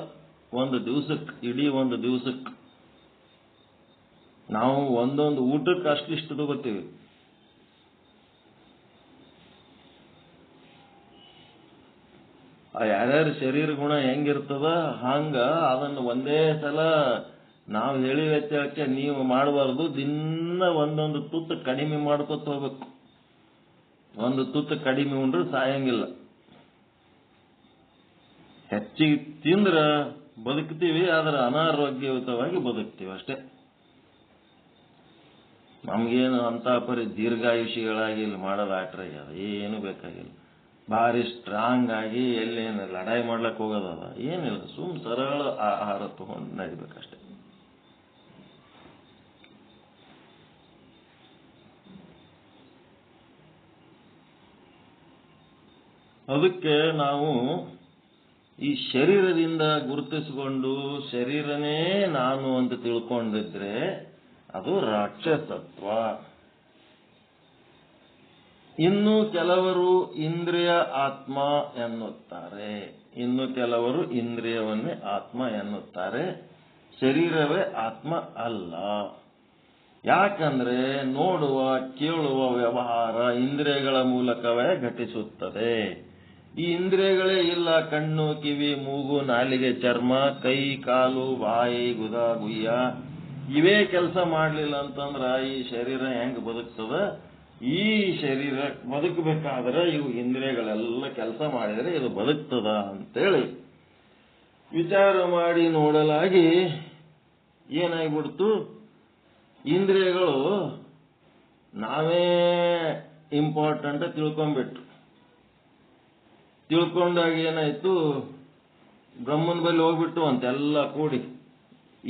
ಒಂದು ದಿವಸಕ್ಕೆ, ಇಡೀ ಒಂದು ದಿವಸಕ್ಕೆ. ನಾವು ಒಂದೊಂದು ಊಟಕ್ಕೆ ಅಷ್ಟಿಷ್ಟು ತಗೋತೀವಿ. ಯಾರ್ಯಾರ ಶರೀರ ಗುಣ ಹೆಂಗಿರ್ತದ ಹಂಗ ಅದನ್ನು ಒಂದೇ ಸಲ ನಾವು ಹೇಳಿ ವೆಚ್ಚಕ್ಕೆ ನೀವು ಮಾಡಬಾರ್ದು. ದಿನ ಒಂದೊಂದು ತುತ್ತು ಕಡಿಮೆ ಮಾಡ್ಕೊತ ಹೋಗ್ಬೇಕು. ಒಂದು ತುತ್ತು ಕಡಿಮೆ ಉಂಡ್ರೆ ಸಾಯಂಗಿಲ್ಲ. ಹೆಚ್ಚಿಗೆ ತಿಂದ್ರ ಬದುಕ್ತೀವಿ, ಆದ್ರೆ ಅನಾರೋಗ್ಯಯುತವಾಗಿ ಬದುಕ್ತೀವಿ ಅಷ್ಟೇ. ನಮ್ಗೇನು ಅಂತ ಪರಿ ದೀರ್ಘಾಯುಷಿಗಳಾಗಿ ಇಲ್ಲಿ ಮಾಡೋದಾಟ್ರೆ ಅದು ಏನು ಬೇಕಾಗಿಲ್ಲ. ಭಾರಿ ಸ್ಟ್ರಾಂಗ್ ಆಗಿ ಎಲ್ಲೇನು ಲಡಾಯಿ ಮಾಡ್ಲಕ್ಕೆ ಹೋಗೋದದ ಏನಿಲ್ಲ. ಸರಳ ಆಹಾರ ತಗೊಂಡು ನಡಿಬೇಕಷ್ಟೆ. ಅದಕ್ಕೆ ನಾವು ಈ ಶರೀರದಿಂದ ಗುರುತಿಸಿಕೊಂಡು ಶರೀರನೇ ನಾನು ಅಂತ ತಿಳ್ಕೊಂಡಿದ್ರೆ ಅದು ರಾಕ್ಷಸತ್ವ. ಇನ್ನು ಕೆಲವರು ಇಂದ್ರಿಯ ಆತ್ಮ ಎನ್ನುತ್ತಾರೆ, ಇನ್ನು ಕೆಲವರು ಇಂದ್ರಿಯವನ್ನೇ ಆತ್ಮ ಎನ್ನುತ್ತಾರೆ. ಶರೀರವೇ ಆತ್ಮ ಅಲ್ಲ. ಯಾಕಂದ್ರೆ ನೋಡುವ ಕೇಳುವ ವ್ಯವಹಾರ ಇಂದ್ರಿಯಗಳ ಮೂಲಕವೇ ಘಟಿಸುತ್ತದೆ. ಈ ಇಂದ್ರಿಯಗಳೇ ಇಲ್ಲ, ಕಣ್ಣು, ಕಿವಿ, ಮೂಗು, ನಾಲಿಗೆ, ಚರ್ಮ, ಕೈ, ಕಾಲು, ಬಾಯಿ, ಗುದ, ಗುಯ್ಯ ಇವೇ ಕೆಲಸ ಮಾಡಲಿಲ್ಲ ಅಂತಂದ್ರ ಈ ಶರೀರ ಹೆಂಗ್ ಬದುಕ್ತದ? ಈ ಶರೀರ ಬದುಕಬೇಕಾದ್ರೆ ಇವು ಇಂದ್ರಿಯಗಳೆಲ್ಲ ಕೆಲಸ ಮಾಡಿದರೆ ಇದು ಬದುಕ್ತದ ಅಂತೇಳಿ ವಿಚಾರ ಮಾಡಿ ನೋಡಲಾಗಿ ಏನಾಗ್ಬಿಡ್ತು, ಇಂದ್ರಿಯಗಳು ನಾವೇ ಇಂಪಾರ್ಟೆಂಟ್ ತಿಳ್ಕೊಂಡ್ಬಿಟ್ರು. ತಿಳ್ಕೊಂಡಾಗ ಏನಾಯ್ತು, ಬ್ರಹ್ಮನ ಬಳಿ ಹೋಗ್ಬಿಟ್ಟು ಅಂತೆಲ್ಲ ಕೂಡಿ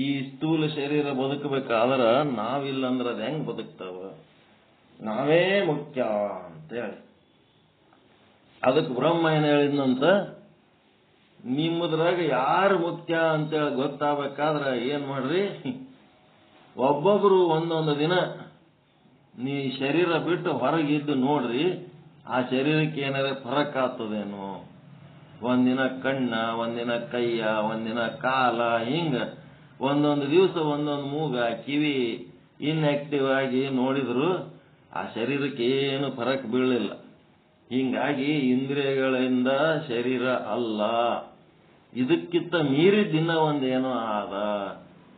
ಈ ಸ್ಥೂಲ ಶರೀರ ಬದುಕಬೇಕಾದ್ರ ನಾವಿಲ್ಲಂದ್ರೆ ಅದು ಹೆಂಗ್ ಬದುಕ್ತಾವ? ನಾವೇ ಮುಖ್ಯ ಅಂತೇಳಿ ಅದಕ್ಕೆ ಬ್ರಹ್ಮ ಏನ್ ಹೇಳಿದ್ನಂತ, ನಿಮ್ಮದ್ರಾಗ ಯಾರು ಮುಖ್ಯ ಅಂತೇಳಿ ಗೊತ್ತಾಗಬೇಕಾದ್ರೆ ಏನ್ ಮಾಡ್ರಿ, ಒಬ್ಬೊಬ್ರು ಒಂದೊಂದು ದಿನ ನೀ ಶರೀರ ಬಿಟ್ಟು ಹೊರಗಿದ್ದು ನೋಡ್ರಿ, ಆ ಶರೀರಕ್ಕೆ ಏನಾರ ಫರಕ್ ಆಗ್ತದೇನು? ಒಂದಿನ ಕಣ್ಣ, ಒಂದಿನ ಕೈಯ, ಒಂದಿನ ಕಾಲ, ಹಿಂಗ ಒಂದೊಂದು ದಿವಸ ಒಂದೊಂದು ಮೂಗ, ಕಿವಿ ಇನ್ಆಕ್ಟಿವ್ ಆಗಿ ನೋಡಿದ್ರು ಆ ಶರೀರಕ್ಕೆ ಏನು ಫರಕ್ ಬೀಳಲಿಲ್ಲ. ಹಿಂಗಾಗಿ ಇಂದ್ರಿಯಗಳಿಂದ ಶರೀರ ಅಲ್ಲ, ಇದಕ್ಕಿಂತ ಮೀರಿದ ಒಂದೇನೋ ಆದ.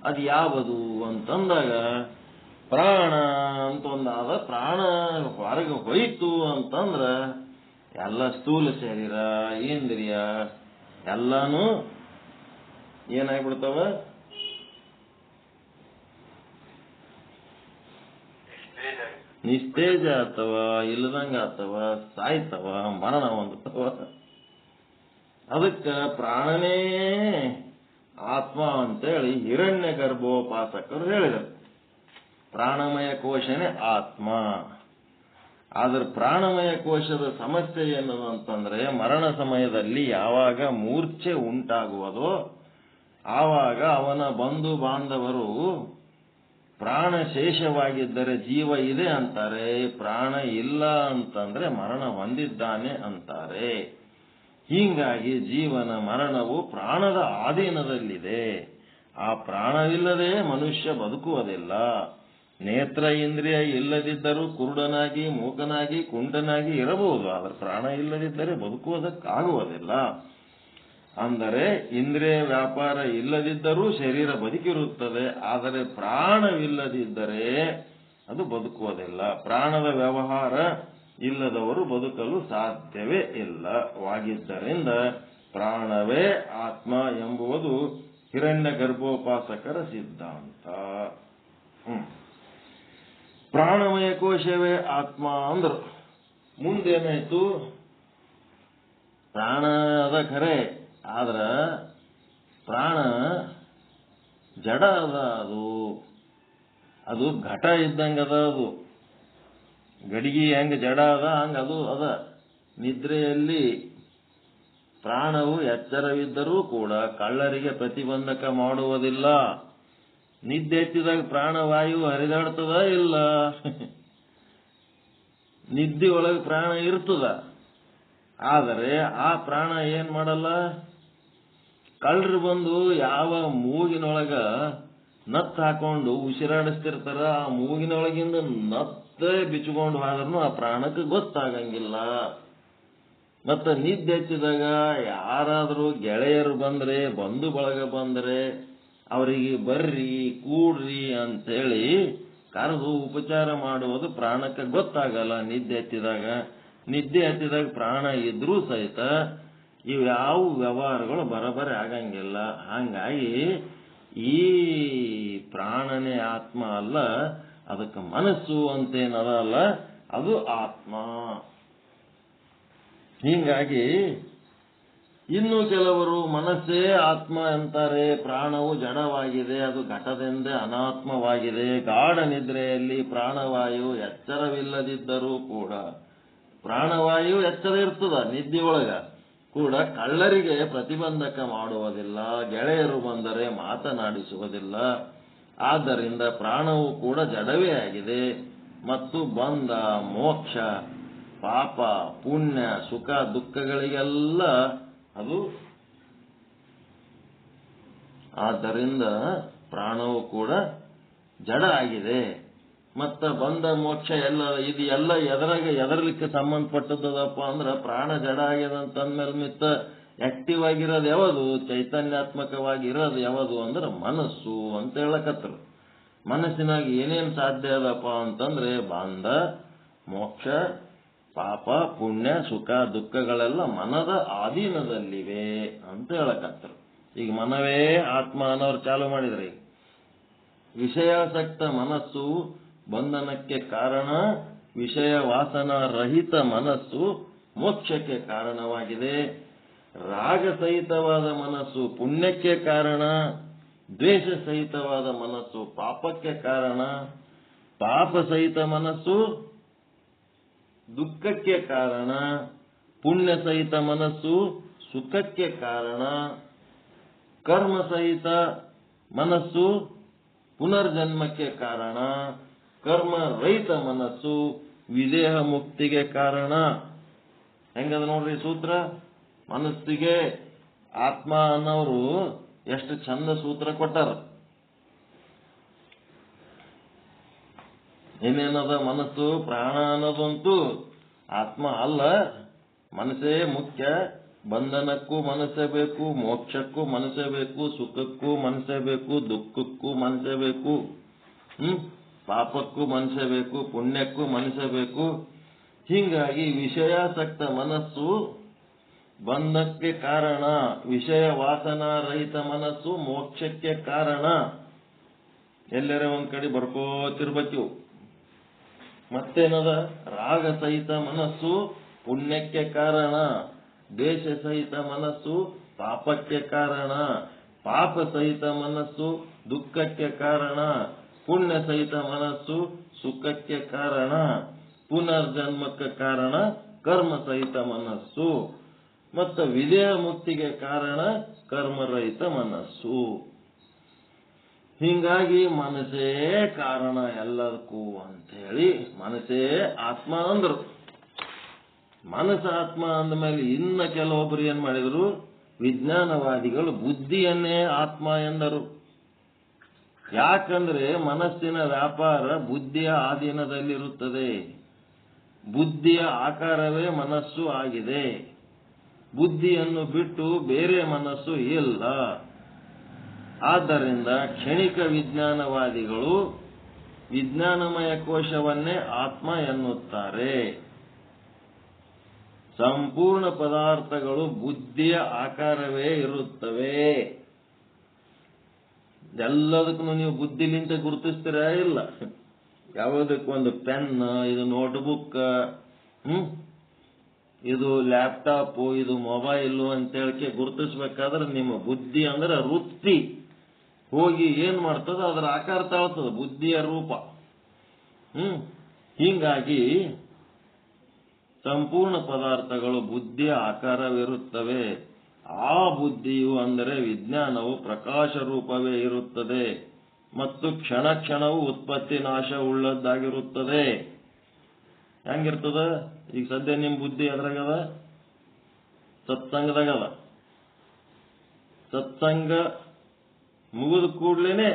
ಅದು ಯಾವುದು ಅಂತಂದಾಗ ಪ್ರಾಣ ಅಂತ ಒಂದಾದ. ಪ್ರಾಣ ಹೊರಗೆ ಹೋಯ್ತು ಅಂತಂದ್ರ ಎಲ್ಲ ಸ್ಥೂಲ ಶರೀರ, ಇಂದ್ರಿಯ ಎಲ್ಲಾನು ಏನಾಗ್ಬಿಡ್ತಾವ? ನಿಸ್ತೇಜ ಆತವ, ಇಲ್ಲದಂಗ ಆತವ, ಸಾಯ್ತವ, ಮರಣ ಹೊಂದುತ್ತವ. ಅದಕ್ಕೆ ಪ್ರಾಣನೇ ಆತ್ಮ ಅಂತೇಳಿ ಹಿರಣ್ಯ ಗರ್ಭೋಪಾಸಕರು ಹೇಳಿದರು. ಪ್ರಾಣಮಯ ಕೋಶನೇ ಆತ್ಮ. ಆದ್ರೆ ಪ್ರಾಣಮಯ ಕೋಶದ ಸಮಸ್ಯೆ ಏನದು ಅಂತಂದ್ರೆ, ಮರಣ ಸಮಯದಲ್ಲಿ ಯಾವಾಗ ಮೂರ್ಛೆ ಉಂಟಾಗುವುದೋ ಆವಾಗ ಅವನ ಬಂಧು ಬಾಂಧವರು ಪ್ರಾಣ ಶೇಷವಾಗಿದ್ದರೆ ಜೀವ ಇದೆ ಅಂತಾರೆ, ಪ್ರಾಣ ಇಲ್ಲ ಅಂತಂದ್ರೆ ಮರಣ ಹೊಂದಿದ್ದಾನೆ ಅಂತಾರೆ. ಹೀಗಾಗಿ ಜೀವನ ಮರಣವು ಪ್ರಾಣದ ಆಧೀನದಲ್ಲಿದೆ. ಆ ಪ್ರಾಣವಿಲ್ಲದೆ ಮನುಷ್ಯ ಬದುಕುವುದಿಲ್ಲ. ನೇತ್ರ ಇಂದ್ರಿಯ ಇಲ್ಲದಿದ್ದರೂ ಕುರುಡನಾಗಿ, ಮೂಕನಾಗಿ, ಕುಂಟನಾಗಿ ಇರಬಹುದು, ಆದರೆ ಪ್ರಾಣ ಇಲ್ಲದಿದ್ದರೆ ಬದುಕುವುದಕ್ಕಾಗುವುದಿಲ್ಲ. ಅಂದರೆ ಇಂದ್ರಿಯ ವ್ಯಾಪಾರ ಇಲ್ಲದಿದ್ದರೂ ಶರೀರ ಬದುಕಿರುತ್ತದೆ, ಆದರೆ ಪ್ರಾಣವಿಲ್ಲದಿದ್ದರೆ ಅದು ಬದುಕುವುದಿಲ್ಲ. ಪ್ರಾಣದ ವ್ಯವಹಾರ ಇಲ್ಲದವರು ಬದುಕಲು ಸಾಧ್ಯವೇ ಇಲ್ಲವಾಗಿದ್ದರಿಂದ ಪ್ರಾಣವೇ ಆತ್ಮ ಎಂಬುದು ಹಿರಣ್ಯ ಗರ್ಭೋಪಾಸಕರ ಸಿದ್ಧಾಂತ. ಪ್ರಾಣಮಯ ಕೋಶವೇ ಆತ್ಮ ಅಂದ್ರು. ಮುಂದೇನಾಯ್ತು, ಪ್ರಾಣ ಅದ ಖರೆ, ಆದ್ರ ಪ್ರಾಣ ಜಡ ಅದ. ಅದು ಘಟ ಇದ್ದಂಗ ಅದ. ಅದು ಗಡಿಗೆ ಹೆಂಗ ಜಡ ಅದ ಹಂಗ ಅದು ಅದ. ನಿದ್ರೆಯಲ್ಲಿ ಪ್ರಾಣವು ಎಚ್ಚರವಿದ್ದರೂ ಕೂಡ ಕಳ್ಳರಿಗೆ ಪ್ರತಿಬಂಧಕ ಮಾಡುವುದಿಲ್ಲ. ನಿದ್ದೆ ಎತ್ತಿದಾಗ ಪ್ರಾಣವಾಯು ಹರಿದಾಡ್ತದ ಇಲ್ಲ? ನಿದ್ದೆ ಒಳಗೆ ಪ್ರಾಣ ಇರ್ತದ, ಆದರೆ ಆ ಪ್ರಾಣ ಏನ್ ಮಾಡಲ್ಲ. ಕಳ್ಳರು ಬಂದು ಯಾವ ಮೂಗಿನೊಳಗ ನತ್ತು ಹಾಕೊಂಡು ಉಸಿರಾಡಿಸ್ತಿರ್ತಾರ, ಆ ಮೂಗಿನೊಳಗಿಂದ ನತ್ತೆ ಬಿಚ್ಕೊಂಡು ಹೋದ್ರೂ ಆ ಪ್ರಾಣಕ್ಕೆ ಗೊತ್ತಾಗಂಗಿಲ್ಲ. ಮತ್ತ ನಿದ್ದೆ ಎತ್ತಿದಾಗ ಯಾರಾದರೂ ಗೆಳೆಯರು ಬಂದ್ರೆ, ಬಂಧು ಬಳಗ ಬಂದ್ರೆ ಅವರಿಗೆ ಬರ್ರಿ ಕೂಡ್ರಿ ಅಂತೇಳಿ ಕರೆದು ಉಪಚಾರ ಮಾಡುವುದು ಪ್ರಾಣಕ್ಕೆ ಗೊತ್ತಾಗಲ್ಲ. ನಿದ್ದೆ ಎತ್ತಿದಾಗ ಪ್ರಾಣ ಇದ್ರೂ ಸಹಿತ ಇವ್ಯಾವ ವ್ಯವಹಾರಗಳು ಬರಬರಿ ಆಗಂಗಿಲ್ಲ. ಹಂಗಾಗಿ ಈ ಪ್ರಾಣನೇ ಆತ್ಮ ಅಲ್ಲ, ಅದಕ್ಕೆ ಮನಸ್ಸು ಅಂತೇನದ ಅಲ್ಲ, ಅದು ಆತ್ಮ. ಹೀಗಾಗಿ ಇನ್ನು ಕೆಲವರು ಮನಸ್ಸೇ ಆತ್ಮ ಅಂತಾರೆ, ಪ್ರಾಣವು ಜಡವಾಗಿದೆ, ಅದು ಘಟದಿಂದ ಅನಾತ್ಮವಾಗಿದೆ. ಗಾಢ ನಿದ್ರೆಯಲ್ಲಿ ಪ್ರಾಣವಾಯು ಎಚ್ಚರವಿಲ್ಲದಿದ್ದರೂ ಕೂಡ, ಪ್ರಾಣವಾಯು ಎಚ್ಚರ ಇರ್ತದ ನಿದ್ದೆಯೊಳಗ ಕೂಡ, ಕಳ್ಳರಿಗೆ ಪ್ರತಿಬಂಧಕ ಮಾಡುವುದಿಲ್ಲ, ಗೆಳೆಯರು ಬಂದರೆ ಮಾತನಾಡಿಸುವುದಿಲ್ಲ. ಆದ್ದರಿಂದ ಪ್ರಾಣವು ಕೂಡ ಜಡವೇ ಆಗಿದೆ. ಮತ್ತು ಬಂಧ, ಮೋಕ್ಷ, ಪಾಪ, ಪುಣ್ಯ, ಸುಖ, ದುಃಖಗಳಿಗೆಲ್ಲ ಅದು. ಆದ್ದರಿಂದ ಪ್ರಾಣವು ಕೂಡ ಜಡ ಆಗಿದೆ. ಮತ್ತ ಬಂಧ, ಮೋಕ್ಷ ಇದು ಎಲ್ಲ ಎದರಲಿಕ್ಕೆ ಸಂಬಂಧಪಟ್ಟದಪ್ಪ ಅಂದ್ರೆ, ಪ್ರಾಣ ಜಡ ಆಗ್ಯದ ಅಂತಂದ್ಮೇಲೆ ಮಿತ್ತ ಆಕ್ಟಿವ್ ಆಗಿರೋದು ಯಾವುದು, ಚೈತನ್ಯಾತ್ಮಕವಾಗಿ ಇರೋದು ಯಾವುದು ಅಂದ್ರೆ ಮನಸ್ಸು ಅಂತ ಹೇಳಕತ್ತರು. ಮನಸ್ಸಿನಾಗ ಏನೇನು ಸಾಧ್ಯ ಅದಪ್ಪ ಅಂತಂದ್ರೆ, ಬಂಧ, ಮೋಕ್ಷ, ಪಾಪ, ಪುಣ್ಯ, ಸುಖ, ದುಃಖಗಳೆಲ್ಲ ಮನದ ಆಧೀನದಲ್ಲಿವೆ ಅಂತ ಹೇಳಕತ್ತರು. ಈಗ ಮನವೇ ಆತ್ಮ ಅನ್ನೋರು ಚಾಲು ಮಾಡಿದ್ರಿ. ವಿಷಯಾಸಕ್ತ ಮನಸ್ಸು ಬಂಧನಕ್ಕೆ ಕಾರಣ, ವಿಷಯ ವಾಸನಾ ರಹಿತ ಮನಸ್ಸು ಮೋಕ್ಷಕ್ಕೆ ಕಾರಣವಾಗಿದೆ. ರಾಗ ಸಹಿತವಾದ ಮನಸ್ಸು ಪುಣ್ಯಕ್ಕೆ ಕಾರಣ, ದ್ವೇಷ ಸಹಿತವಾದ ಮನಸ್ಸು ಪಾಪಕ್ಕೆ ಕಾರಣ, ಪಾಪ ಸಹಿತ ಮನಸ್ಸು ದುಃಖಕ್ಕೆ ಕಾರಣ, ಪುಣ್ಯ ಸಹಿತ ಮನಸ್ಸು ಸುಖಕ್ಕೆ ಕಾರಣ, ಕರ್ಮ ಸಹಿತ ಮನಸ್ಸು ಪುನರ್ಜನ್ಮಕ್ಕೆ ಕಾರಣ, ಕರ್ಮ ರಹಿತ ಮನಸ್ಸು ವಿದೇಹ ಮುಕ್ತಿಗೆ ಕಾರಣ. ಹೆಂಗದ ನೋಡ್ರಿ ಸೂತ್ರ. ಮನಸ್ಸಿಗೆ ಆತ್ಮ ಅನ್ನೋರು ಎಷ್ಟು ಚಂದ ಸೂತ್ರ ಕೊಟ್ಟಾರ. ಏನೇನದ ಮನಸ್ಸು, ಪ್ರಾಣ ಅನ್ನೋದಂತೂ ಆತ್ಮ ಅಲ್ಲ, ಮನಸ್ಸೇ ಮುಖ್ಯ. ಬಂಧನಕ್ಕೂ ಮನಸ್ಸೇ ಬೇಕು, ಮೋಕ್ಷಕ್ಕೂ ಮನಸ್ಸೇ ಬೇಕು, ಸುಖಕ್ಕೂ ಮನಸ್ಸೇ ಬೇಕು, ದುಃಖಕ್ಕೂ ಮನಸ್ಸೇ ಬೇಕು, ಪಾಪಕ್ಕೂ ಮನಸ್ಸೇ ಬೇಕು, ಪುಣ್ಯಕ್ಕೂ ಮನಸ್ಸೇ ಬೇಕು. ಹೀಗಾಗಿ ವಿಷಯಾಸಕ್ತ ಮನಸ್ಸು ಬಂಧಕ್ಕೆ ಕಾರಣ, ವಿಷಯ ವಾಸನಾ ರಹಿತ ಮನಸ್ಸು ಮೋಕ್ಷಕ್ಕೆ ಕಾರಣ. ಎಲ್ಲರ ಒಂದ್ ಕಡೆ ಬರ್ಕೋತಿರ್ಬೇಕು. ಮತ್ತೇನದ, ರಾಗ ಸಹಿತ ಮನಸ್ಸು ಪುಣ್ಯಕ್ಕೆ ಕಾರಣ, ದ್ವೇಷ ಸಹಿತ ಮನಸ್ಸು ಪಾಪಕ್ಕೆ ಕಾರಣ, ಪಾಪ ಸಹಿತ ಮನಸ್ಸು ದುಃಖಕ್ಕೆ ಕಾರಣ, ಪುಣ್ಯ ಸಹಿತ ಮನಸ್ಸು ಸುಖಕ್ಕೆ ಕಾರಣ, ಪುನರ್ಜನ್ಮಕ್ಕೆ ಕಾರಣ ಕರ್ಮ ಸಹಿತ ಮನಸ್ಸು, ಮತ್ತು ವಿದೇಹ ಮುಕ್ತಿಗೆ ಕಾರಣ ಕರ್ಮರಹಿತ ಮನಸ್ಸು. ಹೀಗಾಗಿ ಮನಸ್ಸೇ ಕಾರಣ ಎಲ್ಲದಕ್ಕೂ ಅಂತ ಹೇಳಿ ಮನಸ್ಸೇ ಆತ್ಮ ಅಂದ್ರು. ಮನಸ್ಸು ಆತ್ಮ ಅಂದಮೇಲೆ ಇನ್ನ ಕೆಲವೊಬ್ಬರು ಏನ್ ಮಾಡಿದ್ರು, ವಿಜ್ಞಾನವಾದಿಗಳು ಬುದ್ಧಿಯನ್ನೇ ಆತ್ಮ ಎಂದರು. ಯಾಕಂದ್ರೆ ಮನಸ್ಸಿನ ವ್ಯಾಪಾರ ಬುದ್ಧಿಯ ಆಧೀನದಲ್ಲಿರುತ್ತದೆ. ಬುದ್ಧಿಯ ಆಕಾರವೇ ಮನಸ್ಸು ಆಗಿದೆ. ಬುದ್ಧಿಯನ್ನು ಬಿಟ್ಟು ಬೇರೆ ಮನಸ್ಸು ಇಲ್ಲ. ಆದ್ದರಿಂದ ಕ್ಷಣಿಕ ವಿಜ್ಞಾನವಾದಿಗಳು ವಿಜ್ಞಾನಮಯ ಕೋಶವನ್ನೇ ಆತ್ಮ ಎನ್ನುತ್ತಾರೆ. ಸಂಪೂರ್ಣ ಪದಾರ್ಥಗಳು ಬುದ್ಧಿಯ ಆಕಾರವೇ ಇರುತ್ತವೆ. ಎಲ್ಲದಕ್ಕೂ ನೀವು ಬುದ್ಧಿಲಿಂತ ಗುರುತಿಸ್ತೀರ ಇಲ್ಲ. ಯಾವುದಕ್ಕೊಂದು ಪೆನ್, ಇದು ನೋಟ್ಬುಕ್, ಇದು ಲ್ಯಾಪ್ಟಾಪ್, ಇದು ಮೊಬೈಲು ಅಂತೇಳಕ್ಕೆ ಗುರುತಿಸ್ಬೇಕಾದ್ರೆ ನಿಮ್ಮ ಬುದ್ಧಿ ಅಂದ್ರೆ ವೃತ್ತಿ ಹೋಗಿ ಏನ್ ಮಾಡ್ತದ, ಅದರ ಆಕಾರ ತಾಳ್ತದ, ಬುದ್ಧಿಯ ರೂಪ. ಹೀಗಾಗಿ ಸಂಪೂರ್ಣ ಪದಾರ್ಥಗಳು ಬುದ್ಧಿಯ ಆಕಾರವಿರುತ್ತವೆ. ಆ ಬುದ್ಧಿಯು ಅಂದರೆ ವಿಜ್ಞಾನವು ಪ್ರಕಾಶ ರೂಪವೇ ಇರುತ್ತದೆ ಮತ್ತು ಕ್ಷಣ ಕ್ಷಣವೂ ಉತ್ಪತ್ತಿ ನಾಶ ಉಳ್ಳದ್ದಾಗಿರುತ್ತದೆ. ಹೆಂಗಿರ್ತದ? ಈಗ ಸದ್ಯ ನಿಮ್ ಬುದ್ಧಿ ಎದ್ರಾಗದ? ಸತ್ಸಂಗದಾಗದ. ಸತ್ಸಂಗ ಮುಗಿದ ಕೂಡ್ಲೇನೆ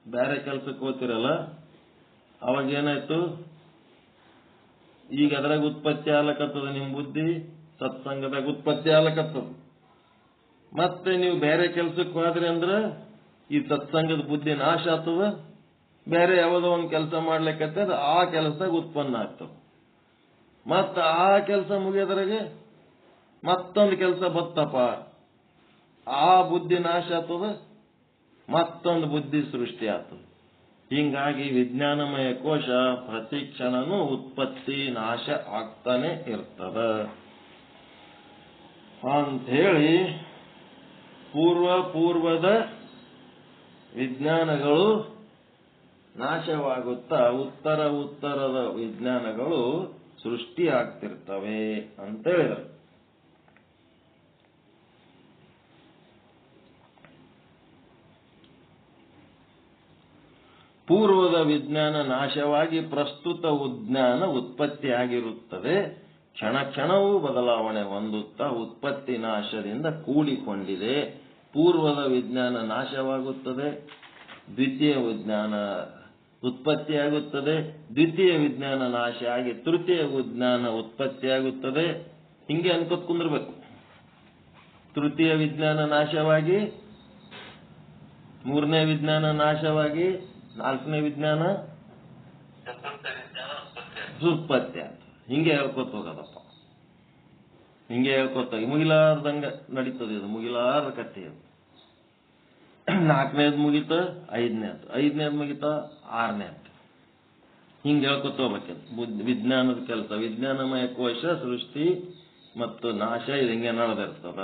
ಬೇರೆ ಕೆಲ್ಸಕ್ಕೆ ಹೋಗ್ತಿರಲ್ಲ, ಅವಾಗ ಏನಾಯ್ತು? ಈಗ ಅದ್ರಾಗ ಉತ್ಪತ್ತಿ ಆಗ್ಲಕತ್ತದ ನಿಮ್ ಬುದ್ಧಿ, ಸತ್ಸಂಗದಾಗ ಉತ್ಪತ್ತಿ ಆಗ್ಲಕತ್ತದ. ಮತ್ತೆ ನೀವು ಬೇರೆ ಕೆಲ್ಸಕ್ಕೆ ಹೋದ್ರಿ ಅಂದ್ರ ಈ ಸತ್ಸಂಗದ ಬುದ್ಧಿ ನಾಶ ಆಗ್ತದ, ಬೇರೆ ಯಾವುದೋ ಒಂದು ಕೆಲಸ ಮಾಡ್ಲಿಕ್ಕತ್ತ ಆ ಕೆಲಸದಾಗ ಉತ್ಪನ್ನ ಆಗ್ತದ. ಮತ್ತ ಆ ಕೆಲಸ ಮುಗಿಯೋದ್ರಾಗೆ ಮತ್ತೊಂದು ಕೆಲಸ ಬತ್ತಪ್ಪ, ಆ ಬುದ್ಧಿ ನಾಶ ಆಗ್ತದ, ಮತ್ತೊಂದು ಬುದ್ಧಿ ಸೃಷ್ಟಿ ಆಗ್ತದ. ಹಿಂಗಾಗಿ ವಿಜ್ಞಾನಮಯ ಕೋಶ ಪ್ರತಿ ಕ್ಷಣನೂ ಉತ್ಪತ್ತಿ ನಾಶ ಆಗ್ತಾನೆ ಇರ್ತದ ಅಂಥೇಳಿ ಪೂರ್ವದ ವಿಜ್ಞಾನಗಳು ನಾಶವಾಗುತ್ತಾ ಉತ್ತರದ ವಿಜ್ಞಾನಗಳು ಸೃಷ್ಟಿ ಆಗ್ತಿರ್ತವೆ ಅಂತ ಹೇಳಿದರು. ಪೂರ್ವದ ವಿಜ್ಞಾನ ನಾಶವಾಗಿ ಪ್ರಸ್ತುತ ವಿಜ್ಞಾನ ಉತ್ಪತ್ತಿಯಾಗಿರುತ್ತದೆ. ಕ್ಷಣ ಕ್ಷಣವೂ ಬದಲಾವಣೆ ಹೊಂದುತ್ತಾ ಉತ್ಪತ್ತಿ ನಾಶದಿಂದ ಕೂಡಿಕೊಂಡಿದೆ. ಪೂರ್ವದ ವಿಜ್ಞಾನ ನಾಶವಾಗುತ್ತದೆ, ದ್ವಿತೀಯ ವಿಜ್ಞಾನ ಉತ್ಪತ್ತಿಯಾಗುತ್ತದೆ, ದ್ವಿತೀಯ ವಿಜ್ಞಾನ ನಾಶ ಆಗಿ ತೃತೀಯ ವಿಜ್ಞಾನ ಉತ್ಪತ್ತಿಯಾಗುತ್ತದೆ. ಹಿಂಗೆ ಅನ್ಕೋತ್ ಕುಂದಿರ್ಬೇಕು. ತೃತೀಯ ವಿಜ್ಞಾನ ನಾಶವಾಗಿ ಮೂರನೇ ವಿಜ್ಞಾನ ನಾಶವಾಗಿ ನಾಲ್ಕನೇ ವಿಜ್ಞಾನ ಉತ್ಪತ್ತಿ ಆಯ್ತು. ಹಿಂಗೆ ಹೇಳ್ಕೊತ ಹೋಗೋದಪ್ಪ, ಹಿಂಗೆ ಹೇಳ್ಕೊತ ಮುಗಿಲಾರ್ದಂಗ ನಡೀತದೆ. ಇದು ಮುಗಿಲಾರ್ದ ಕಥೆ. ಇದು ನಾಲ್ಕನೇದು ಮುಗಿತ ಐದನೇದು ಮುಗಿತ ಆರನೇದು, ಹಿಂಗೆ ಹೇಳ್ಕೊತ ಹೋಗ್ಬೇಕು. ವಿಜ್ಞಾನದ ಕೆಲಸ, ವಿಜ್ಞಾನಮಯ ಕೋಶ ಸೃಷ್ಟಿ ಮತ್ತು ನಾಶ ಇದು ಹಿಂಗೆ ನಡೆದಿರ್ತದ.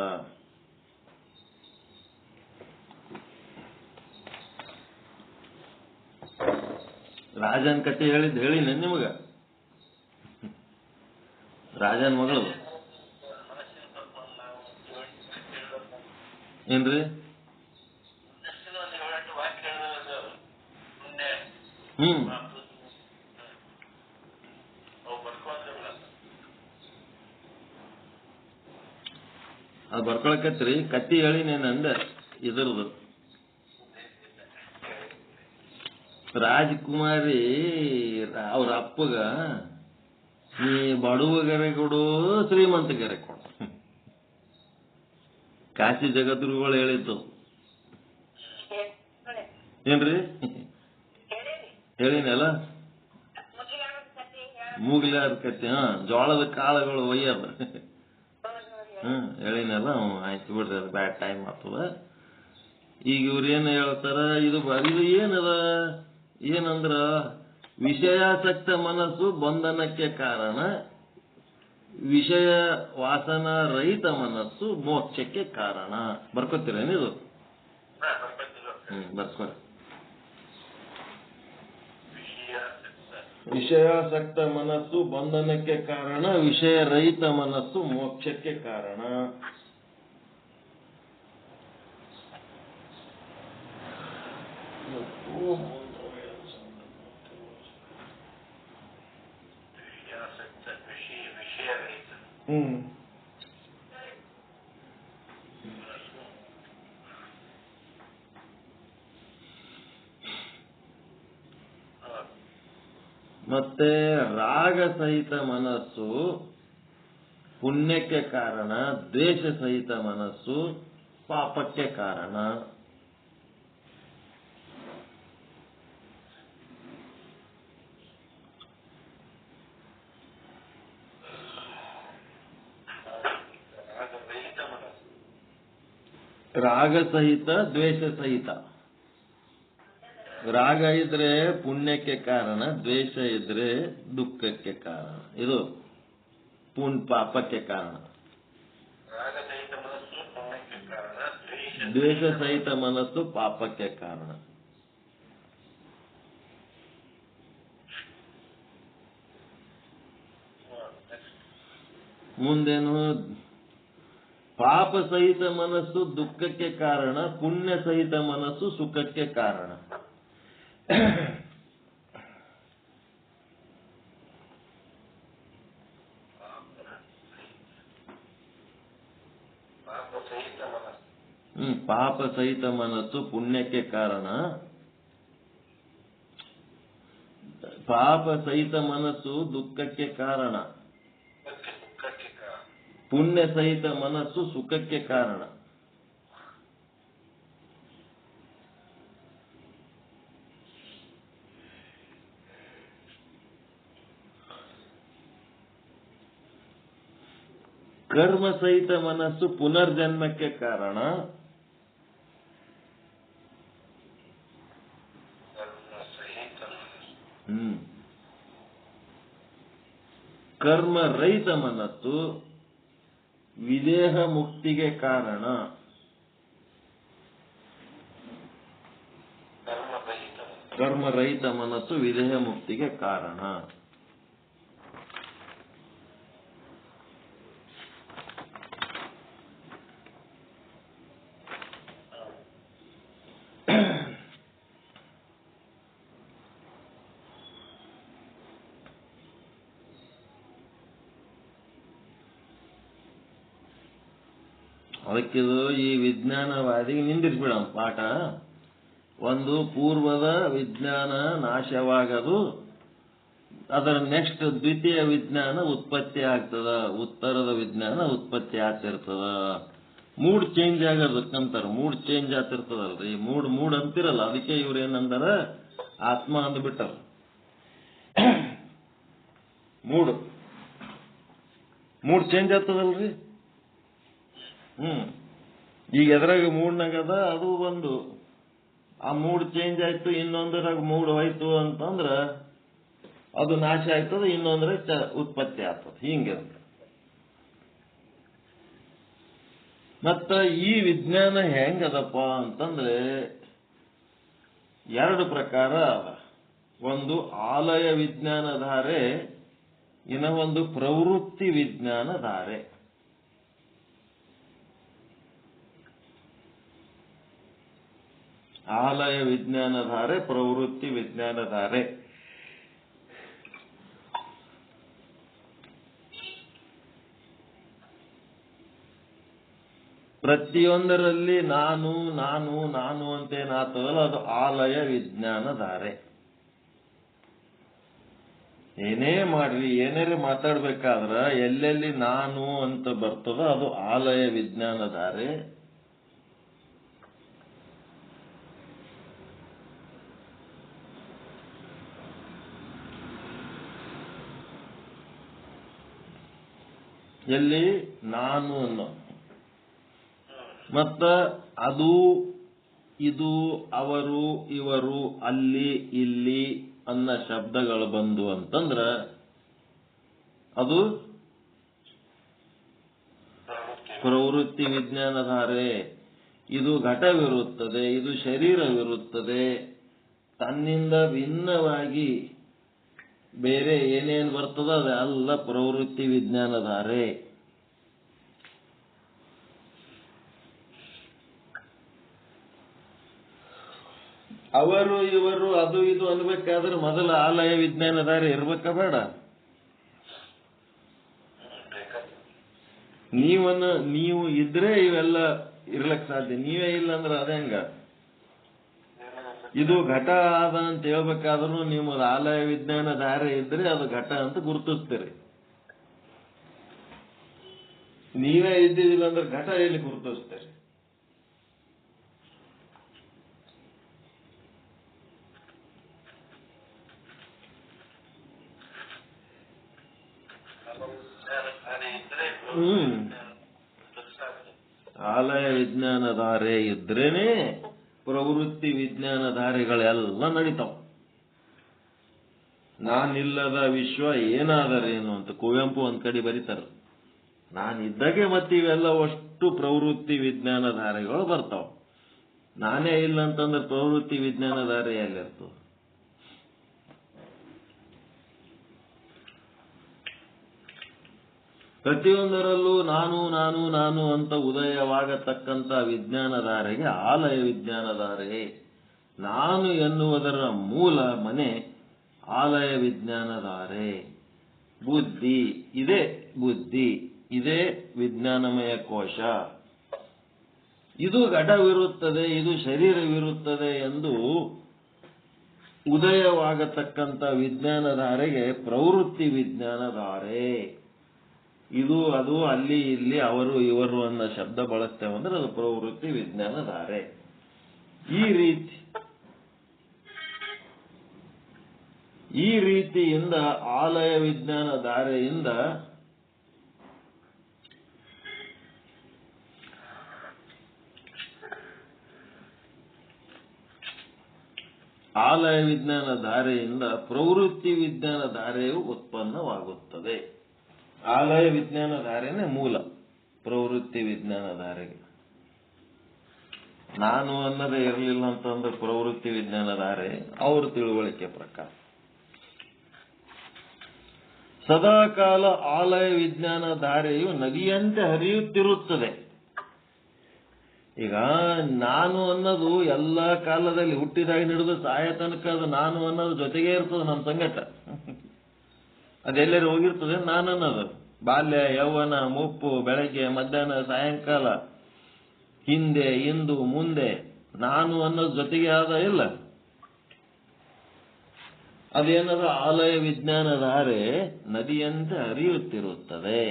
ರಾಜನ್ ಕಥೆ ಹೇಳಿನ ನಿಮಗ? ರಾಜನ್ ಮಗಳು ಏನ್ರಿ? ಅದು ಬರ್ಕೊಳಕತ್ರಿ. ಕತ್ತಿ ಹೇಳಿನೇನಂದ ಇದ್ರದು. ರಾಜಕುಮಾರಿ ಅವ್ರ ಅಪ್ಪಗ ನೀ ಬಡವಗರೆ ಕೊಡು, ಶ್ರೀಮಂತಗರೆ ಕೊಡು. ಕಾಶಿ ಜಗದ್ಗುರುಗಳು ಹೇಳಿದ್ದು ಏನ್ರಿ? ಹೇಳಿನಲ್ಲ, ಮೂಗಿಲಾದ ಕತ್ತಿ. ಜೋಳದ ಕಾಳುಗಳು ಒಯ್ಯದ. ಹೇಳಿನಲ್ಲ. ಆಯ್ತು ಬಿಡ್ರಿ, ಅದು ಬ್ಯಾಡ್ ಟೈಮ್ ಆಗ್ತದ. ಈಗ ಇವ್ರೇನು ಹೇಳ್ತಾರ, ಇದು ಏನದ? ಏನಂದ್ರ ವಿಷಯಾಸಕ್ತ ಮನಸ್ಸು ಬಂಧನಕ್ಕೆ ಕಾರಣ, ವಿಷಯ ವಾಸನಾ ರಹಿತ ಮನಸ್ಸು ಮೋಕ್ಷಕ್ಕೆ ಕಾರಣ. ಬರ್ಕೋತೀರೇನಿದು? ಬರ್ಕೋರಿ. ವಿಷಯಾಸಕ್ತ ಮನಸ್ಸು ಬಂಧನಕ್ಕೆ ಕಾರಣ, ವಿಷಯ ರಹಿತ ಮನಸ್ಸು ಮೋಕ್ಷಕ್ಕೆ ಕಾರಣ. ಮತ್ತೆ ರಾಗ ಸಹಿತ ಮನಸ್ಸು ಪುಣ್ಯಕ್ಕೆ ಕಾರಣ, ದ್ವೇಷ ಸಹಿತ ಮನಸ್ಸು ಪಾಪಕ್ಕೆ ಕಾರಣ. ರಾಗ ಸಹಿತ, ದ್ವೇಷ ಸಹಿತ. ರಾಗ ಇದ್ರೆ ಪುಣ್ಯಕ್ಕೆ ಕಾರಣ, ದ್ವೇಷ ಇದ್ರೆ ದುಃಖಕ್ಕೆ ಕಾರಣ. ಇದು ಪಾಪಕ್ಕೆ ಕಾರಣ. ದ್ವೇಷ ಸಹಿತ ಮನಸ್ಸು ಪಾಪಕ್ಕೆ ಕಾರಣ. ಮುಂದೇನು? ಪಾಪ ಸಹಿತ ಮನಸ್ಸು ದುಃಖಕ್ಕೆ ಕಾರಣ, ಪುಣ್ಯ ಸಹಿತ ಮನಸ್ಸು ಸುಖಕ್ಕೆ ಕಾರಣ. ಪಾಪ ಸಹಿತ ಮನಸ್ಸು ಪುಣ್ಯಕ್ಕೆ ಕಾರಣ, ಪಾಪ ಸಹಿತ ಮನಸ್ಸು ದುಃಖಕ್ಕೆ ಕಾರಣ, ಪುಣ್ಯ ಸಹಿತ ಮನಸ್ಸು ಸುಖಕ್ಕೆ ಕಾರಣ. ಕರ್ಮ ಸಹಿತ ಮನಸ್ಸು ಪುನರ್ಜನ್ಮಕ್ಕೆ ಕಾರಣ, ಕರ್ಮ ರಹಿತ ಮನಸ್ಸು ವಿದೇಹ ಮುಕ್ತಿಗೆ ಕಾರಣ. ಕರ್ಮರಹಿತ ಮನಸ್ಸು ವಿದೇಹ ಮುಕ್ತಿಗೆ ಕಾರಣ. ಅದಕ್ಕಿದು ಈ ವಿಜ್ಞಾನವಾದಿಗೆ ನಿಂದಿಸ್ಬಿಡ ಪಾಠ. ಒಂದು ಪೂರ್ವದ ವಿಜ್ಞಾನ ನಾಶವಾಗದು, ಅದರ ನೆಕ್ಸ್ಟ್ ದ್ವಿತೀಯ ವಿಜ್ಞಾನ ಉತ್ಪತ್ತಿ ಆಗ್ತದ, ಉತ್ತರದ ವಿಜ್ಞಾನ ಉತ್ಪತ್ತಿ ಆಗ್ತಿರ್ತದ. ಮೂಡ್ ಚೇಂಜ್ ಆಗೋದಕ್ಕಂತಾರ, ಮೂಡ್ ಚೇಂಜ್ ಆಗ್ತಿರ್ತದಲ್ರಿ, ಮೂಡ್ ಅಂತಿರಲ್ಲ, ಅದಕ್ಕೆ ಇವ್ರೇನಂದಾರ ಆತ್ಮ ಅಂದ್ಬಿಟ್ಟಾರ. Mood change ಆಗ್ತದಲ್ರಿ. ಈಗ ಎದ್ರಾಗ ಮೂಡ್ನಾಗದ ಅದು ಒಂದು, ಆ ಮೂಡ್ ಚೇಂಜ್ ಆಯ್ತು, ಇನ್ನೊಂದರಾಗ ಮೂಡ್ ಹೋಯ್ತು ಅಂತಂದ್ರ ಅದು ನಾಶ ಆಯ್ತದ, ಇನ್ನೊಂದ್ರಾಗ ಉತ್ಪತ್ತಿ ಆಗ್ತದ. ಹಿಂಗೆ ಮತ್ತ ಈ ವಿಜ್ಞಾನ ಹೆಂಗದಪ್ಪ ಅಂತಂದ್ರೆ ಎರಡು ಪ್ರಕಾರ ಅದ. ಒಂದು ಆಲಯ ವಿಜ್ಞಾನ ಧಾರೆ, ಇನ್ನ ಒಂದು ಪ್ರವೃತ್ತಿ ವಿಜ್ಞಾನ ಧಾರೆ. ಆಲಯ ವಿಜ್ಞಾನ ಧಾರೆ, ಪ್ರವೃತ್ತಿ ವಿಜ್ಞಾನ ಧಾರೆ. ಪ್ರತಿಯೊಂದರಲ್ಲಿ ನಾನು ನಾನು ನಾನು ಅಂತೇನಾಗ್ತದಲ್ಲ ಅದು ಆಲಯ ವಿಜ್ಞಾನ ಧಾರೆ. ಏನೇ ಮಾಡ್ರಿ, ಏನಾರೇ ಮಾತಾಡ್ಬೇಕಾದ್ರ ಎಲ್ಲೆಲ್ಲಿ ನಾನು ಅಂತ ಬರ್ತದ ಅದು ಆಲಯ ವಿಜ್ಞಾನ ಧಾರೆ. ಎಲ್ಲಿ ನಾನು ಅನ್ನೋ ಮತ್ತ ಅದು ಇದು ಅವರು ಇವರು ಅಲ್ಲಿ ಇಲ್ಲಿ ಅನ್ನ ಶಬ್ದಗಳು ಬಂದು ಅಂತಂದ್ರ ಅದು ಪ್ರವೃತ್ತಿ ವಿಜ್ಞಾನಧಾರೆ. ಇದು ಘಟವಿರುತ್ತದೆ, ಇದು ಶರೀರವಿರುತ್ತದೆ, ತನ್ನಿಂದ ಭಿನ್ನವಾಗಿ ಬೇರೆ ಏನೇನು ಬರ್ತದ ಅದೆಲ್ಲ ಪ್ರವೃತ್ತಿ ವಿಜ್ಞಾನಧಾರೆ. ಅವರು ಇವರು ಅದು ಇದು ಅನ್ಬೇಕಾದ್ರೆ ಮೊದಲ ಆಲಯ ವಿಜ್ಞಾನಧಾರೆ ಇರ್ಬೇಕ ಬೇಡ? ನೀವು ಇದ್ರೆ ಇವೆಲ್ಲ ಇರ್ಲಕ್ ಸಾಧ್ಯ, ನೀವೇ ಇಲ್ಲ ಅಂದ್ರೆ ಅದೇಂಗ? ಇದು ಘಟ ಆದ ಅಂತ ಹೇಳ್ಬೇಕಾದ್ರೂ ನಿಮ್ಮದು ಆಲಯ ವಿಜ್ಞಾನ ಧಾರೆ ಇದ್ರೆ ಅದು ಘಟ ಅಂತ ಗುರುತಿಸ್ತೀರಿ. ನೀವೇ ಇದ್ದಿದ್ದಿಲ್ಲ ಅಂದ್ರೆ ಘಟ ಎಲ್ಲಿ ಗುರುತಿಸ್ತೀರಿ? ಆಲಯ ವಿಜ್ಞಾನ ಧಾರೆ ಇದ್ರೇನೆ ಪ್ರವೃತ್ತಿ ವಿಜ್ಞಾನ ಧಾರೆಗಳೆಲ್ಲ ನಡೀತಾವ. ನಾನಿಲ್ಲದ ವಿಶ್ವ ಏನಾದರೇನು ಅಂತ ಕುವೆಂಪು ಒಂದ್ ಕಡೆ ಬರೀತಾರ. ನಾನಿದ್ದಾಗೆ ಮತ್ತೆ ಇವೆಲ್ಲ ಅಷ್ಟು ಪ್ರವೃತ್ತಿ ವಿಜ್ಞಾನ ಧಾರೆಗಳು ಬರ್ತಾವ. ನಾನೇ ಇಲ್ಲ ಅಂತಂದ್ರೆ ಪ್ರವೃತ್ತಿ ವಿಜ್ಞಾನ ಧಾರೆ ಎಲ್ಲಿರ್ತದೆ? ಪ್ರತಿಯೊಂದರಲ್ಲೂ ನಾನು ನಾನು ನಾನು ಅಂತ ಉದಯವಾಗತಕ್ಕಂಥ ವಿಜ್ಞಾನಧಾರೆಗೆ ಆಲಯ ವಿಜ್ಞಾನಧಾರೆ. ನಾನು ಎನ್ನುವುದರ ಮೂಲ ಮನೆ ಆಲಯ ವಿಜ್ಞಾನಧಾರೆ. ಬುದ್ಧಿ ಇದೇ ಬುದ್ಧಿ, ಇದೇ ವಿಜ್ಞಾನಮಯ ಕೋಶ. ಇದು ಘಟವಿರುತ್ತದೆ, ಇದು ಶರೀರವಿರುತ್ತದೆ ಎಂದು ಉದಯವಾಗತಕ್ಕಂಥ ವಿಜ್ಞಾನಧಾರೆಗೆ ಪ್ರವೃತ್ತಿ ವಿಜ್ಞಾನಧಾರೆ. ಇದು ಅದು ಅಲ್ಲಿ ಇಲ್ಲಿ ಅವರು ಇವರು ಅನ್ನೋ ಶಬ್ದ ಬಳಸ್ತೇವೆ ಅಂದ್ರೆ ಅದು ಪ್ರವೃತ್ತಿ ವಿಜ್ಞಾನಧಾರೆ. ಈ ರೀತಿಯಿಂದ ಆಲಯ ವಿಜ್ಞಾನಧಾರೆಯಿಂದ ಆಲಯ ವಿಜ್ಞಾನ ಧಾರೆಯಿಂದ ಪ್ರವೃತ್ತಿ ವಿಜ್ಞಾನ ಧಾರೆಯು ಉತ್ಪನ್ನವಾಗುತ್ತದೆ. ಆಲಯ ವಿಜ್ಞಾನ ಧಾರೆನೇ ಮೂಲ ಪ್ರವೃತ್ತಿ ವಿಜ್ಞಾನ ಧಾರೆಗೆ. ನಾನು ಅನ್ನೋದೇ ಇರಲಿಲ್ಲ ಅಂತಂದ್ರೆ ಪ್ರವೃತ್ತಿ ವಿಜ್ಞಾನ ಧಾರೆ ಅವ್ರ ತಿಳುವಳಿಕೆ ಪ್ರಕಾರ ಸದಾಕಾಲ ಆಲಯ ವಿಜ್ಞಾನ ಧಾರೆಯು ನದಿಯಂತೆ ಹರಿಯುತ್ತಿರುತ್ತದೆ. ಈಗ ನಾನು ಅನ್ನೋದು ಎಲ್ಲ ಕಾಲದಲ್ಲಿ ಹುಟ್ಟಿದಾಗ ಹಿಡಿದು ಸಾಯ ತನಕ ಅದು ನಾನು ಅನ್ನೋದು ಜೊತೆಗೆ ಇರ್ತದೆ ನಮ್ಮ ಸಂಗಟ. ಅದೆಲ್ಲರೂ ಹೋಗಿರ್ತದೆ ನಾನು ಅನ್ನೋದು. ಬಾಲ್ಯ, ಯೌವನ, ಮುಪ್ಪು, ಬೆಳಗ್ಗೆ, ಮಧ್ಯಾಹ್ನ, ಸಾಯಂಕಾಲ, ಹಿಂದೆ, ಇಂದು, ಮುಂದೆ ನಾನು ಅನ್ನೋದು ಜೊತೆಗೆ ಆದ ಇಲ್ಲ. ಅದೇನದು ಆಲಯ ವಿಜ್ಞಾನ ಧಾರೆ ನದಿಯಂತೆ ಹರಿಯುತ್ತಿರುತ್ತದೆ.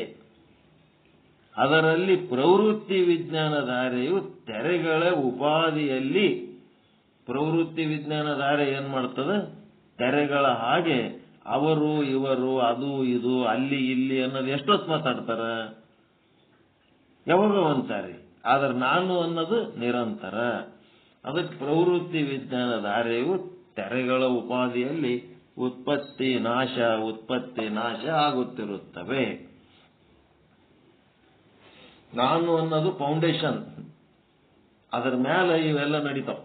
ಅದರಲ್ಲಿ ಪ್ರವೃತ್ತಿ ವಿಜ್ಞಾನ ಧಾರೆಯು ತೆರೆಗಳ ಉಪಾಧಿಯಲ್ಲಿ ಪ್ರವೃತ್ತಿ ವಿಜ್ಞಾನ ಧಾರೆ ಏನ್ ಮಾಡ್ತದೆ? ತೆರೆಗಳ ಹಾಗೆ ಅವರು ಇವರು ಅದು ಇದು ಅಲ್ಲಿ ಇಲ್ಲಿ ಅನ್ನೋದು ಎಷ್ಟೊತ್ತು ಮಾತಾಡ್ತಾರ? ಯಾವಾಗ ಒಂದ್ಸಾರಿ. ಆದ್ರೆ ನಾನು ಅನ್ನೋದು ನಿರಂತರ. ಅದಕ್ಕೆ ಪ್ರವೃತ್ತಿ ವಿಜ್ಞಾನ ಧಾರೆಯು ತೆರೆಗಳ ಉಪಾಧಿಯಲ್ಲಿ ಉತ್ಪತ್ತಿ ನಾಶ ಆಗುತ್ತಿರುತ್ತವೆ. ನಾನು ಅನ್ನೋದು ಫೌಂಡೇಶನ್, ಅದರ ಮೇಲೆ ಇವೆಲ್ಲ ನಡೀತಾವ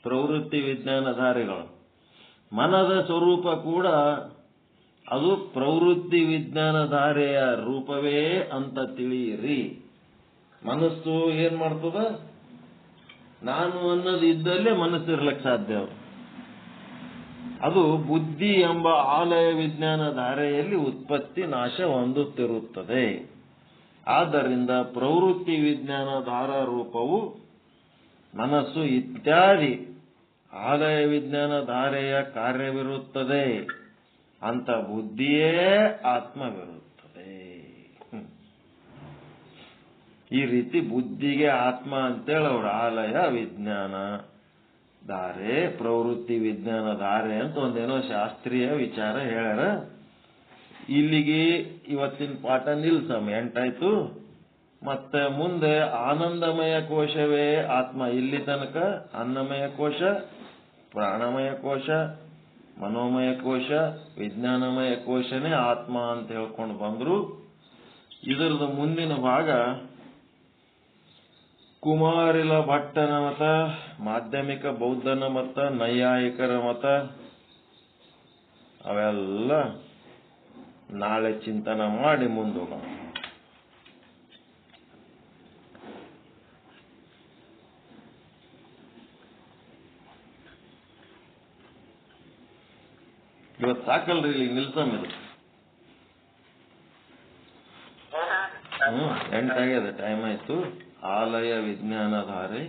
ಪ್ರವೃತ್ತಿ ವಿಜ್ಞಾನ ಧಾರೆಗಳು. ಮನದ ಸ್ವರೂಪ ಕೂಡ ಅದು ಪ್ರವೃತ್ತಿ ವಿಜ್ಞಾನ ಧಾರೆಯ ರೂಪವೇ ಅಂತ ತಿಳಿಯಿರಿ. ಮನಸ್ಸು ಏನ್ ಮಾಡ್ತದ? ನಾನು ಅನ್ನೋದು ಇದ್ದಲ್ಲೇ ಮನಸ್ಸು ಇರ್ಲಿಕ್ಕೆ ಸಾಧ್ಯ. ಅದು ಬುದ್ಧಿ ಎಂಬ ಆಲಯ ವಿಜ್ಞಾನ ಧಾರೆಯಲ್ಲಿ ಉತ್ಪತ್ತಿ ನಾಶ ಹೊಂದುತ್ತಿರುತ್ತದೆ. ಆದ್ದರಿಂದ ಪ್ರವೃತ್ತಿ ವಿಜ್ಞಾನ ಧಾರಾ ರೂಪವು ಮನಸ್ಸು ಇತ್ಯಾದಿ ಆಲಯ ವಿಜ್ಞಾನ ಧಾರೆಯ ಕಾರ್ಯವಿರುತ್ತದೆ ಅಂತ ಬುದ್ಧಿಯೇ ಆತ್ಮವಿರುತ್ತದೆ. ಈ ರೀತಿ ಬುದ್ಧಿಗೆ ಆತ್ಮ ಅಂತೇಳಿ ಅವ್ರ ಆಲಯ ವಿಜ್ಞಾನ ಧಾರೆ ಪ್ರವೃತ್ತಿ ವಿಜ್ಞಾನ ಧಾರೆ ಅಂತ ಒಂದೇನೋ ಶಾಸ್ತ್ರೀಯ ವಿಚಾರ ಹೇಳ್ಯಾರ. ಇಲ್ಲಿಗೆ ಇವತ್ತಿನ ಪಾಠ ನಿಲ್ಸಮ್, ಎಂಟಾಯ್ತು. ಮತ್ತೆ ಮುಂದೆ ಆನಂದಮಯ ಕೋಶವೇ ಆತ್ಮ. ಇಲ್ಲಿ ತನಕ ಅನ್ನಮಯ ಕೋಶ, ಪ್ರಾಣಮಯ ಕೋಶ, ಮನೋಮಯ ಕೋಶ, ವಿಜ್ಞಾನಮಯ ಕೋಶನೇ ಆತ್ಮ ಅಂತ ಹೇಳ್ಕೊಂಡು ಬಂದ್ರು. ಇದರದ ಮುಂದಿನ ಭಾಗ ಕುಮಾರಿಲ ಭಟ್ಟನ ಮತ, ಮಾಧ್ಯಮಿಕ ಬೌದ್ಧನ ಮತ, ನೈಯಾಯಿಕರ ಮತ ಅವೆಲ್ಲ ನಾಳೆ ಚಿಂತನ ಮಾಡಿ ಮುಂದೋಗೋಣ. ಇವತ್ತು ಸಾಕಲ್ರಿ, ಇಲ್ಲಿ ನಿಲ್ಸಮ್. ಇದು 8 ಆಗ್ಯದ, ಟೈಮ್ ಆಯ್ತು. ಆಲಯ ವಿಜ್ಞಾನ ಧಾರೆ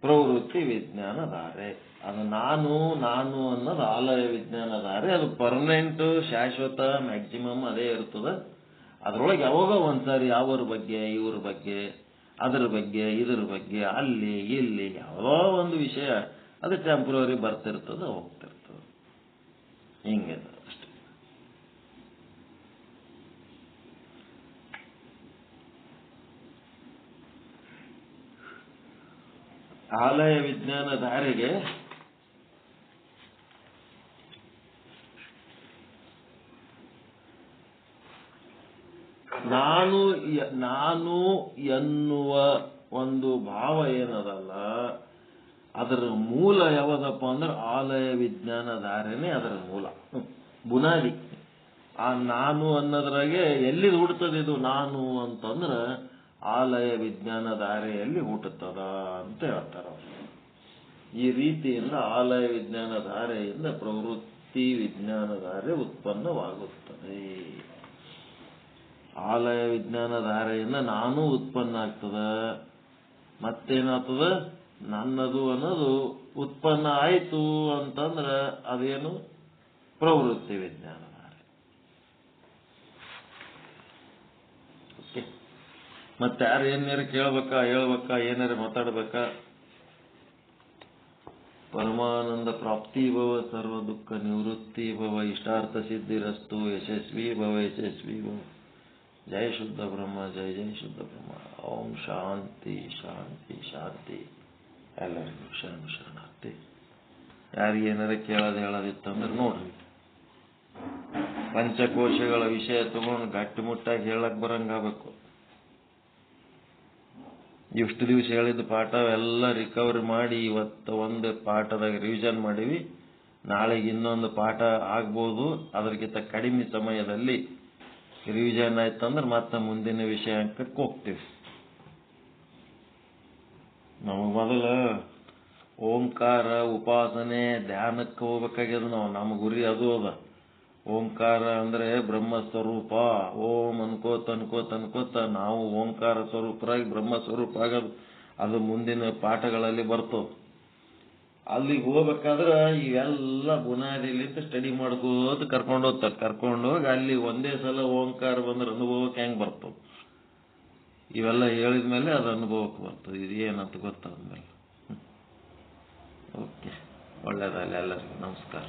ಪ್ರವೃತ್ತಿ ವಿಜ್ಞಾನ ಧಾರೆ. ಅದು ನಾನು ಅನ್ನೋದು ಆಲಯ ವಿಜ್ಞಾನ ಧಾರೆ. ಅದು ಪರ್ಮನೆಂಟ್, ಶಾಶ್ವತ, ಮ್ಯಾಕ್ಸಿಮಮ್ ಅದೇ ಇರ್ತದ. ಅದ್ರೊಳಗೆ ಯಾವಾಗ ಒಂದ್ಸಾರಿ ಅವ್ರ ಬಗ್ಗೆ ಇವ್ರ ಬಗ್ಗೆ ಅದ್ರ ಬಗ್ಗೆ ಇದ್ರ ಬಗ್ಗೆ ಅಲ್ಲಿ ಇಲ್ಲಿ ಯಾವುದೋ ಒಂದು ವಿಷಯ ಅದು ಟೆಂಪ್ರವರಿ ಬರ್ತಿರ್ತದ, ಹೋಗ್ತಿರ್ತದ. ಹಿಂಗೆ ಅಷ್ಟೇ. ಆಲಯ ವಿಜ್ಞಾನ ಧಾರೆಗೆ ನಾನು ಎನ್ನುವ ಒಂದು ಭಾವ ಏನದಲ್ಲ, ಅದರ ಮೂಲ ಯಾವದಪ್ಪ ಅಂದ್ರೆ ಆಲಯ ವಿಜ್ಞಾನ ಧಾರೆನೇ ಅದರ ಮೂಲ, ಬುನಾದಿ. ಆ ನಾನು ಅನ್ನೋದ್ರಾಗೆ ಎಲ್ಲಿ ಹುಟ್ಟುತ್ತದೆ ಇದು ನಾನು ಅಂತಂದ್ರೆ ಆಲಯ ವಿಜ್ಞಾನ ಧಾರೆಯಲ್ಲಿ ಹುಟ್ಟುತ್ತದ ಅಂತ ಹೇಳ್ತಾರೆ ಅವರು. ಈ ರೀತಿಯಿಂದ ಆಲಯ ವಿಜ್ಞಾನ ಧಾರೆಯಿಂದ ಪ್ರವೃತ್ತಿ ವಿಜ್ಞಾನ ಧಾರೆ ಉತ್ಪನ್ನವಾಗುತ್ತದೆ. ಆಲಯ ವಿಜ್ಞಾನ ಧಾರೆಯಿಂದ ನಾನು ಉತ್ಪನ್ನ ಆಗ್ತದ, ಮತ್ತೇನಾಗ್ತದ, ನನ್ನದು ಅನ್ನೋದು ಉತ್ಪನ್ನ ಆಯ್ತು ಅಂತಂದ್ರ ಅದೇನು ಪ್ರವೃತ್ತಿ ವಿಜ್ಞಾನ ಧಾರೆ. ಓಕೆ, ಮತ್ತೆ ಯಾರು ಏನಾರು ಕೇಳ್ಬೇಕಾ, ಹೇಳ್ಬೇಕಾ, ಏನಾರು ಮಾತಾಡ್ಬೇಕಾ? ಪರಮಾನಂದ ಪ್ರಾಪ್ತಿ ಭವ, ಸರ್ವ ದುಃಖ ನಿವೃತ್ತಿ ಭವ, ಇಷ್ಟಾರ್ಥ ಸಿದ್ಧಿರಸ್ತು, ಯಶಸ್ವಿ ಭವ, ಯಶಸ್ವಿ ಭವ. ಜೈ ಶುದ್ಧ ಬ್ರಹ್ಮ, ಜೈ ಜೈ ಶುದ್ಧ ಬ್ರಹ್ಮ. ಓಂ ಶಾಂತಿ ಶಾಂತಿ ಶಾಂತಿ. ಎಲ್ಲರಿಗೂ ಶರಣಾರ್ಥಿ. ಯಾರಿಗೆ ಏನಾರ ಕೇಳೋದು ಹೇಳೋದಿತ್ತಂದ್ರೆ ನೋಡ್ರಿ, ಪಂಚಕೋಶಗಳ ವಿಷಯ ತಗೊಂಡು ಗಟ್ಟಿಮುಟ್ಟಾಗಿ ಹೇಳಕ್ ಬರಂಗಾಗಬೇಕು. ಇಷ್ಟು ದಿವಸ ಹೇಳಿದ ಪಾಠ ಎಲ್ಲ ರಿಕವರಿ ಮಾಡಿ ಇವತ್ತು ಒಂದು ಪಾಠದಾಗ ರಿವಿಷನ್ ಮಾಡಿವಿ. ನಾಳೆಗೆ ಇನ್ನೊಂದು ಪಾಠ ಆಗ್ಬೋದು. ಅದಕ್ಕಿಂತ ಕಡಿಮೆ ಸಮಯದಲ್ಲಿ ರಿವಿಷನ್ ಆಯ್ತಂದ್ರೆ ಮತ್ತೆ ಮುಂದಿನ ವಿಷಯಕ್ಕೆ ಹೋಗ್ತೀವಿ. ನಾವು ಮೊದಲು ಓಂಕಾರ ಉಪಾಸನೆ ಧ್ಯಾನಕ್ಕೆ ಹೋಗ್ಬೇಕಾಗ್ಯದ. ನಮ್ಮ ಗುರಿ ಅದು ಅದ. ಓಂಕಾರ ಅಂದ್ರೆ ಬ್ರಹ್ಮ ಸ್ವರೂಪ. ಓಂ ಅನ್ಕೋತ ಅನ್ಕೋತ ಅನ್ಕೋತ ನಾವು ಓಂಕಾರ ಸ್ವರೂಪರಾಗಿ ಬ್ರಹ್ಮ ಸ್ವರೂಪ ಆಗೋದು. ಅದು ಮುಂದಿನ ಪಾಠಗಳಲ್ಲಿ ಬರ್ತವೆ. ಅಲ್ಲಿಗೆ ಹೋಗ್ಬೇಕಾದ್ರೆ ಇವೆಲ್ಲ ಬುನಾದಿಲಿಂದ ಸ್ಟಡಿ ಮಾಡ್ಕೋತ ಕರ್ಕೊಂಡು ಹೋಗ್ತಾರೆ. ಕರ್ಕೊಂಡು ಹೋಗಿ ಅಲ್ಲಿ ಒಂದೇ ಸಲ ಓಂಕಾರ ಬಂದ್ರೆ ಅನುಭವಕ್ಕೆ ಹೆಂಗೆ ಬರ್ತವೆ, ಇವೆಲ್ಲ ಹೇಳಿದ್ಮೇಲೆ ಅದು ಅನುಭವಕ್ಕೆ ಬರ್ತದೆ. ಇದು ಏನಂತ ಗೊತ್ತಾದ್ಮೇಲೆ. ಓಕೆ, ಒಳ್ಳೇದಲ್ಲ. ಎಲ್ಲರಿಗೂ ನಮಸ್ಕಾರ.